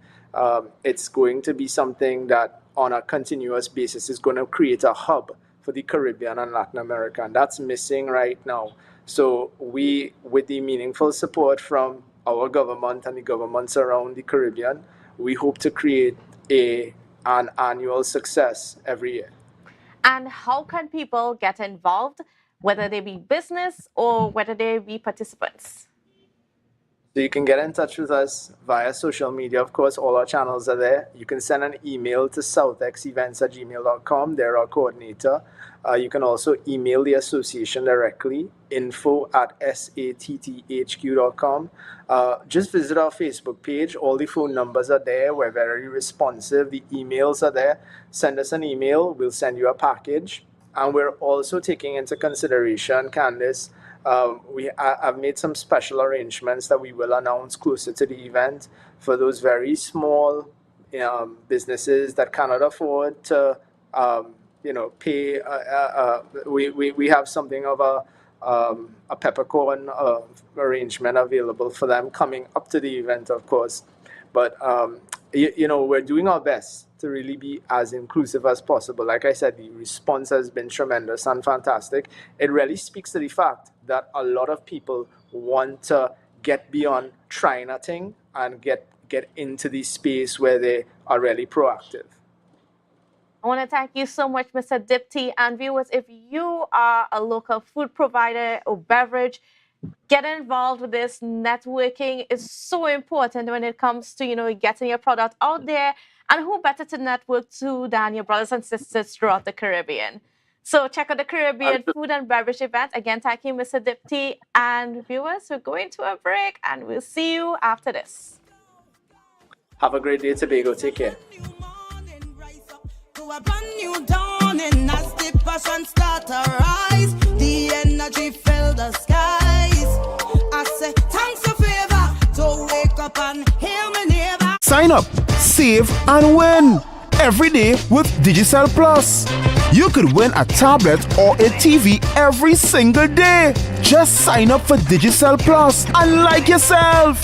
It's going to be something that on a continuous basis is going to create a hub for the Caribbean and Latin America, and that's missing right now. So we, with the meaningful support from our government and the governments around the Caribbean, we hope to create an annual success every year. And how can people get involved, whether they be business or whether they be participants? So you can get in touch with us via social media. Of course, all our channels are there. You can send an email to southexevents@gmail.com. They're our coordinator. You can also email the association directly, info@satthq.com. Just visit our Facebook page. All the phone numbers are there. We're very responsive. The emails are there. Send us an email. We'll send you a package. And we're also taking into consideration, Candice, I've made some special arrangements that we will announce closer to the event for those very small businesses that cannot afford to pay. We have something of a peppercorn arrangement available for them coming up to the event, of course. But we're doing our best to really be as inclusive as possible. Like I said, the response has been tremendous and fantastic. It really speaks to the fact that a lot of people want to get beyond trying a thing and get into the space where they are really proactive. I want to thank you so much, Mr. Dipti. And viewers, if you are a local food provider or beverage, get involved with this. Networking is so important when it comes to, getting your product out there. And who better to network to than your brothers and sisters throughout the Caribbean? So check out the Caribbean Food and Beverage event. Again, thank you, Mr. Dipti. And viewers, we're going to a break and we'll see you after this. Have a great day, Tobago. Take care. To a brand new dawning as the passion start to rise. The energy fill the skies. I say thanks for favor to wake up and hear me neighbor. Sign up, save, and win every day with Digicel Plus. You could win a tablet or a TV every single day. Just sign up for Digicel Plus and like yourself.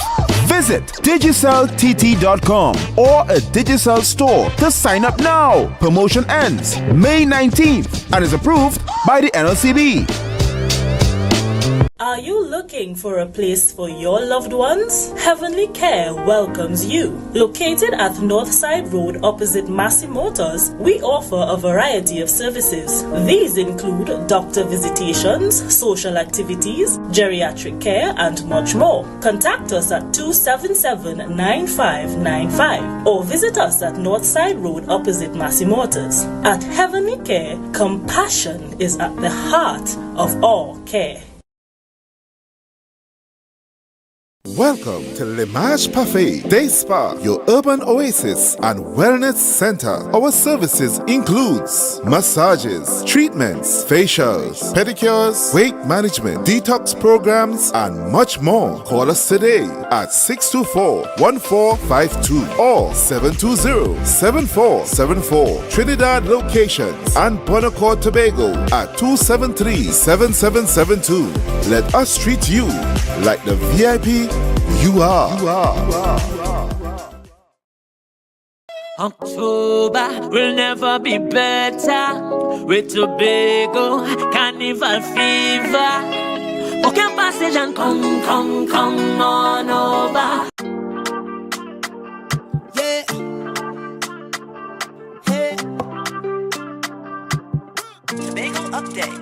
Visit digiceltt.com or a Digicel store to sign up now. Promotion ends May 19th and is approved by the NLCB. Are you looking for a place for your loved ones? Heavenly Care welcomes you. Located at Northside Road opposite Massey Motors, we offer a variety of services. These include doctor visitations, social activities, geriatric care, and much more. Contact us at 277-9595 or visit us at Northside Road opposite Massey Motors. At Heavenly Care, compassion is at the heart of all care. Welcome to L'Image Parfait Day Spa, your urban oasis and wellness center. Our services includes massages, treatments, facials, pedicures, weight management, detox programs, and much more. Call us today at 624-1452 or 720-7474. Trinidad locations and Bonacore, Tobago at 273-7772. Let us treat you like the VIP you are. October will never be better with Tobago Carnival fever. Book your passage and come on over. Yeah. Hey. Tobago updates.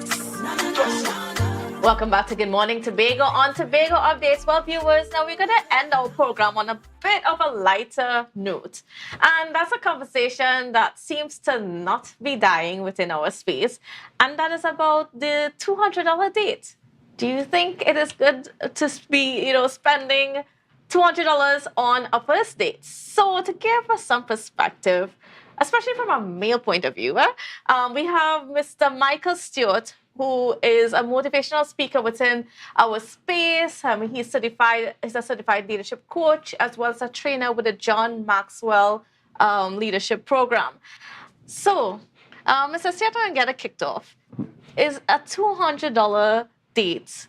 Welcome back to Good Morning Tobago on Tobago Updates. Well, viewers, now we're going to end our program on a bit of a lighter note. And that's a conversation that seems to not be dying within our space. And that is about the $200 date. Do you think it is good to be, spending $200 on a first date? So to give us some perspective, especially from a male point of view, we have Mr. Michael Stewart, who is a motivational speaker within our space. He's a certified leadership coach as well as a trainer with the John Maxwell leadership program. So, Mr. Stewart, I'm going to get it kicked off. Is a $200 date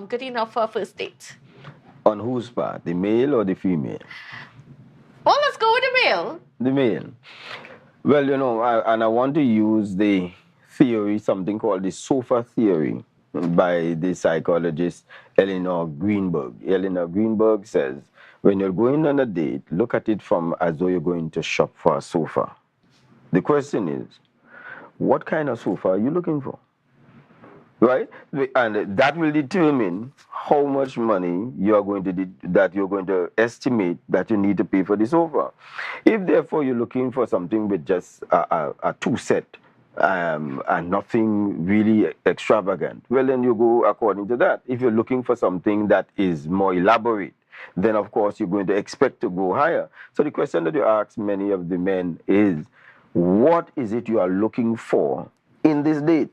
good enough for a first date? On whose part, the male or the female? Well, let's go with the male. The male. Well, I want to use the theory, something called the sofa theory by the psychologist Eleanor Greenberg. Eleanor Greenberg says, when you're going on a date, look at it from as though you're going to shop for a sofa. The question is, what kind of sofa are you looking for? Right? And that will determine how much money you are going to estimate that you need to pay for the sofa. If therefore you're looking for something with just a two-set, and nothing really extravagant, well, then you go according to that. If you're looking for something that is more elaborate, then of course you're going to expect to go higher. So the question that you ask many of the men is, what is it you are looking for in this date?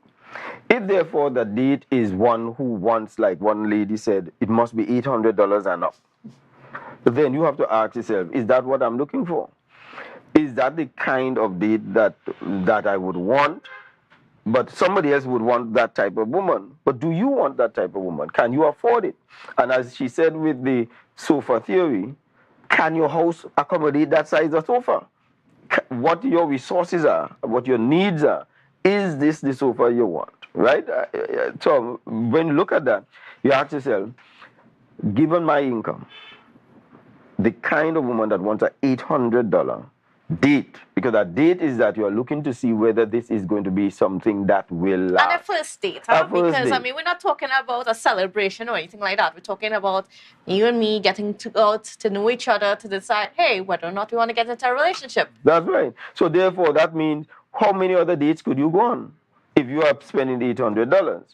If therefore the date is one who wants, like one lady said, it must be $800 and up, then you have to ask yourself, is that what I'm looking for? Is that the kind of date that I would want? But somebody else would want that type of woman. But do you want that type of woman? Can you afford it? And as she said with the sofa theory, can your house accommodate that size of sofa? What your resources are, what your needs are, is this the sofa you want, right? So when you look at that, you ask yourself, given my income, the kind of woman that wants an $800 Date, because a date is that you are looking to see whether this is going to be something that will last. And a first date, A huh? first Because I date. mean, we're not talking about a celebration or anything like that. We're talking about you and me getting to out to know each other to decide, hey, whether or not we want to get into a relationship. That's right. So therefore, that means how many other dates could you go on if you are spending $800?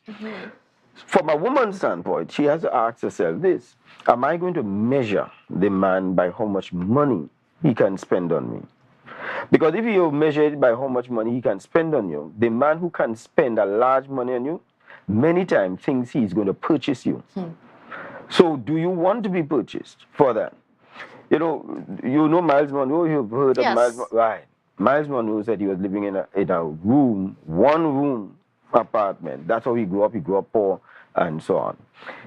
From a woman's standpoint, she has to ask herself this: am I going to measure the man by how much money he can spend on me? Because if you measure it by how much money he can spend on you, the man who can spend a large money on you, many times thinks he's going to purchase you. So do you want to be purchased for that? You know Miles Monroe, you've heard of Yes. Miles Monroe. Right. Miles Monroe said he was living in a room, one-room apartment. That's how he grew up. He grew up poor and so on.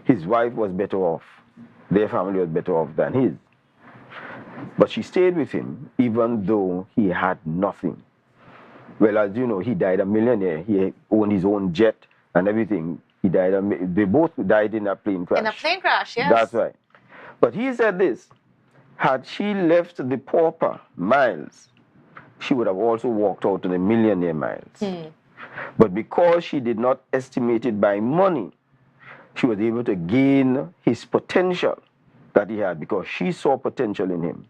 His wife was better off. Their family was better off than his. But she stayed with him even though he had nothing. Well, as you know, he died a millionaire. He owned his own jet and everything. They both died in a plane crash. In a plane crash, yes. That's right. But he said this: had she left the pauper Miles, she would have also walked out to the millionaire Miles. But because she did not estimate it by money, she was able to gain his potential that he had because she saw potential in him.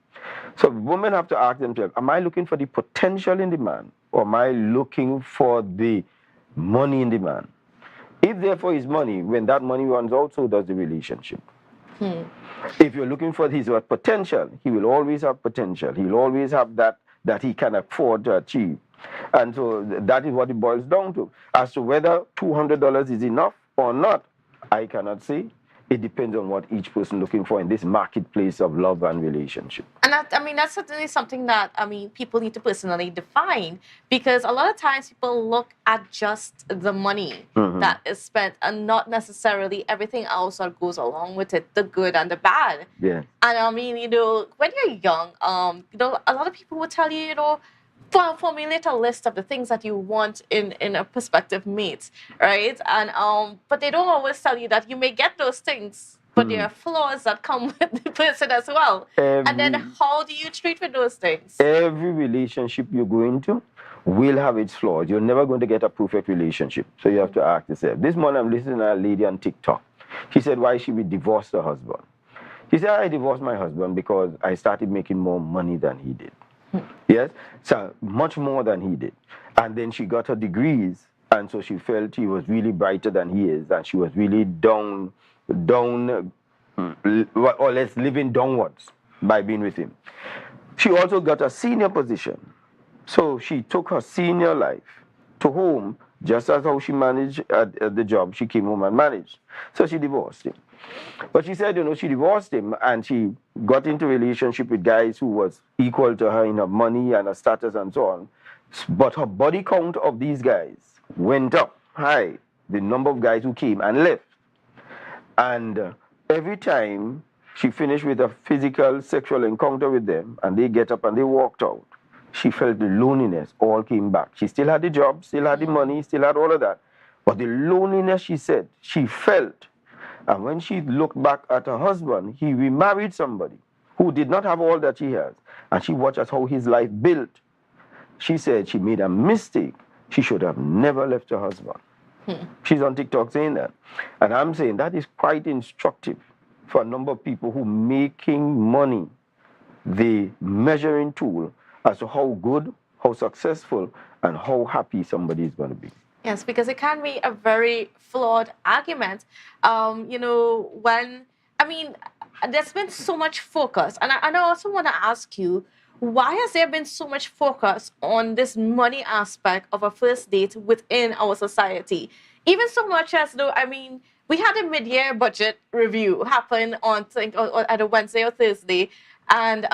So women have to ask themselves, am I looking for the potential in the man, or am I looking for the money in the man? If therefore is money, when that money runs out, so does the relationship. If you're looking for his potential, he will always have potential. He'll always have that he can afford to achieve. And so that is what it boils down to. As to whether $200 is enough or not, I cannot say. It depends on what each person looking for in this marketplace of love and relationship. And that's certainly something that, people need to personally define, because a lot of times people look at just the money that is spent and not necessarily everything else that goes along with it, the good and the bad. Yeah. And when you're young, a lot of people will tell you, formulate a list of the things that you want in a prospective mate, right? And but they don't always tell you that you may get those things, but there are flaws that come with the person as well. And then how do you treat with those things? Every relationship you go into will have its flaws. You're never going to get a perfect relationship. So you have to ask yourself. This morning I'm listening to a lady on TikTok. She said why she would divorce her husband. She said, I divorced my husband because I started making more money than he did. Yes, so much more than he did. And then she got her degrees, and so she felt he was really brighter than he is, and she was really down, or less living downwards by being with him. She also got a senior position. So she took her senior life to home, just as how she managed at the job, she came home and managed. So she divorced him. But she said, she divorced him and she got into a relationship with guys who was equal to her in her money and her status and so on. But her body count of these guys went up high, the number of guys who came and left. And every time she finished with a physical, sexual encounter with them and they get up and they walked out, she felt the loneliness all came back. She still had the job, still had the money, still had all of that. But the loneliness, she said, she felt. And when she looked back at her husband, he remarried somebody who did not have all that she has. And she watched how his life built. She said she made a mistake. She should have never left her husband. She's on TikTok saying that. And I'm saying that is quite instructive for a number of people who making money the measuring tool as to how good, how successful, and how happy somebody is going to be. Yes, because it can be a very flawed argument. There's been so much focus. And I also want to ask you, why has there been so much focus on this money aspect of a first date within our society? Even so much as though, we had a mid-year budget review happen on either Wednesday or Thursday. And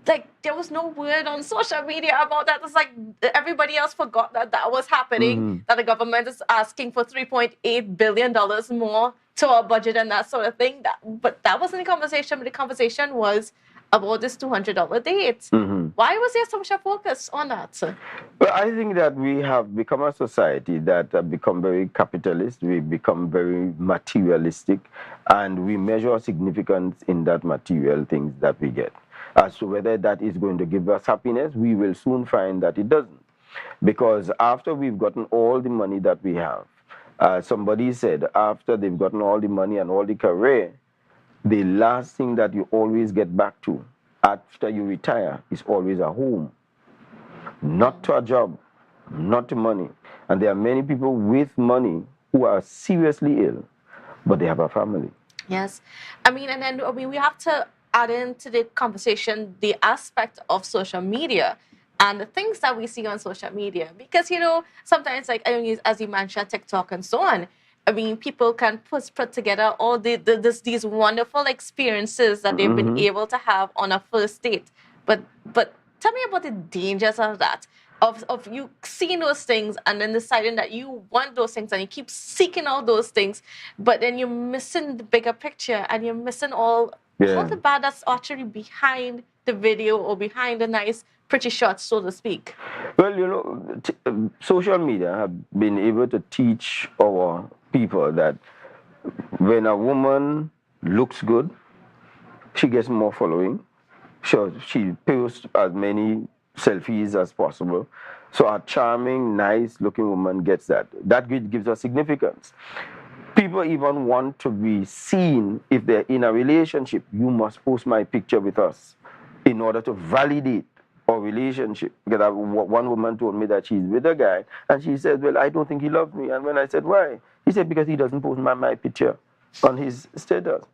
there was no word on social media about that. It's like everybody else forgot that was happening, that the government is asking for $3.8 billion more to our budget and that sort of thing. But that wasn't the conversation. But the conversation was about this $200 date. Why was there so much focus on that, sir? Well, I think that we have become a society that have become very capitalist. We've become very materialistic, and we measure significance in that material things that we get. As to whether that is going to give us happiness, we will soon find that it doesn't. Because after we've gotten all the money that we have, somebody said after they've gotten all the money and all the career, the last thing that you always get back to after you retire is always a home. Not to a job, not to money. And there are many people with money who are seriously ill, but they have a family. Yes. And then we have to add into the conversation the aspect of social media and the things that we see on social media. Because, sometimes, as you mentioned, TikTok and so on, people can put together all these wonderful experiences that they've been able to have on a first date. But tell me about the dangers of that. Of you seeing those things and then deciding that you want those things and you keep seeking out those things, but then you're missing the bigger picture and you're missing all the bad that's actually behind the video or behind the nice, pretty shots, so to speak. Well, social media have been able to teach our people that when a woman looks good, she gets more following. So she posts as many selfies as possible. So a charming, nice-looking woman gets that. That gives her significance. People even want to be seen if they're in a relationship. You must post my picture with us in order to validate our relationship. Because one woman told me that she's with a guy, and she said, well, I don't think he loves me. And when I said, why? He said, because he doesn't post my picture on his status.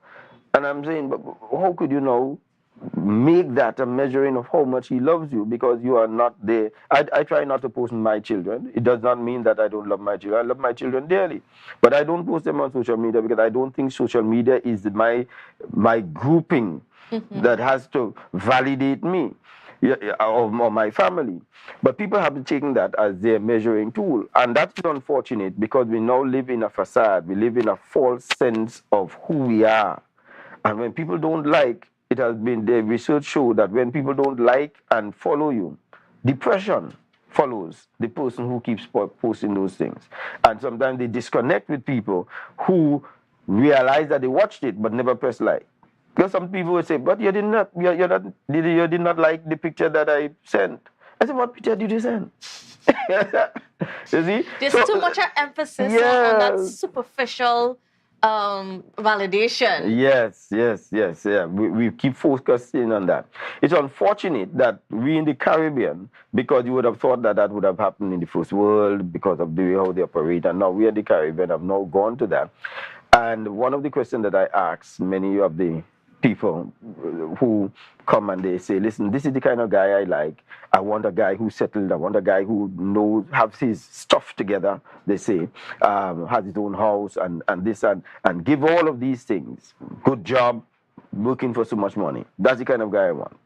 And I'm saying, but how could you know? Make that a measuring of how much he loves you, because you are not there. I try not to post my children. It does not mean that I don't love my children. I love my children dearly. But I don't post them on social media because I don't think social media is my grouping that has to validate me or my family. But people have taken that as their measuring tool. And that's unfortunate because we now live in a facade. We live in a false sense of who we are. And when people don't like, it has been, the research show that when people don't like and follow you, depression follows the person who keeps posting those things. And sometimes they disconnect with people who realize that they watched it but never press like. Because some people will say, but you did not like the picture that I sent. I said, what picture did you send? You see? There's too much emphasis on that superficial validation. Yes. Yeah. We keep focusing on that. It's unfortunate that we in the Caribbean, because you would have thought that would have happened in the first world because of the way how they operate, and now we in the Caribbean have now gone to that. And one of the questions that I ask many of the people who come and they say, listen, this is the kind of guy I like. I want a guy who's settled. I want a guy who has his stuff together, they say, has his own house and this and give all of these things. Good job, working for so much money. That's the kind of guy I want.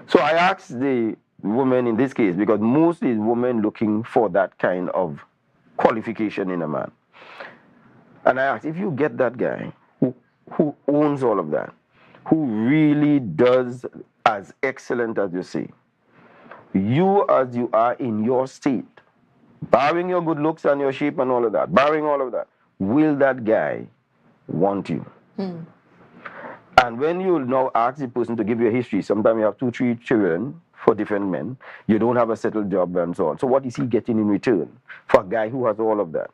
So I asked the woman in this case, because mostly women looking for that kind of qualification in a man. And I asked, if you get that guy who owns all of that, who really does as excellent as you say, you as you are in your state, barring your good looks and your shape and all of that, barring all of that, will that guy want you? And when you now ask the person to give you a history, sometimes you have 2-3 children for different men, you don't have a settled job and so on. So what is he getting in return for a guy who has all of that?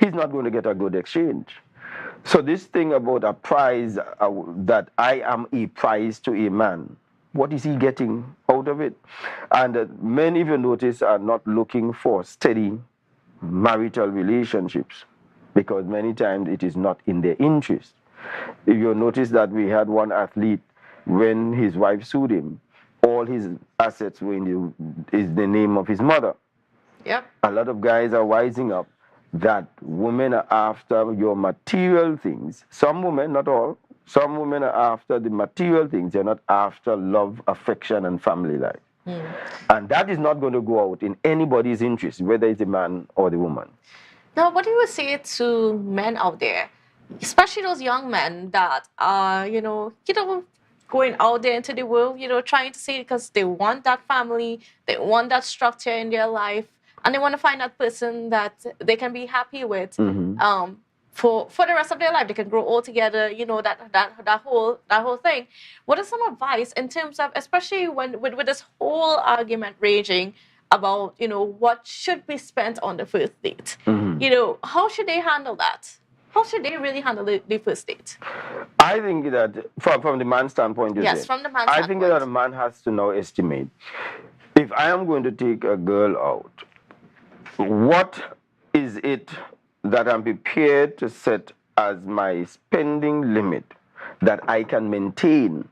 He's not going to get a good exchange. So this thing about a prize, that I am a prize to a man, what is he getting out of it? And men, if you notice, are not looking for steady marital relationships because many times it is not in their interest. If you notice that we had one athlete, when his wife sued him, all his assets were in the name of his mother. Yep. A lot of guys are wising up that women are after your material things. Some women, not all, some women are after the material things. They're not after love, affection, and family life. And that is not going to go out in anybody's interest, whether it's the man or the woman. Now, what do you say to men out there, especially those young men that are, going out there into the world, trying to say because they want that family, they want that structure in their life, and they want to find that person that they can be happy with. for the rest of their life. They can grow old together, you know, that whole thing. What is some advice in terms of, especially when with this whole argument raging about, you know, what should be spent on the first date? You know, how should they handle that? How should they really handle the first date? I think that from the man's standpoint, Yes, from the man's I think that a man has to now estimate, if I am going to take a girl out, what is it that I'm prepared to set as my spending limit that I can maintain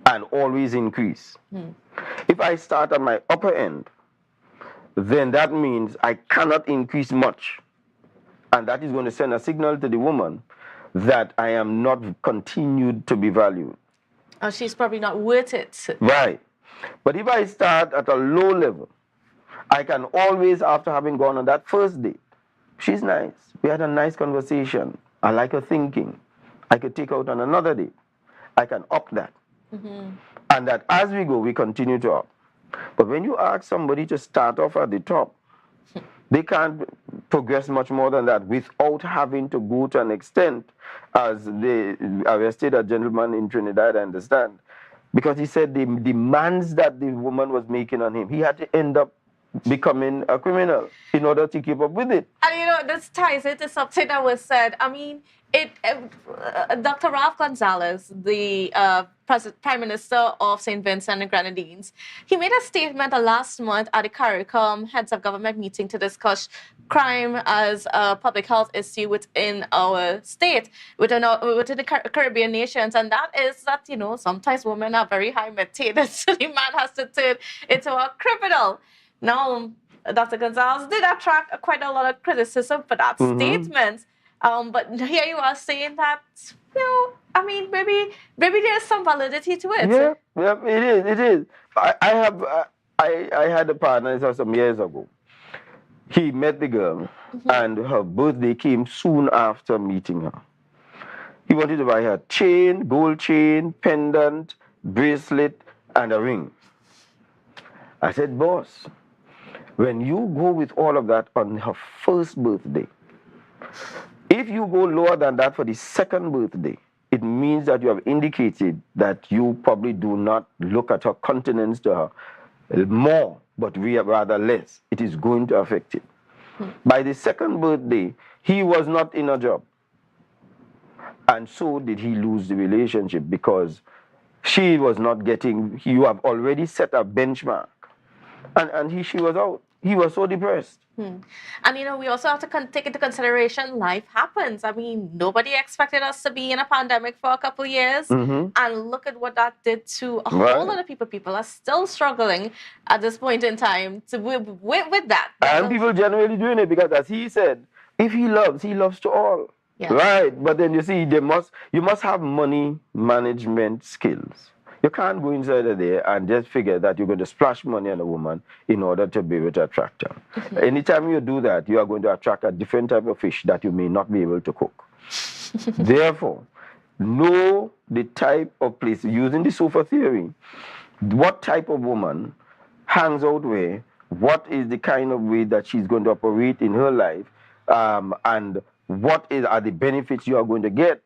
and always increase? If I start at my upper end, then that means I cannot increase much. And that is going to send a signal to the woman that I am not continued to be valued. Oh, she's probably not worth it. Right. But if I start at a low level, I can always, after having gone on that first date, she's nice. We had a nice conversation. I like her thinking. I could take her out on another date. I can up that. And that as we go, we continue to up. But when you ask somebody to start off at the top, they can't progress much more than that without having to go to an extent, as they arrested a gentleman in Trinidad, I understand, because he said the demands that the woman was making on him, he had to end up becoming a criminal in order to keep up with it. And you know, this ties into something that was said. I mean, Dr. Ralph Gonzalez, the Prime Minister of St. Vincent and Grenadines, he made a statement last month at the CARICOM Heads of Government meeting to discuss crime as a public health issue within our state, within the Caribbean nations, and that is that, you know, sometimes women are very high maintenance, so the man has to turn into a criminal. Now, Dr. Gonzalez did attract quite a lot of criticism for that statement. But here you are saying that, you know, I mean, maybe there's some validity to it. Yeah, it is. I had a partner, this was some years ago. He met the girl, and her birthday came soon after meeting her. He wanted to buy her chain, gold chain, pendant, bracelet, and a ring. I said, boss, when you go with all of that on her first birthday, if you go lower than that for the second birthday, it means that you have indicated that you probably do not look at her countenance to her more, but rather less. It is going to affect it. By the second birthday, he was not in a job. And so did he lose the relationship, because she was not getting, you have already set a benchmark. And she was out. He was so depressed. And, you know, we also have to take into consideration life happens. I mean, nobody expected us to be in a pandemic for a couple of years. And look at what that did to a whole lot of people. People are still struggling at this point in time with that. And people generally doing it because, as he said, if he loves to all. Yeah. Right. But then you see, you must have money management skills. You can't go inside of there and just figure that you're going to splash money on a woman in order to be able to attract her. Anytime you do that, you are going to attract a different type of fish that you may not be able to cook. Therefore, know the type of place, using the sofa theory, what type of woman hangs out where, what is the kind of way that she's going to operate in her life, and what are the benefits you are going to get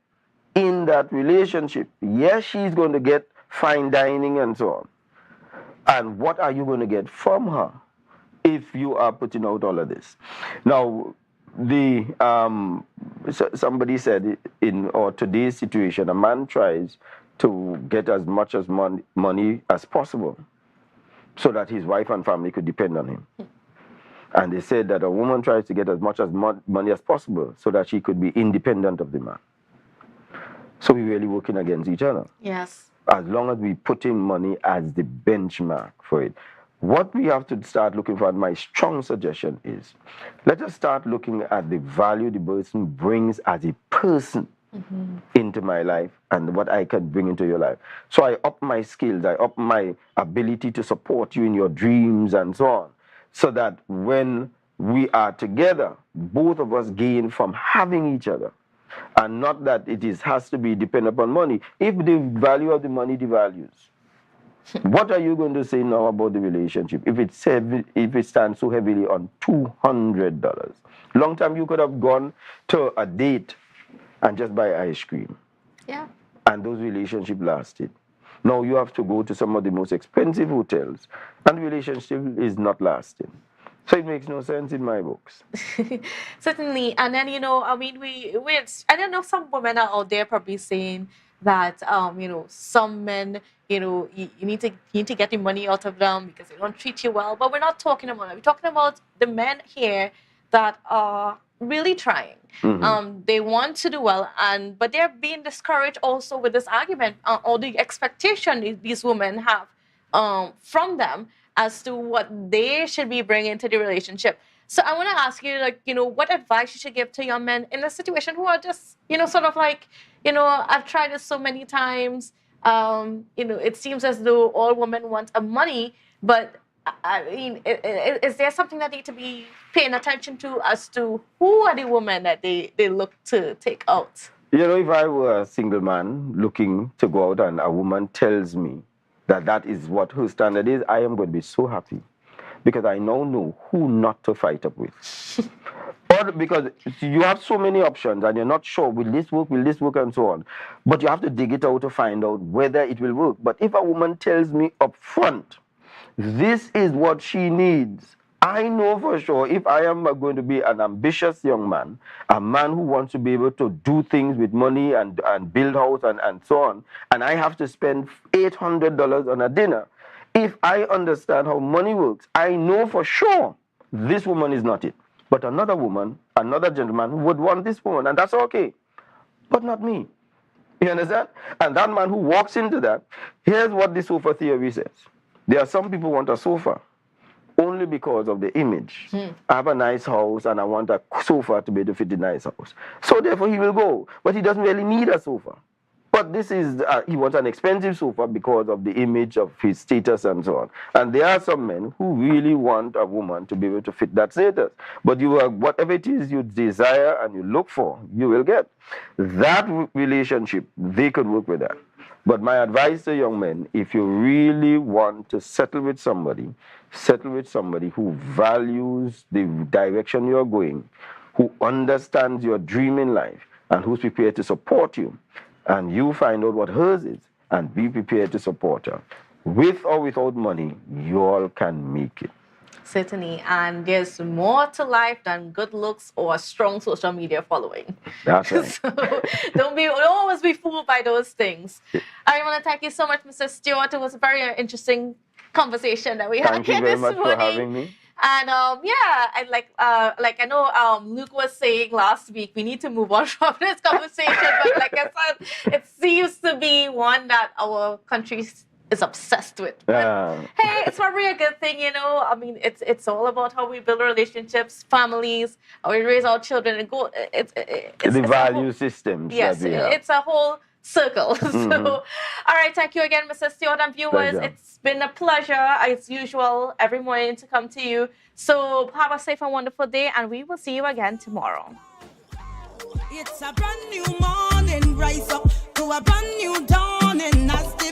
in that relationship. Yes, she's going to get fine dining and so on. And what are you going to get from her if you are putting out all of this? Now, somebody said in today's situation, a man tries to get as much as money as possible so that his wife and family could depend on him. And they said that a woman tries to get as much as money as possible so that she could be independent of the man. So we're really working against each other. Yes. As long as we put in money as the benchmark for it. What we have to start looking for, and my strong suggestion is, let us start looking at the value the person brings as a person into my life and what I can bring into your life. So I up my skills, I up my ability to support you in your dreams and so on, so that when we are together, both of us gain from having each other. And not that has to be dependent upon money. If the value of the money devalues, what are you going to say now about the relationship if it stands so heavily on $200? Long time you could have gone to a date and just buy ice cream. Yeah. And those relationships lasted. Now you have to go to some of the most expensive hotels, and the relationship is not lasting. So it makes no sense in my books. Certainly. And then, I mean, I don't know, some women are out there probably saying that, some men, you need to get the money out of them because they don't treat you well. But we're not talking about that. We're talking about the men here that are really trying. They want to do well, but they're being discouraged also with this argument or the expectation these women have from them as to what they should be bringing to the relationship. So I want to ask you, what advice you should give to young men in a situation who are just, sort of like, I've tried this so many times. It seems as though all women want money, but I mean, is there something that need to be paying attention to as to who are the women that they look to take out? If I were a single man looking to go out and a woman tells me that is what her standard is, I am going to be so happy because I now know who not to fight up with. Or because you have so many options and you're not sure, will this work, and so on. But you have to dig it out to find out whether it will work. But if a woman tells me up front, this is what she needs, I know for sure if I am going to be an ambitious young man, a man who wants to be able to do things with money and build house and so on, and I have to spend $800 on a dinner, if I understand how money works, I know for sure this woman is not it. But another woman, another gentleman would want this woman, and that's okay. But not me. You understand? And that man who walks into that, here's what the sofa theory says. There are some people who want a sofa only because of the image. I have a nice house and I want a sofa to be able to fit the nice house. So therefore he will go, but he doesn't really need a sofa. But this is, he wants an expensive sofa because of the image of his status and so on. And there are some men who really want a woman to be able to fit that status. But whatever it is you desire and you look for, you will get. That relationship, they could work with that. But my advice to young men, if you really want to settle with somebody who values the direction you're going, who understands your dream in life, and who's prepared to support you. And you find out what hers is and be prepared to support her. With or without money, you all can make it. Certainly, and there's more to life than good looks or a strong social media following. That's right. So don't always be fooled by those things. I want to thank you so much, Mr. Stewart. It was a very interesting conversation that we had here this morning. Thank you very much for having me. And I know Luke was saying last week, we need to move on from this conversation. But like I said, it seems to be one that our country is obsessed with. But hey, it's probably a good thing, I mean, it's all about how we build relationships, families, how we raise our children, and go. It's the value systems. Yes, it's a whole circle. So, all right, thank you again, Mr. Stewart, and viewers. Pleasure. It's been a pleasure, as usual, every morning to come to you. So have a safe and wonderful day, and we will see you again tomorrow. It's a brand new morning, rise up to a brand new dawning as the